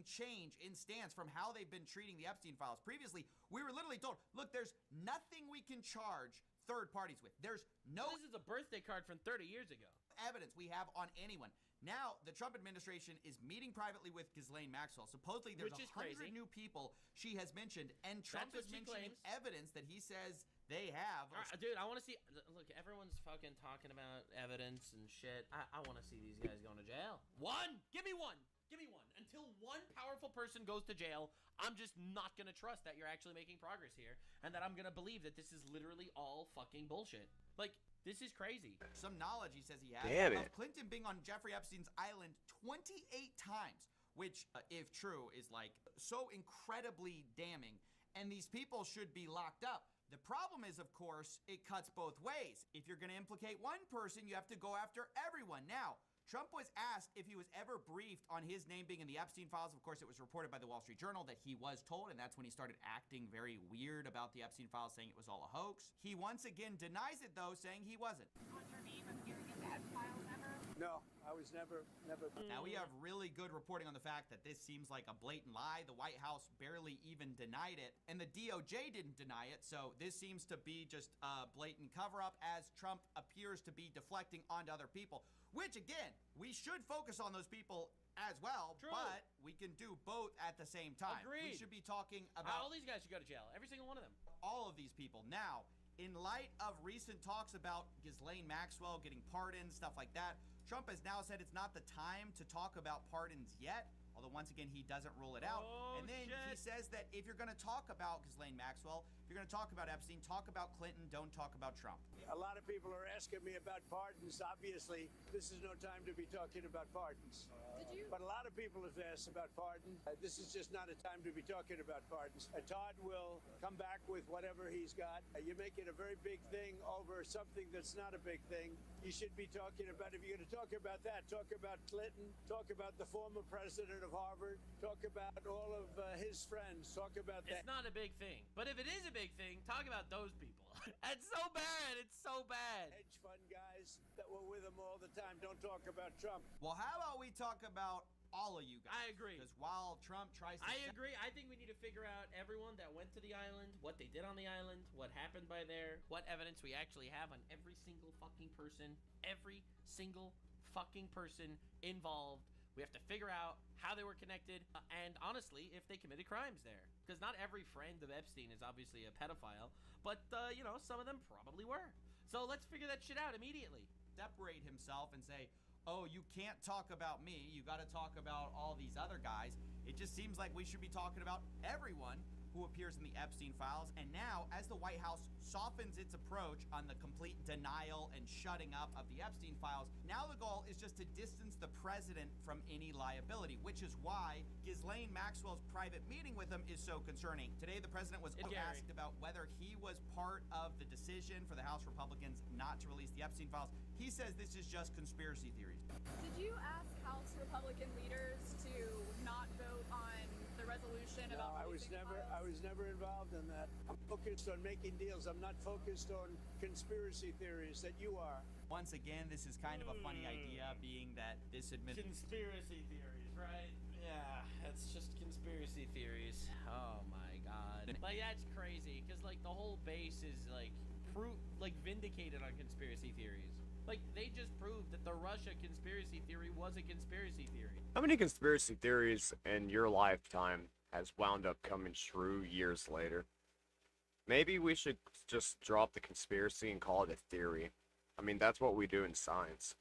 Change in stance from how they've been treating the Epstein files. Previously, we were literally told, look, there's nothing we can charge third parties with. There's no... This is a birthday card from 30 years ago. Evidence we have on anyone. Now, the Trump administration is meeting privately with Ghislaine Maxwell. Supposedly, there's 100 new people she has mentioned, and Trump is mentioning evidence that he says they have. Dude, I want to see... Look, everyone's fucking talking about evidence and shit. I want to see these guys going to jail. One! Give me one! Give me one. Until one powerful person goes to jail, I'm just not going to trust that you're actually making progress here, and that I'm going to believe that this is literally all fucking bullshit. Like... This is crazy. Some knowledge he says he has of Clinton being on Jeffrey Epstein's island 28 times, which, if true, is like so incredibly damning. And these people should be locked up. The problem is, of course, it cuts both ways. If you're going to implicate one person, you have to go after everyone. Now, Trump was asked if he was ever briefed on his name being in the Epstein files. Of course, it was reported by the Wall Street Journal that he was told, and that's when he started acting very weird about the Epstein files, saying it was all a hoax. He once again denies it, though, saying he wasn't. Was your name appearing in that files ever? No, I was never. Now, we have really good reporting on the fact that this seems like a blatant lie. The White House barely even denied it, and the DOJ didn't deny it, so this seems to be just a blatant cover-up as Trump appears to be deflecting onto other people, which, again, we should focus on those people as well, but we can do both at the same time. Agreed. We should be talking about... All these guys should go to jail. Every single one of them. All of these people. Now, in light of recent talks about Ghislaine Maxwell getting pardoned, stuff like that, Trump has now said it's not the time to talk about pardons yet, although once again he doesn't rule it out. And then he says that if you're going to talk about Ghislaine Maxwell, if you're going to talk about Epstein, talk about Clinton, don't talk about Trump. A lot of people are asking me about pardons. Obviously, this is no time to be talking about pardons. But a lot of people have asked about pardon. This is just not a time to be talking about pardons. Todd will come back with whatever he's got. You're making a very big thing over something that's not a big thing. You should be talking about, if you're going to talk about that, talk about Clinton, talk about the former president of Harvard, talk about all of his friends, talk about that. It's not a big thing. But if it is a big thing, talk about those people. It's so bad. It's so bad. Hedge fund guys that were with him all the time. Don't talk about Trump. Well, how about we talk about all of you guys? I agree. Because while Trump tries to... I agree. I think we need to figure out everyone that went to the island, what they did on the island, what happened by there, what evidence we actually have on every single fucking person involved. We have to figure out how they were connected, and honestly, if they committed crimes there. Because not every friend of Epstein is obviously a pedophile, but, you know, some of them probably were. So let's figure that shit out immediately. Separate himself and say, oh, you can't talk about me, you gotta talk about all these other guys. It just seems like we should be talking about everyone who appears in the Epstein files. And now, as the White House softens its approach on the complete denial and shutting up of the Epstein files, now the goal is just to distance the president from any liability, which is why Ghislaine Maxwell's private meeting with him is so concerning. Today, the president was asked about whether he was part of the decision for the House Republicans not to release the Epstein files. He says this is just conspiracy theories. Did you ask House Republican leaders to not vote on the resolution about I was never involved in that. I'm focused on making deals. I'm not focused on conspiracy theories that you are. Once again, this is kind of a funny idea, being that this Conspiracy theories, right? Yeah, it's just conspiracy theories. Oh my god. Like, that's crazy, because, like, the whole base is, like, vindicated on conspiracy theories. Like, they just proved that the Russia conspiracy theory was a conspiracy theory. How many conspiracy theories in your lifetime has wound up coming true years later? Maybe we should just drop the conspiracy and call it a theory. I mean, that's what we do in science.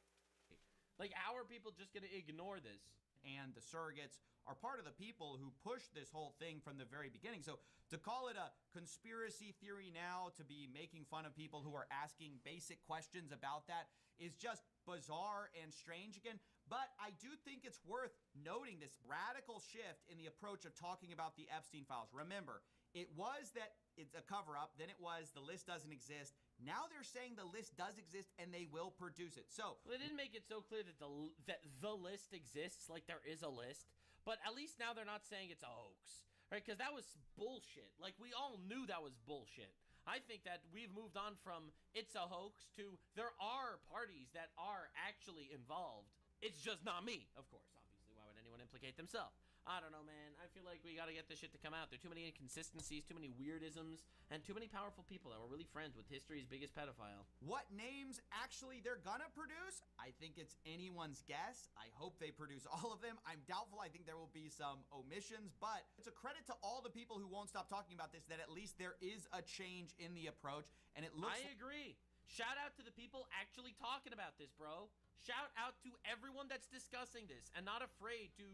Like, how are people just gonna ignore this? And the surrogates are part of the people who pushed this whole thing from the very beginning. So to call it a conspiracy theory now, to be making fun of people who are asking basic questions about that, is just bizarre and strange again. But I do think it's worth noting this radical shift in the approach of talking about the Epstein files. Remember, it was that it's a cover-up, then it was the list doesn't exist. Now they're saying the list does exist and they will produce it. So they didn't make it so clear that the list exists, like there is a list. But at least now they're not saying it's a hoax, right? Because that was bullshit. Like, we all knew that was bullshit. I think that we've moved on from it's a hoax to there are parties that are actually involved. It's just not me, of course. Obviously, why would anyone implicate themselves? I don't know, man. I feel like we gotta get this shit to come out. There are too many inconsistencies, too many weirdisms, and too many powerful people that were really friends with history's biggest pedophile. What names actually they're gonna produce? I think it's anyone's guess. I hope they produce all of them. I'm doubtful. I think there will be some omissions, but it's a credit to all the people who won't stop talking about this that at least there is a change in the approach, and it looks. I agree. Shout out to the people actually talking about this, bro. Shout out to everyone that's discussing this and not afraid to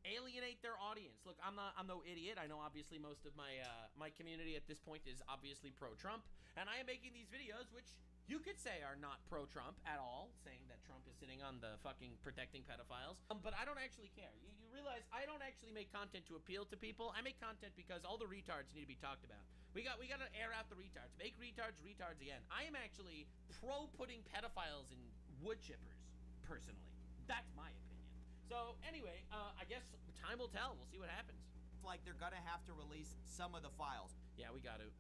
alienate their audience. Look, I'm no idiot. I know obviously most of my my community at this point is obviously pro-Trump, and I am making these videos which you could say are not pro-Trump at all, saying that Trump is sitting on the fucking protecting pedophiles. But I don't actually care. You realize I don't actually make content to appeal to people. I make content because all the retards need to be talked about. We got to air out the retards. Make retards again. I am actually pro putting pedophiles in wood chippers, personally. That's my opinion. So anyway, I guess time will tell. We'll see what happens. It's like they're gonna have to release some of the files. Yeah, we got to,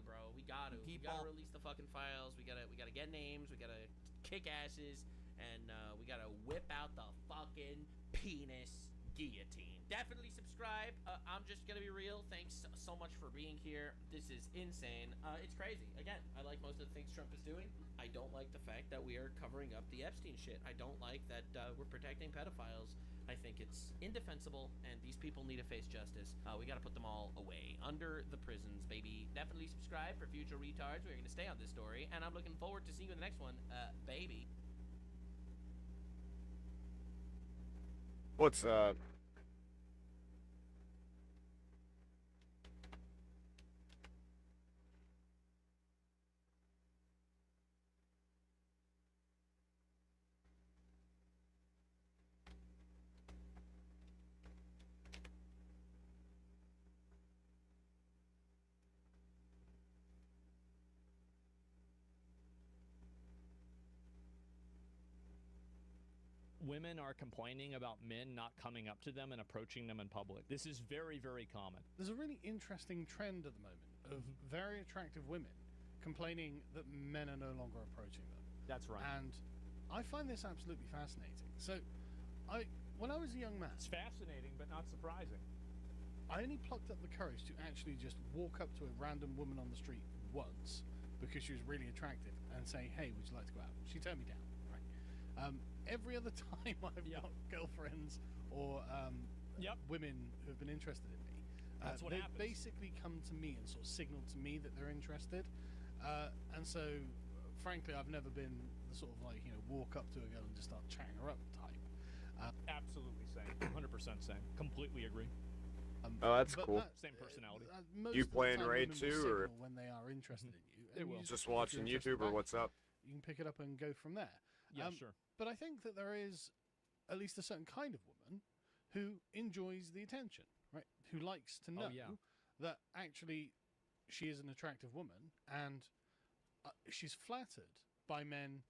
bro. We got to release the fucking files. We gotta get names. We gotta kick asses, and we gotta whip out the fucking penis guillotine. Definitely subscribe. I'm just gonna be real. Thanks so much for being here. This is insane. It's crazy. Again, I like most of the things Trump is doing. I don't like the fact that we are covering up the Epstein shit. I don't like that we're protecting pedophiles. I think it's indefensible, and these people need to face justice. We got to put them all away under the prisons, baby. Definitely subscribe for future retards. We're going to stay on this story, and I'm looking forward to seeing you in the next one, baby. What's up? Women are complaining about men not coming up to them and approaching them in public. This is very, very common. There's a really interesting trend at the moment of very attractive women complaining that men are no longer approaching them. That's right. And I find this absolutely fascinating. So, when I was a young man... It's fascinating, but not surprising. I only plucked up the courage to actually just walk up to a random woman on the street once because she was really attractive and say, hey, would you like to go out? She turned me down, right? Every other time I've got girlfriends or women who have been interested in me, they basically come to me and sort of signal to me that they're interested. And so, frankly, I've never been the sort of like, walk up to a girl and just start chatting her up type. Absolutely same. 100% same. Completely agree. Oh, that's but cool. Same personality. Most You of the playing time, Raid women will too, signal or when they are interested in you? They and will. you just if you're watching interested YouTube or back, what's up? You can pick it up and go from there. Yeah, sure. But I think that there is at least a certain kind of woman who enjoys the attention, right? Who likes to know that actually she is an attractive woman and she's flattered by men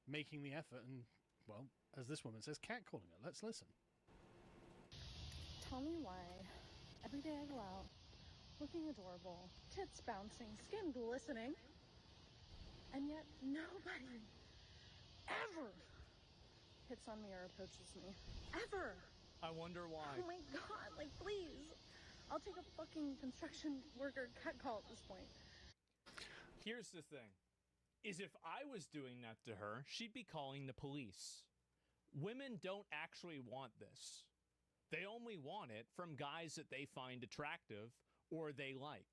making the effort and, well, as this woman says, catcalling her. Let's listen. Tell me why every day I go out looking adorable, tits bouncing, skin glistening, and yet nobody ever hits on me or approaches me. Ever! I wonder why. Oh my god, like please. I'll take a fucking construction worker catcall at this point. Here's the thing, is if I was doing that to her, she'd be calling the police. Women don't actually want this. They only want it from guys that they find attractive or they like.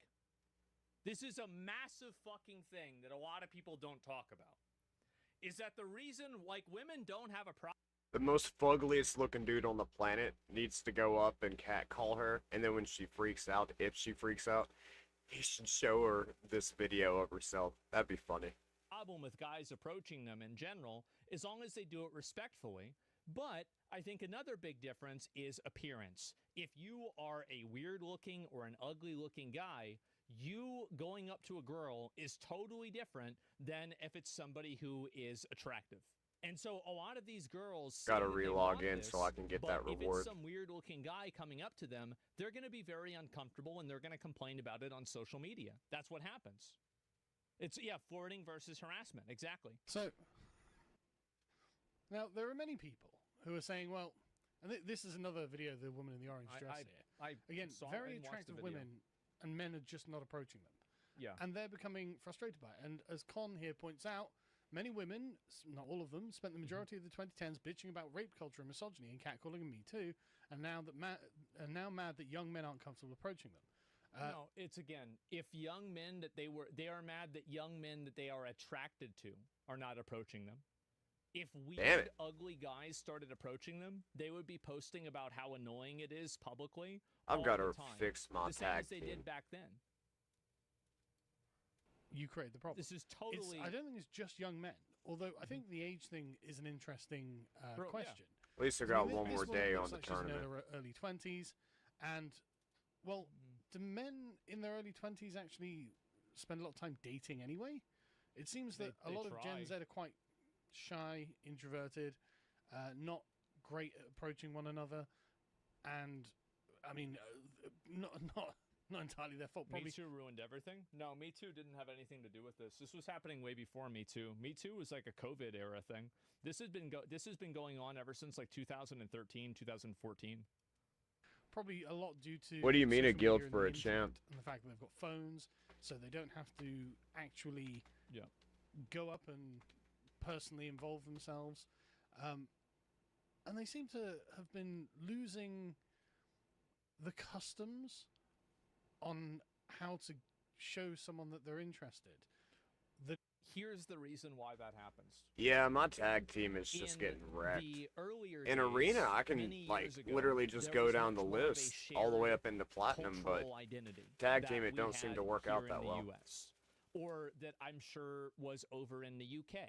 This is a massive fucking thing that a lot of people don't talk about. Is that the reason, like, women don't have a problem? The most fuggliest looking dude on the planet needs to go up and catcall her, and then when she freaks out, if she freaks out, he should show her this video of herself. That'd be funny. Problem with guys approaching them in general, as long as they do it respectfully. But I think another big difference is appearance. If you are a weird looking or an ugly looking guy, you going up to a girl is totally different than if it's somebody who is attractive. And so a lot of these girls gotta relog in so I can get that If reward. it's some weird looking guy coming up to them, they're going to be very uncomfortable and they're going to complain about it on social media. That's what happens. It's, flirting versus harassment. Exactly. So, now there are many people who are saying, well, and this is another video of the woman in the orange dress here. Again, very attractive women and men are just not approaching them. Yeah. And they're becoming frustrated by it. And as Con here points out, many women, not all of them, spent the majority of the 2010s bitching about rape culture and misogyny and catcalling and Me Too, and now now mad that young men aren't comfortable approaching them. No, it's again, if young men they are mad that young men that they are attracted to are not approaching them. If weird, ugly guys started approaching them, they would be posting about how annoying it is publicly. I've got to the time. fix my the same tag as they team. did back then. You create the problem. This is totally. I don't think it's just young men. Although I think the age thing is an interesting question. At least I got one more day on the tournament. She's in her early 20s, and well, do men in their early 20s actually spend a lot of time dating anyway? It seems that a lot of Gen Z are quite shy, introverted, not great at approaching one another, and I mean, not entirely their fault. Probably. Me Too ruined everything. No, Me Too didn't have anything to do with this. This was happening way before Me Too. Me Too was like a COVID era thing. This has been going on ever since like 2013, 2014. Probably a lot due to. What do you mean a social guild media for a and the internet champ? And the fact that they've got phones, so they don't have to actually go up and personally involve themselves. And they seem to have been losing the customs on how to show someone that they're interested. Here's the reason why that happens. Yeah, my tag team is just getting wrecked. In Arena, I can literally just go down the list all the way up into platinum, but tag team it don't seem to work out that well. US, or that I'm sure was over in the UK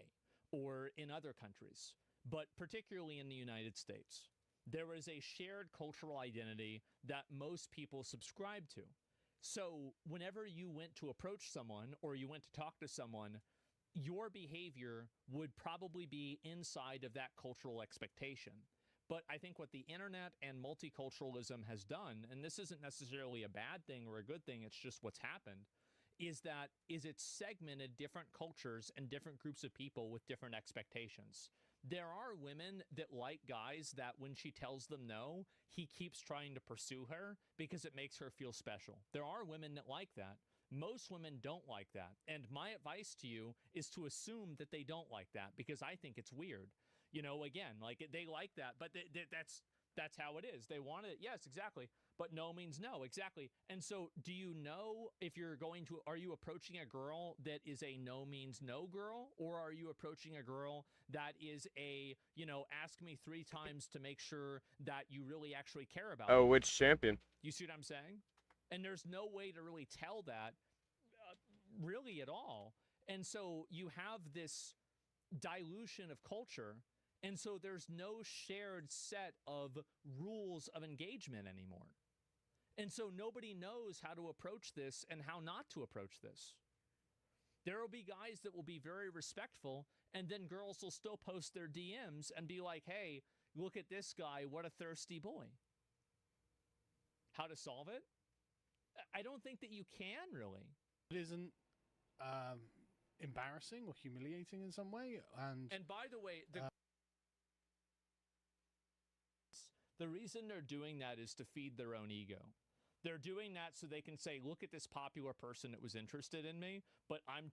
or in other countries, but particularly in the United States. There is a shared cultural identity that most people subscribe to. So whenever you went to approach someone or you went to talk to someone, your behavior would probably be inside of that cultural expectation. But I think what the internet and multiculturalism has done, and this isn't necessarily a bad thing or a good thing, it's just what's happened, is it's segmented different cultures and different groups of people with different expectations. There are women that like guys that when she tells them no, he keeps trying to pursue her because it makes her feel special. There are women that like that. Most women don't like that. And my advice to you is to assume that they don't like that because I think it's weird. You know, again, like they like that, but That's how it is. They want it. Yes, exactly. But no means no. Exactly. And so do you know if you're going to, are you approaching a girl that is a no means no girl? Or are you approaching a girl that is a, you know, ask me 3 times to make sure that you really actually care about Oh, me? which champion? You see what I'm saying? And there's no way to really tell that really at all. And so you have this dilution of culture. And so there's no shared set of rules of engagement anymore. And so nobody knows how to approach this and how not to approach this. There will be guys that will be very respectful, and then girls will still post their DMs and be like, hey, look at this guy, what a thirsty boy. How to solve it? I don't think that you can really. It isn't embarrassing or humiliating in some way. And by the way, the reason they're doing that is to feed their own ego. They're doing that so they can say, look at this popular person that was interested in me, but I'm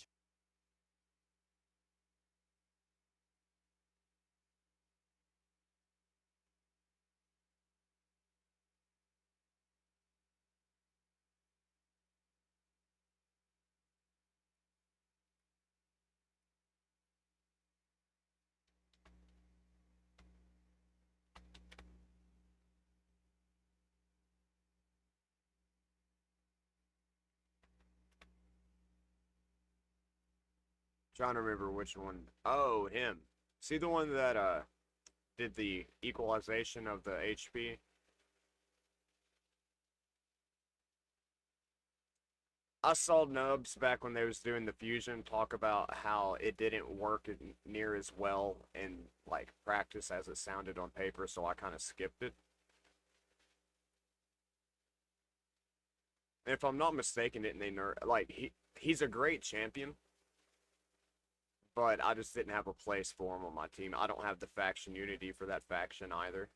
Trying to remember which one. Oh, him. See the one that did the equalization of the HP? I saw Nubs back when they was doing the fusion talk about how it didn't work near as well in like practice as it sounded on paper, so I kind of skipped it. If I'm not mistaken, didn't they like he's a great champion, but I just didn't have a place for him on my team. I don't have the faction unity for that faction either.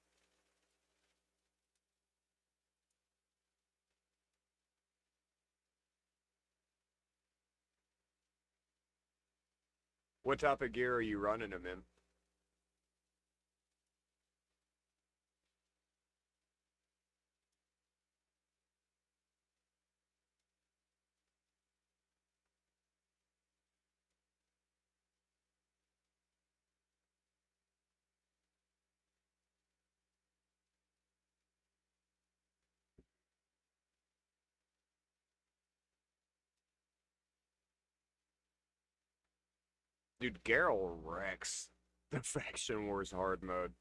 What type of gear are you running him in? Dude, Garrel wrecks the Faction Wars hard mode.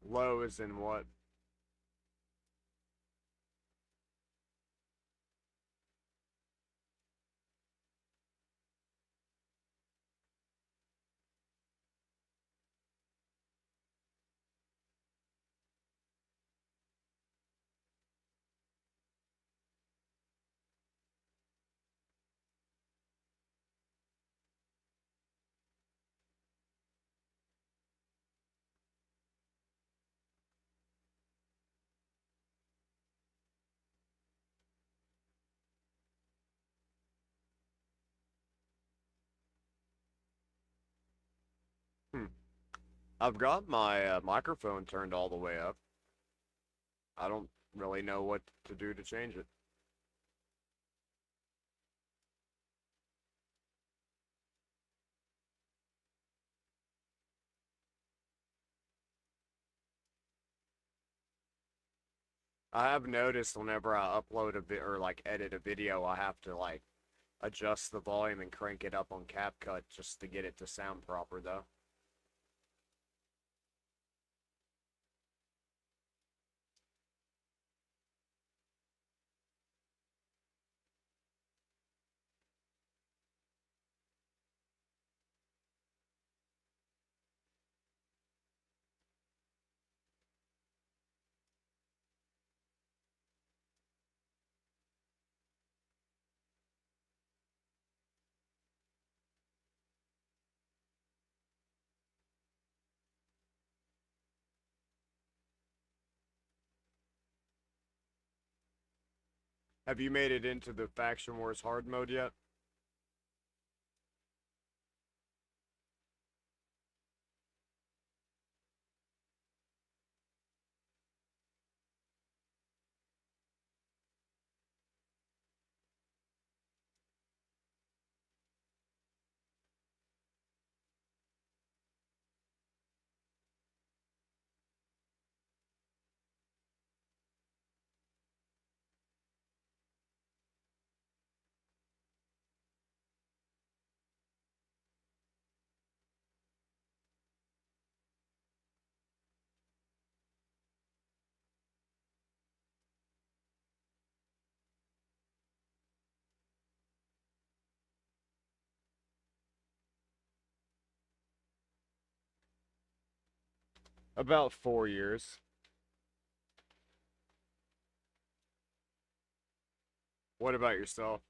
Low is in what? I've got my microphone turned all the way up. I don't really know what to do to change it. I have noticed whenever I upload a bit or like edit a video, I have to like adjust the volume and crank it up on CapCut just to get it to sound proper, though. Have you made it into the Faction Wars hard mode yet? About 4 years. What about yourself?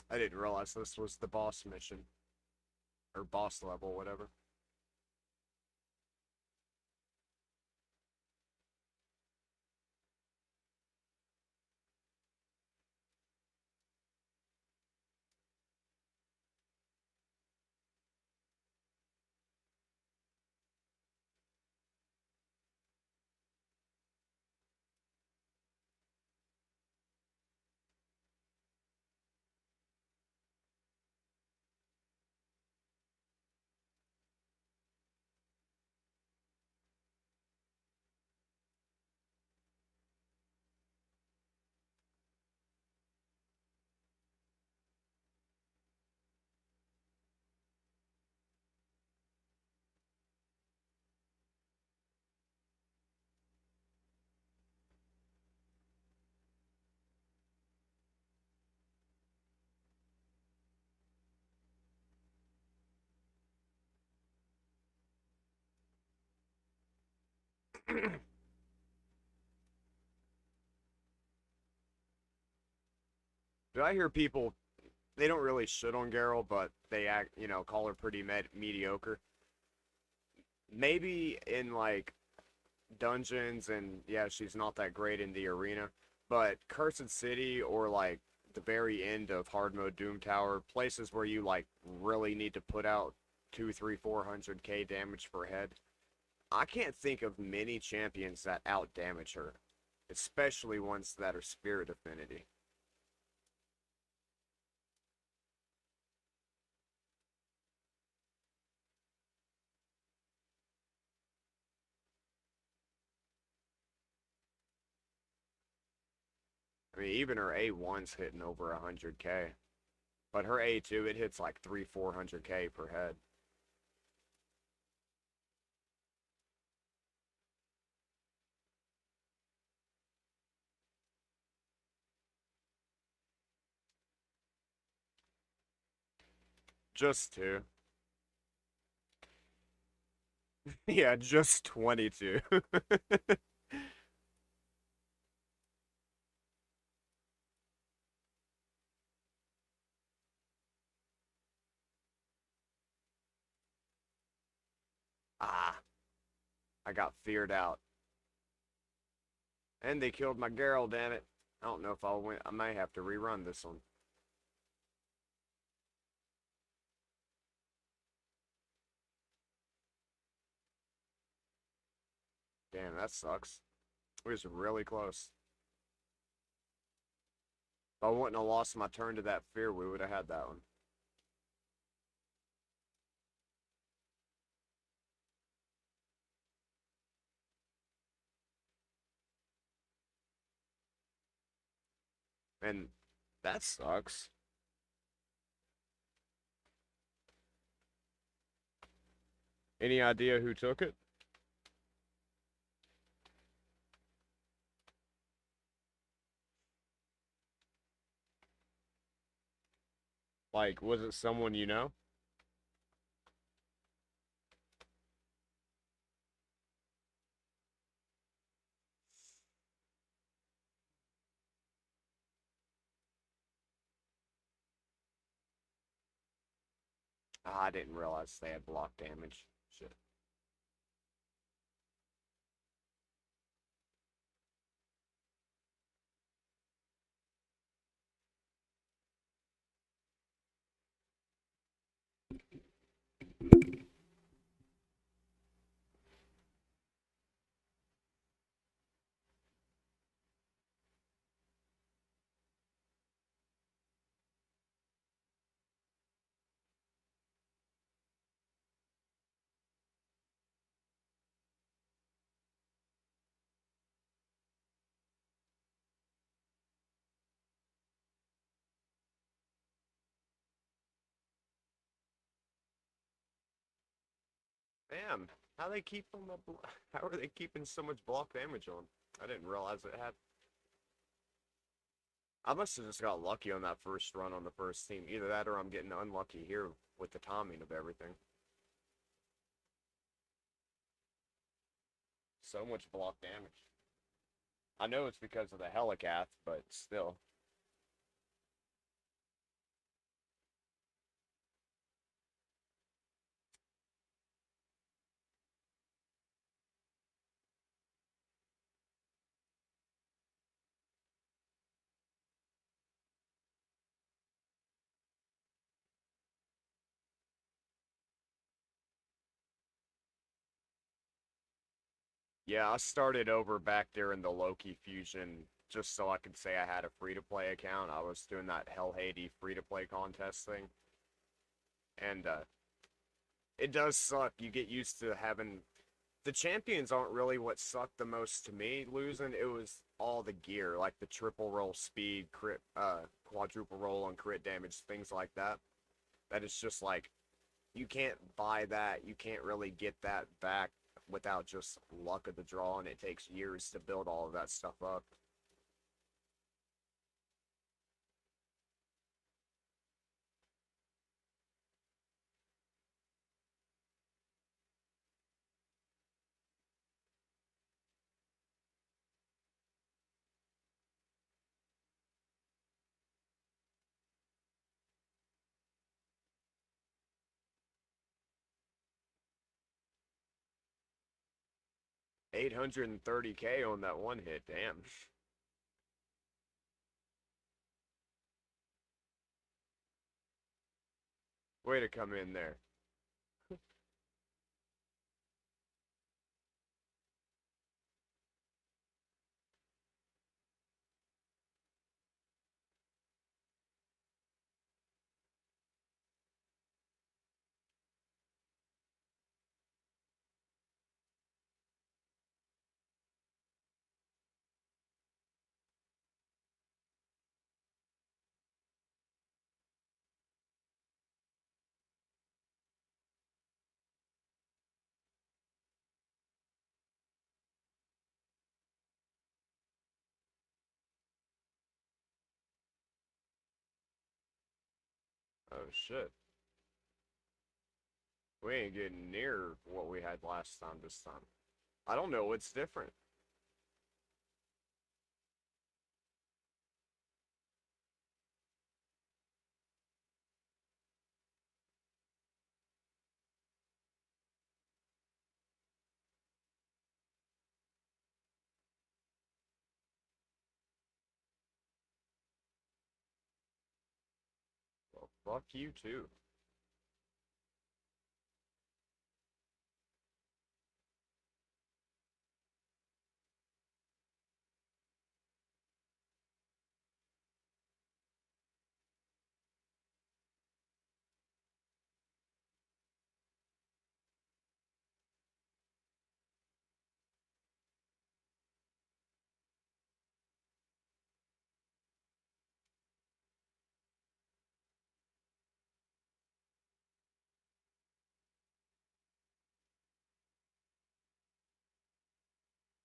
I didn't realize this was the boss mission. Or boss level, whatever. Did I hear people, they don't really shit on Geralt, but they act, call her pretty mediocre. Maybe in, like, dungeons, and yeah, she's not that great in the arena, but Cursed City or, like, the very end of hard mode Doom Tower, places where you, like, really need to put out 2, 3, 400k damage per head, I can't think of many champions that out damage her, especially ones that are Spirit Affinity. I mean, even her A1's hitting over 100k. But her A2, it hits like 3, 400k per head. Just 2. Yeah, just 22. Ah. I got feared out. And they killed my Geralt, damn it. I don't know if I'll win. I may have to rerun this one. Damn, that sucks. It was really close. If I wouldn't have lost my turn to that fear, we would have had that one. And that sucks. Any idea who took it? Like, was it someone you know? Ah, I didn't realize they had block damage. Shit. Damn, how they keep them up? How are they keeping so much block damage on? I didn't realize it had. I must have just got lucky on that first run on the first team. Either that or I'm getting unlucky here with the timing of everything. So much block damage. I know it's because of the Helicath, but still. Yeah, I started over back there in the Loki Fusion just so I could say I had a free-to-play account. I was doing that Hell Haiti free-to-play contest thing. And, it does suck. You get used to having... The champions aren't really what sucked the most to me losing. It was all the gear, like the triple roll speed, crit, quadruple roll on crit damage, things like that. That is just like, you can't buy that. You can't really get that back without just luck of the draw, and it takes years to build all of that stuff up. $830K on that one hit, damn. Way to come in there. Oh shit. We ain't getting near what we had last time this time. I don't know what's different. Well, fuck you too.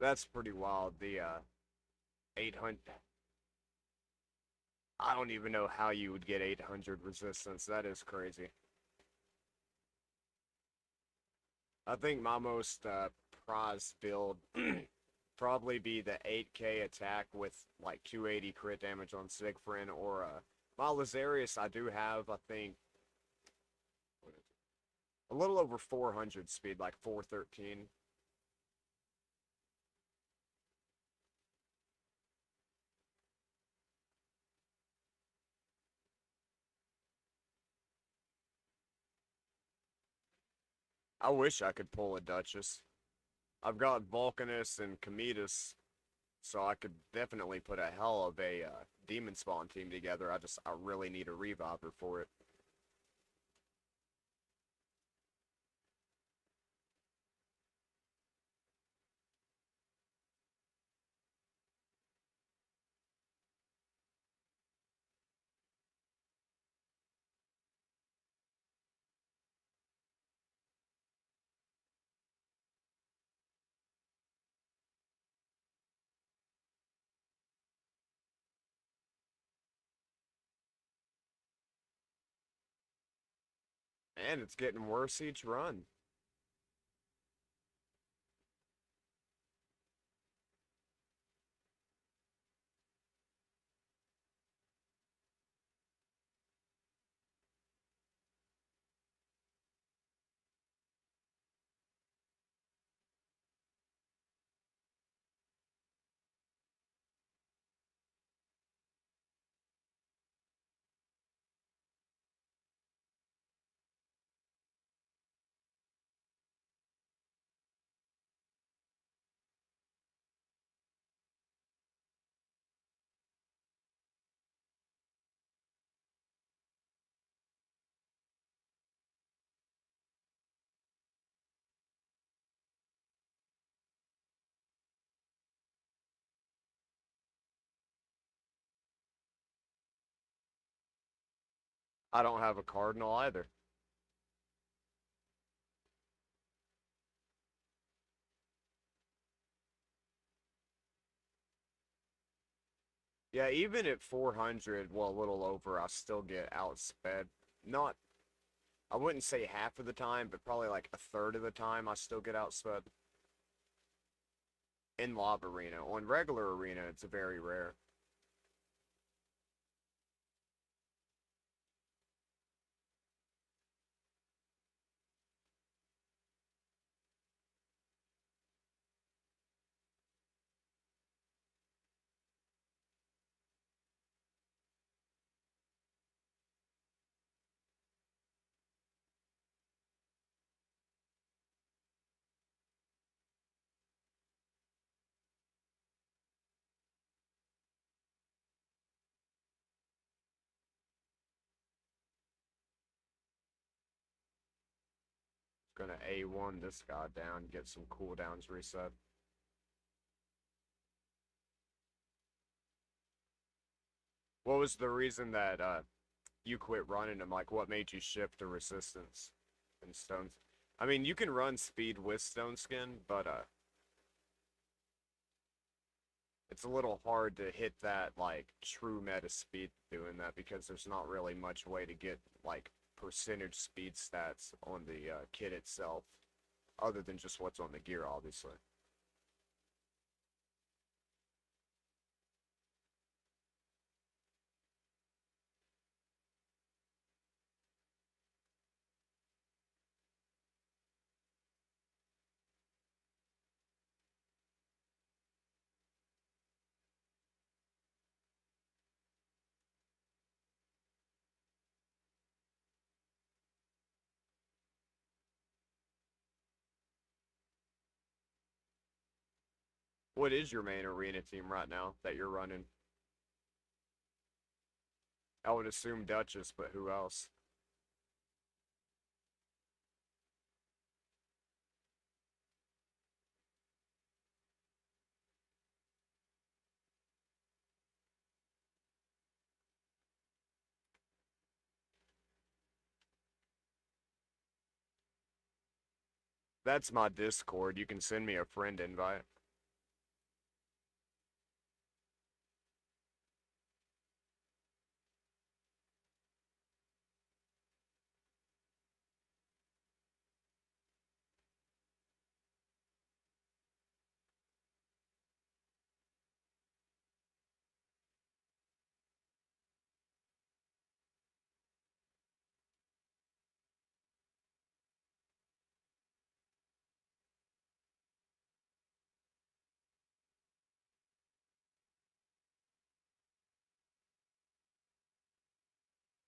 That's pretty wild. The 800. I don't even know how you would get 800 resistance. That is crazy. I think my most prized build probably be the 8k attack with like 280 crit damage on Siegfried, or my Lazarius. I do have, I think, a little over 400 speed, like 413. I wish I could pull a Duchess. I've got Vulcanus and Cometus, so I could definitely put a hell of a Demon Spawn team together. I really need a Reviver for it. And it's getting worse each run. I don't have a Cardinal either. Yeah, even at 400, well, a little over, I still get outsped. Not, I wouldn't say half of the time, but probably like a third of the time I still get outsped. In Lava Arena. On regular Arena, it's very rare. Gonna A1 this guy down, get some cooldowns reset. What was the reason that you quit running him? Like, what made you shift to resistance and stones? I mean, you can run speed with Stone Skin, but it's a little hard to hit that like true meta speed doing that, because there's not really much way to get like percentage speed stats on the kit itself, other than just what's on the gear, obviously. What is your main arena team right now that you're running? I would assume Duchess, but who else? That's my Discord. You can send me a friend invite.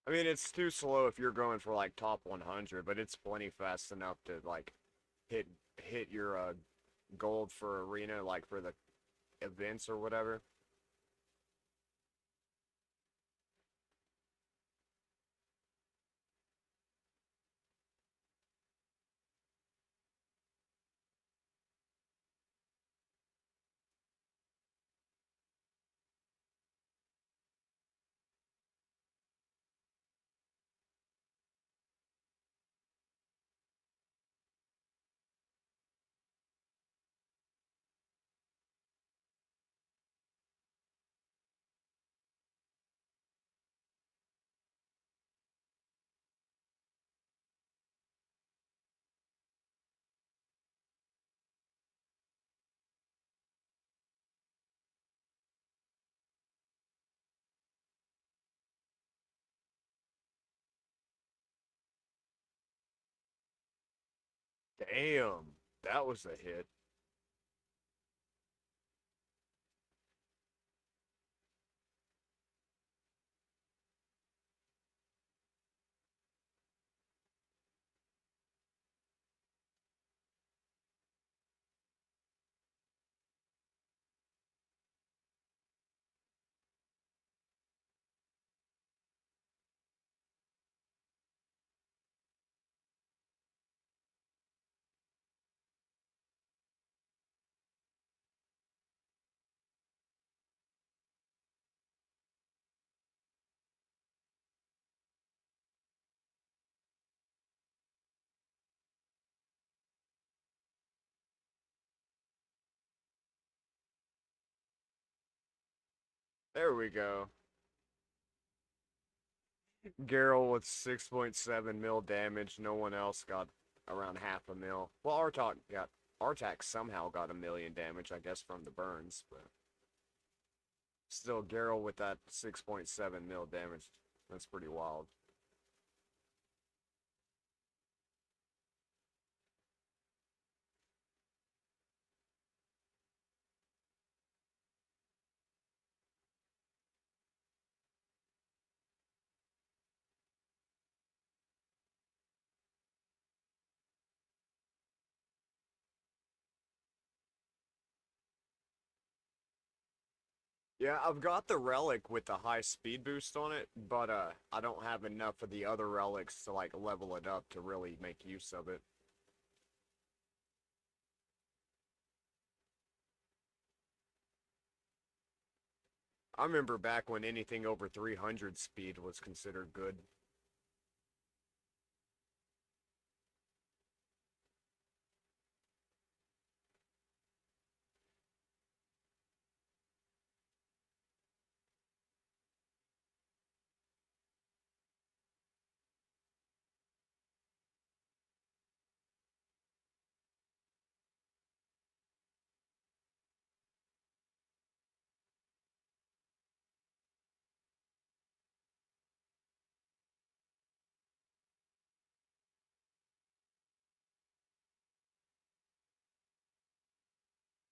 I mean, it's too slow if you're going for like top 100, but it's plenty fast enough to like hit hit your gold for arena, like for the events or whatever. Damn, that was a hit. There we go. Garrel with 6.7 mil damage. No one else got around half a mil. Well, Artak somehow got a million damage, I guess, from the burns, but still, Garrel with that 6.7 mil damage. That's pretty wild. Yeah, I've got the relic with the high speed boost on it, but I don't have enough of the other relics to like level it up to really make use of it. I remember back when anything over 300 speed was considered good.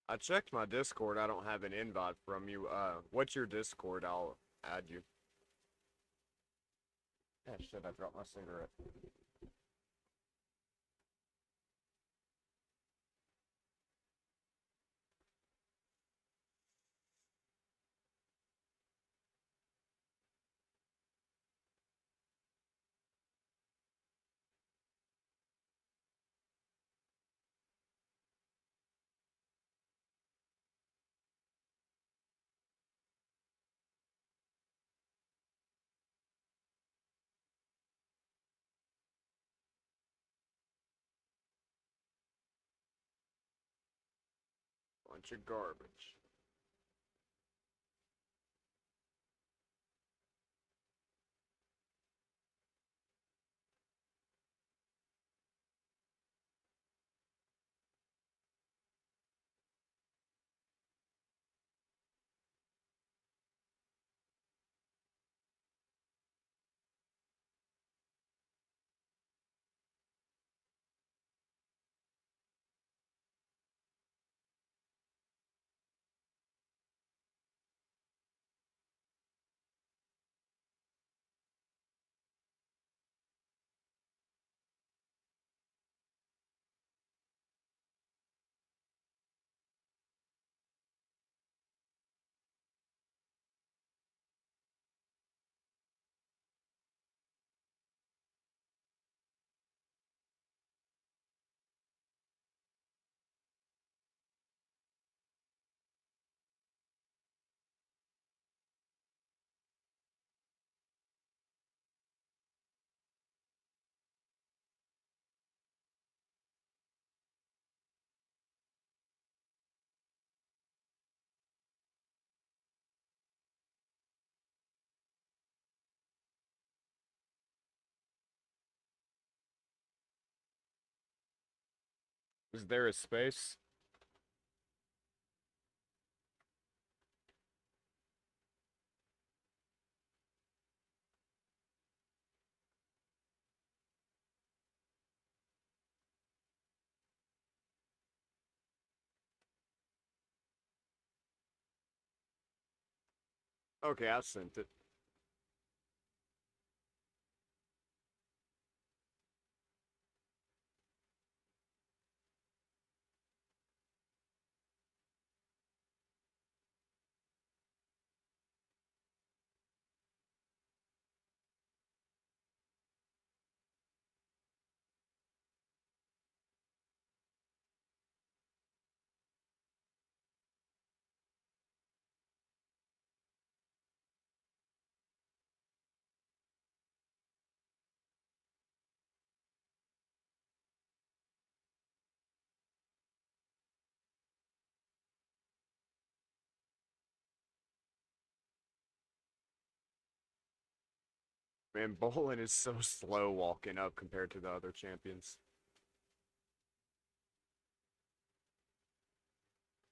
I checked my Discord. I don't have an invite from you. What's your Discord? I'll add you. Ah, shit, I dropped my cigarette. Bunch of garbage. Is there a space? Okay, I sent it. Man, Bolin is so slow walking up compared to the other champions.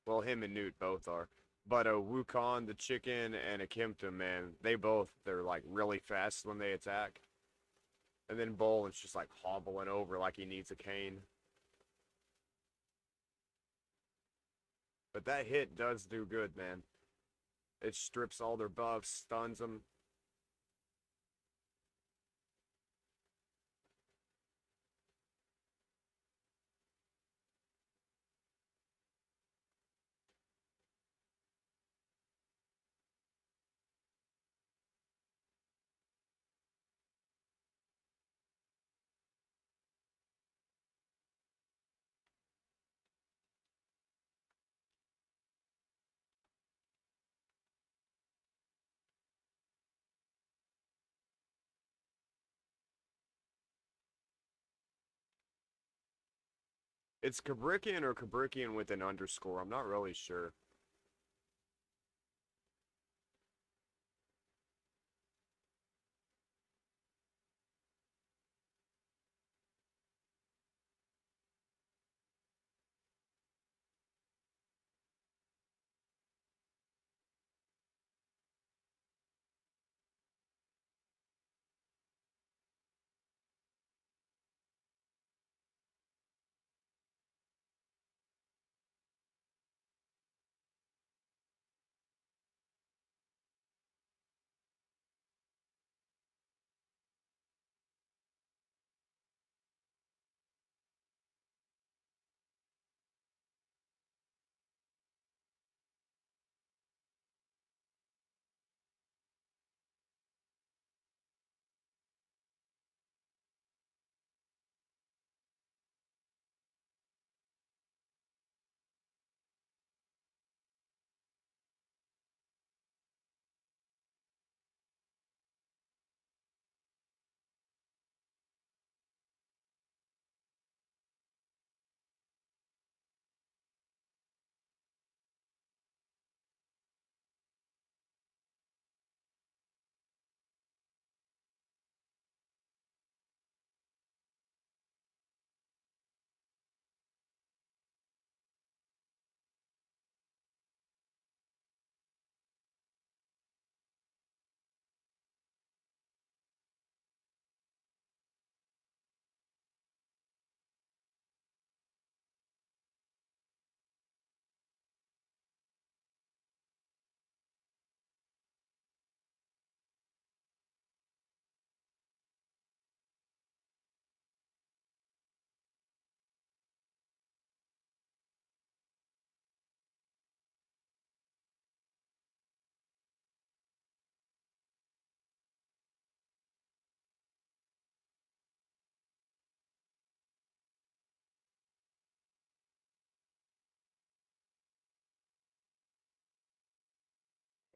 Well, him and Newt both are. But Wukong, the chicken, and Akimta, man, they're like really fast when they attack. And then Bolin's just like hobbling over like he needs a cane. But that hit does do good, man. It strips all their buffs, stuns them. It's Kabrikian or Kabrikian with an underscore. I'm not really sure.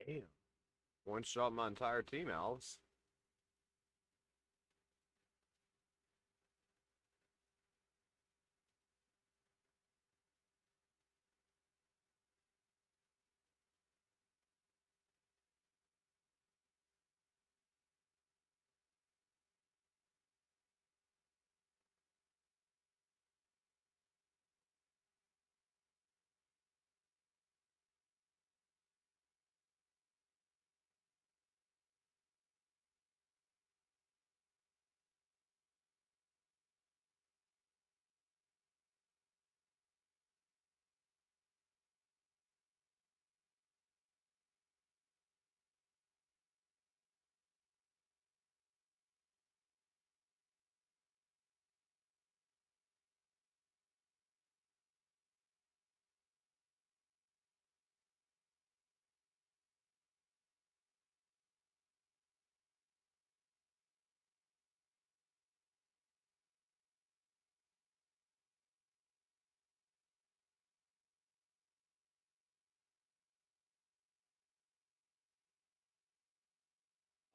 Damn. One shot my entire team, Alex.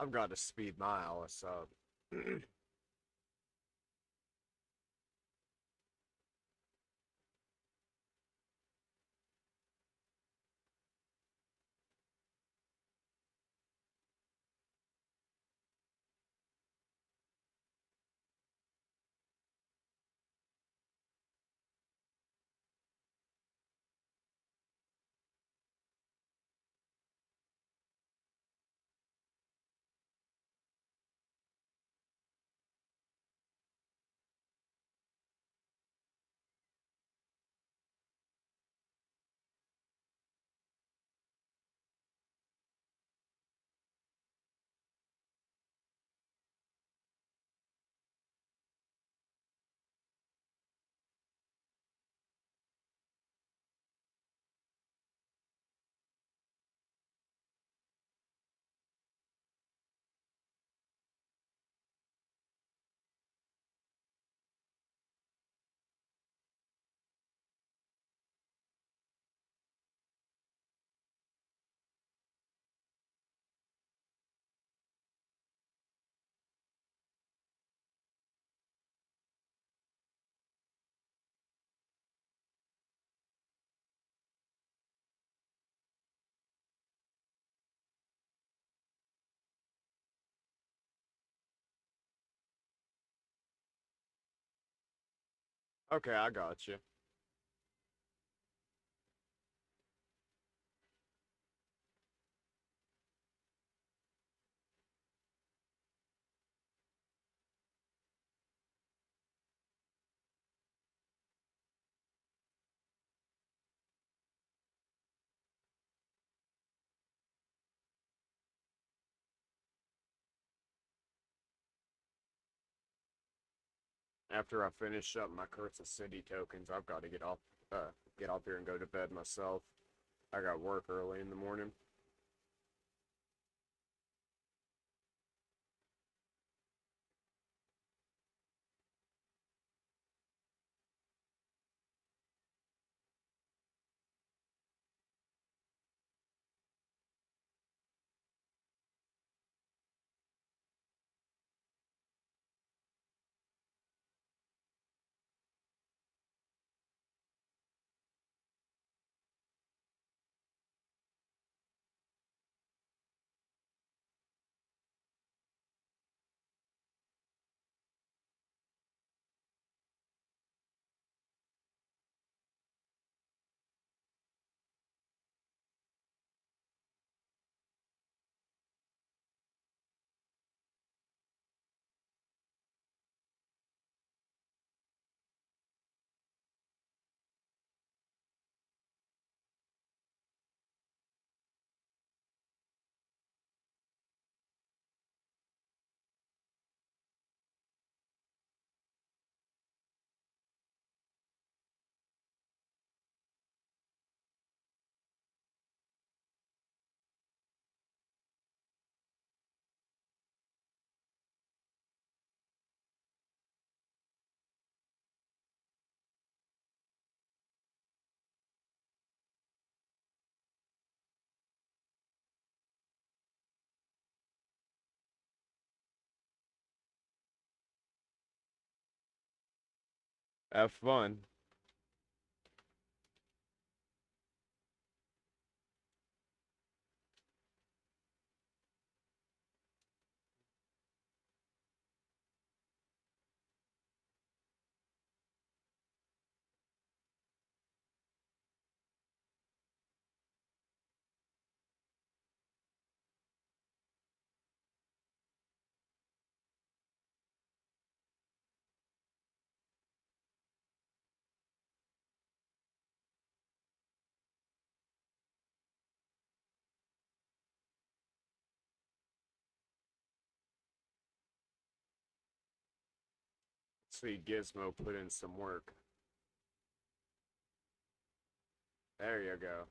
I've got to speed my Alice up. Okay, I got you. After I finish up my Curse of City tokens, I've got to get off here and go to bed myself. I got work early in the morning. Have fun. See Gizmo put in some work. There you go.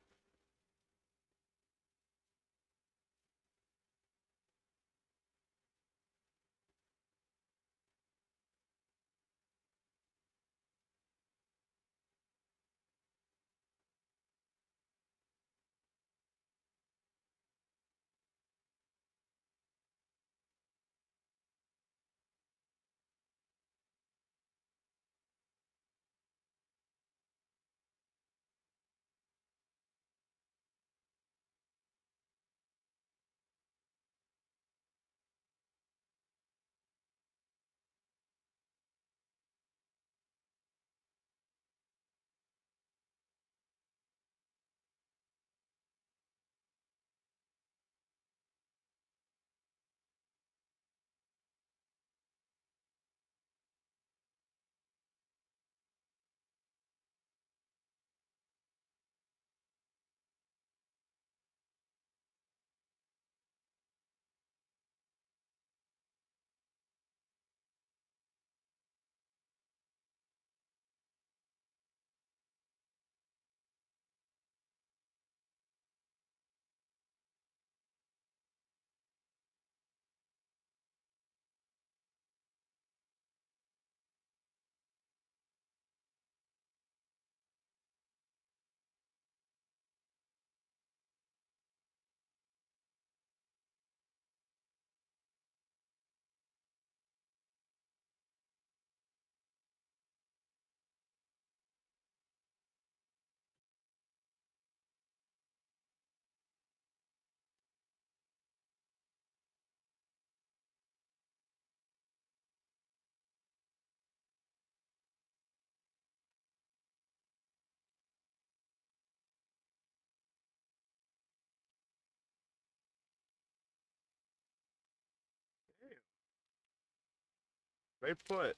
They put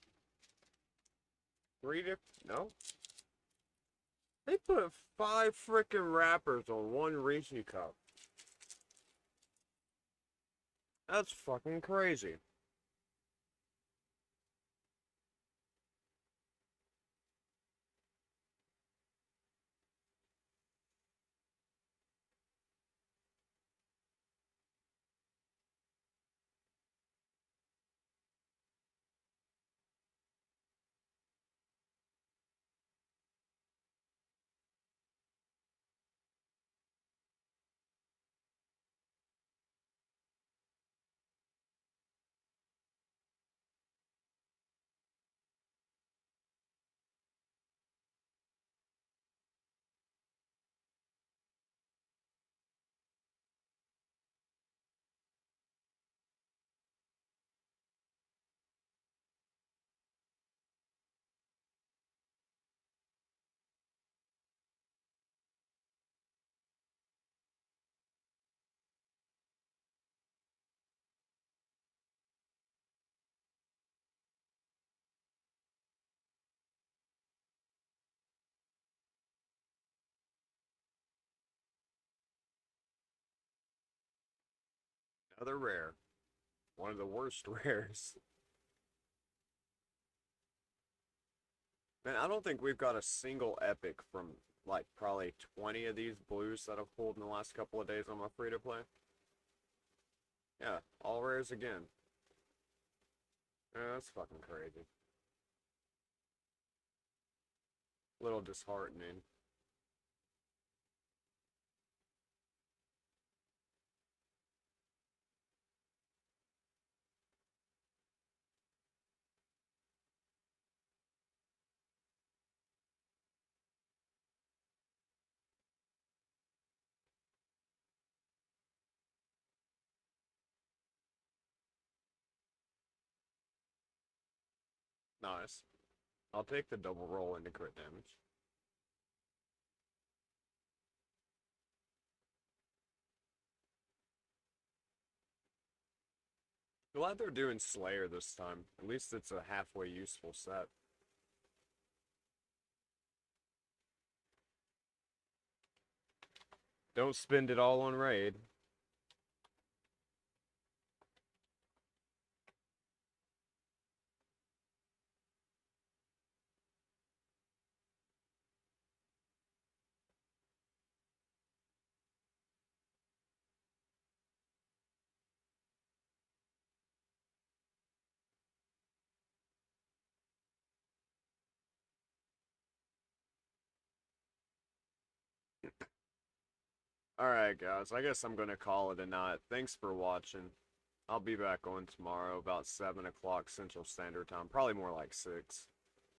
3 different, no? They put 5 frickin' wrappers on one Reese cup. That's fucking crazy. Another rare. One of the worst rares. Man, I don't think we've got a single epic from, like, probably 20 of these blues that I've pulled in the last couple of days on my free-to-play. Yeah, all rares again. Yeah, that's fucking crazy. A little disheartening. Nice. I'll take the double roll into crit damage. Glad they're doing Slayer this time. At least it's a halfway useful set. Don't spend it all on raid. Alright guys, I guess I'm gonna call it a night. Thanks for watching. I'll be back on tomorrow about 7 o'clock Central Standard Time. Probably more like 6.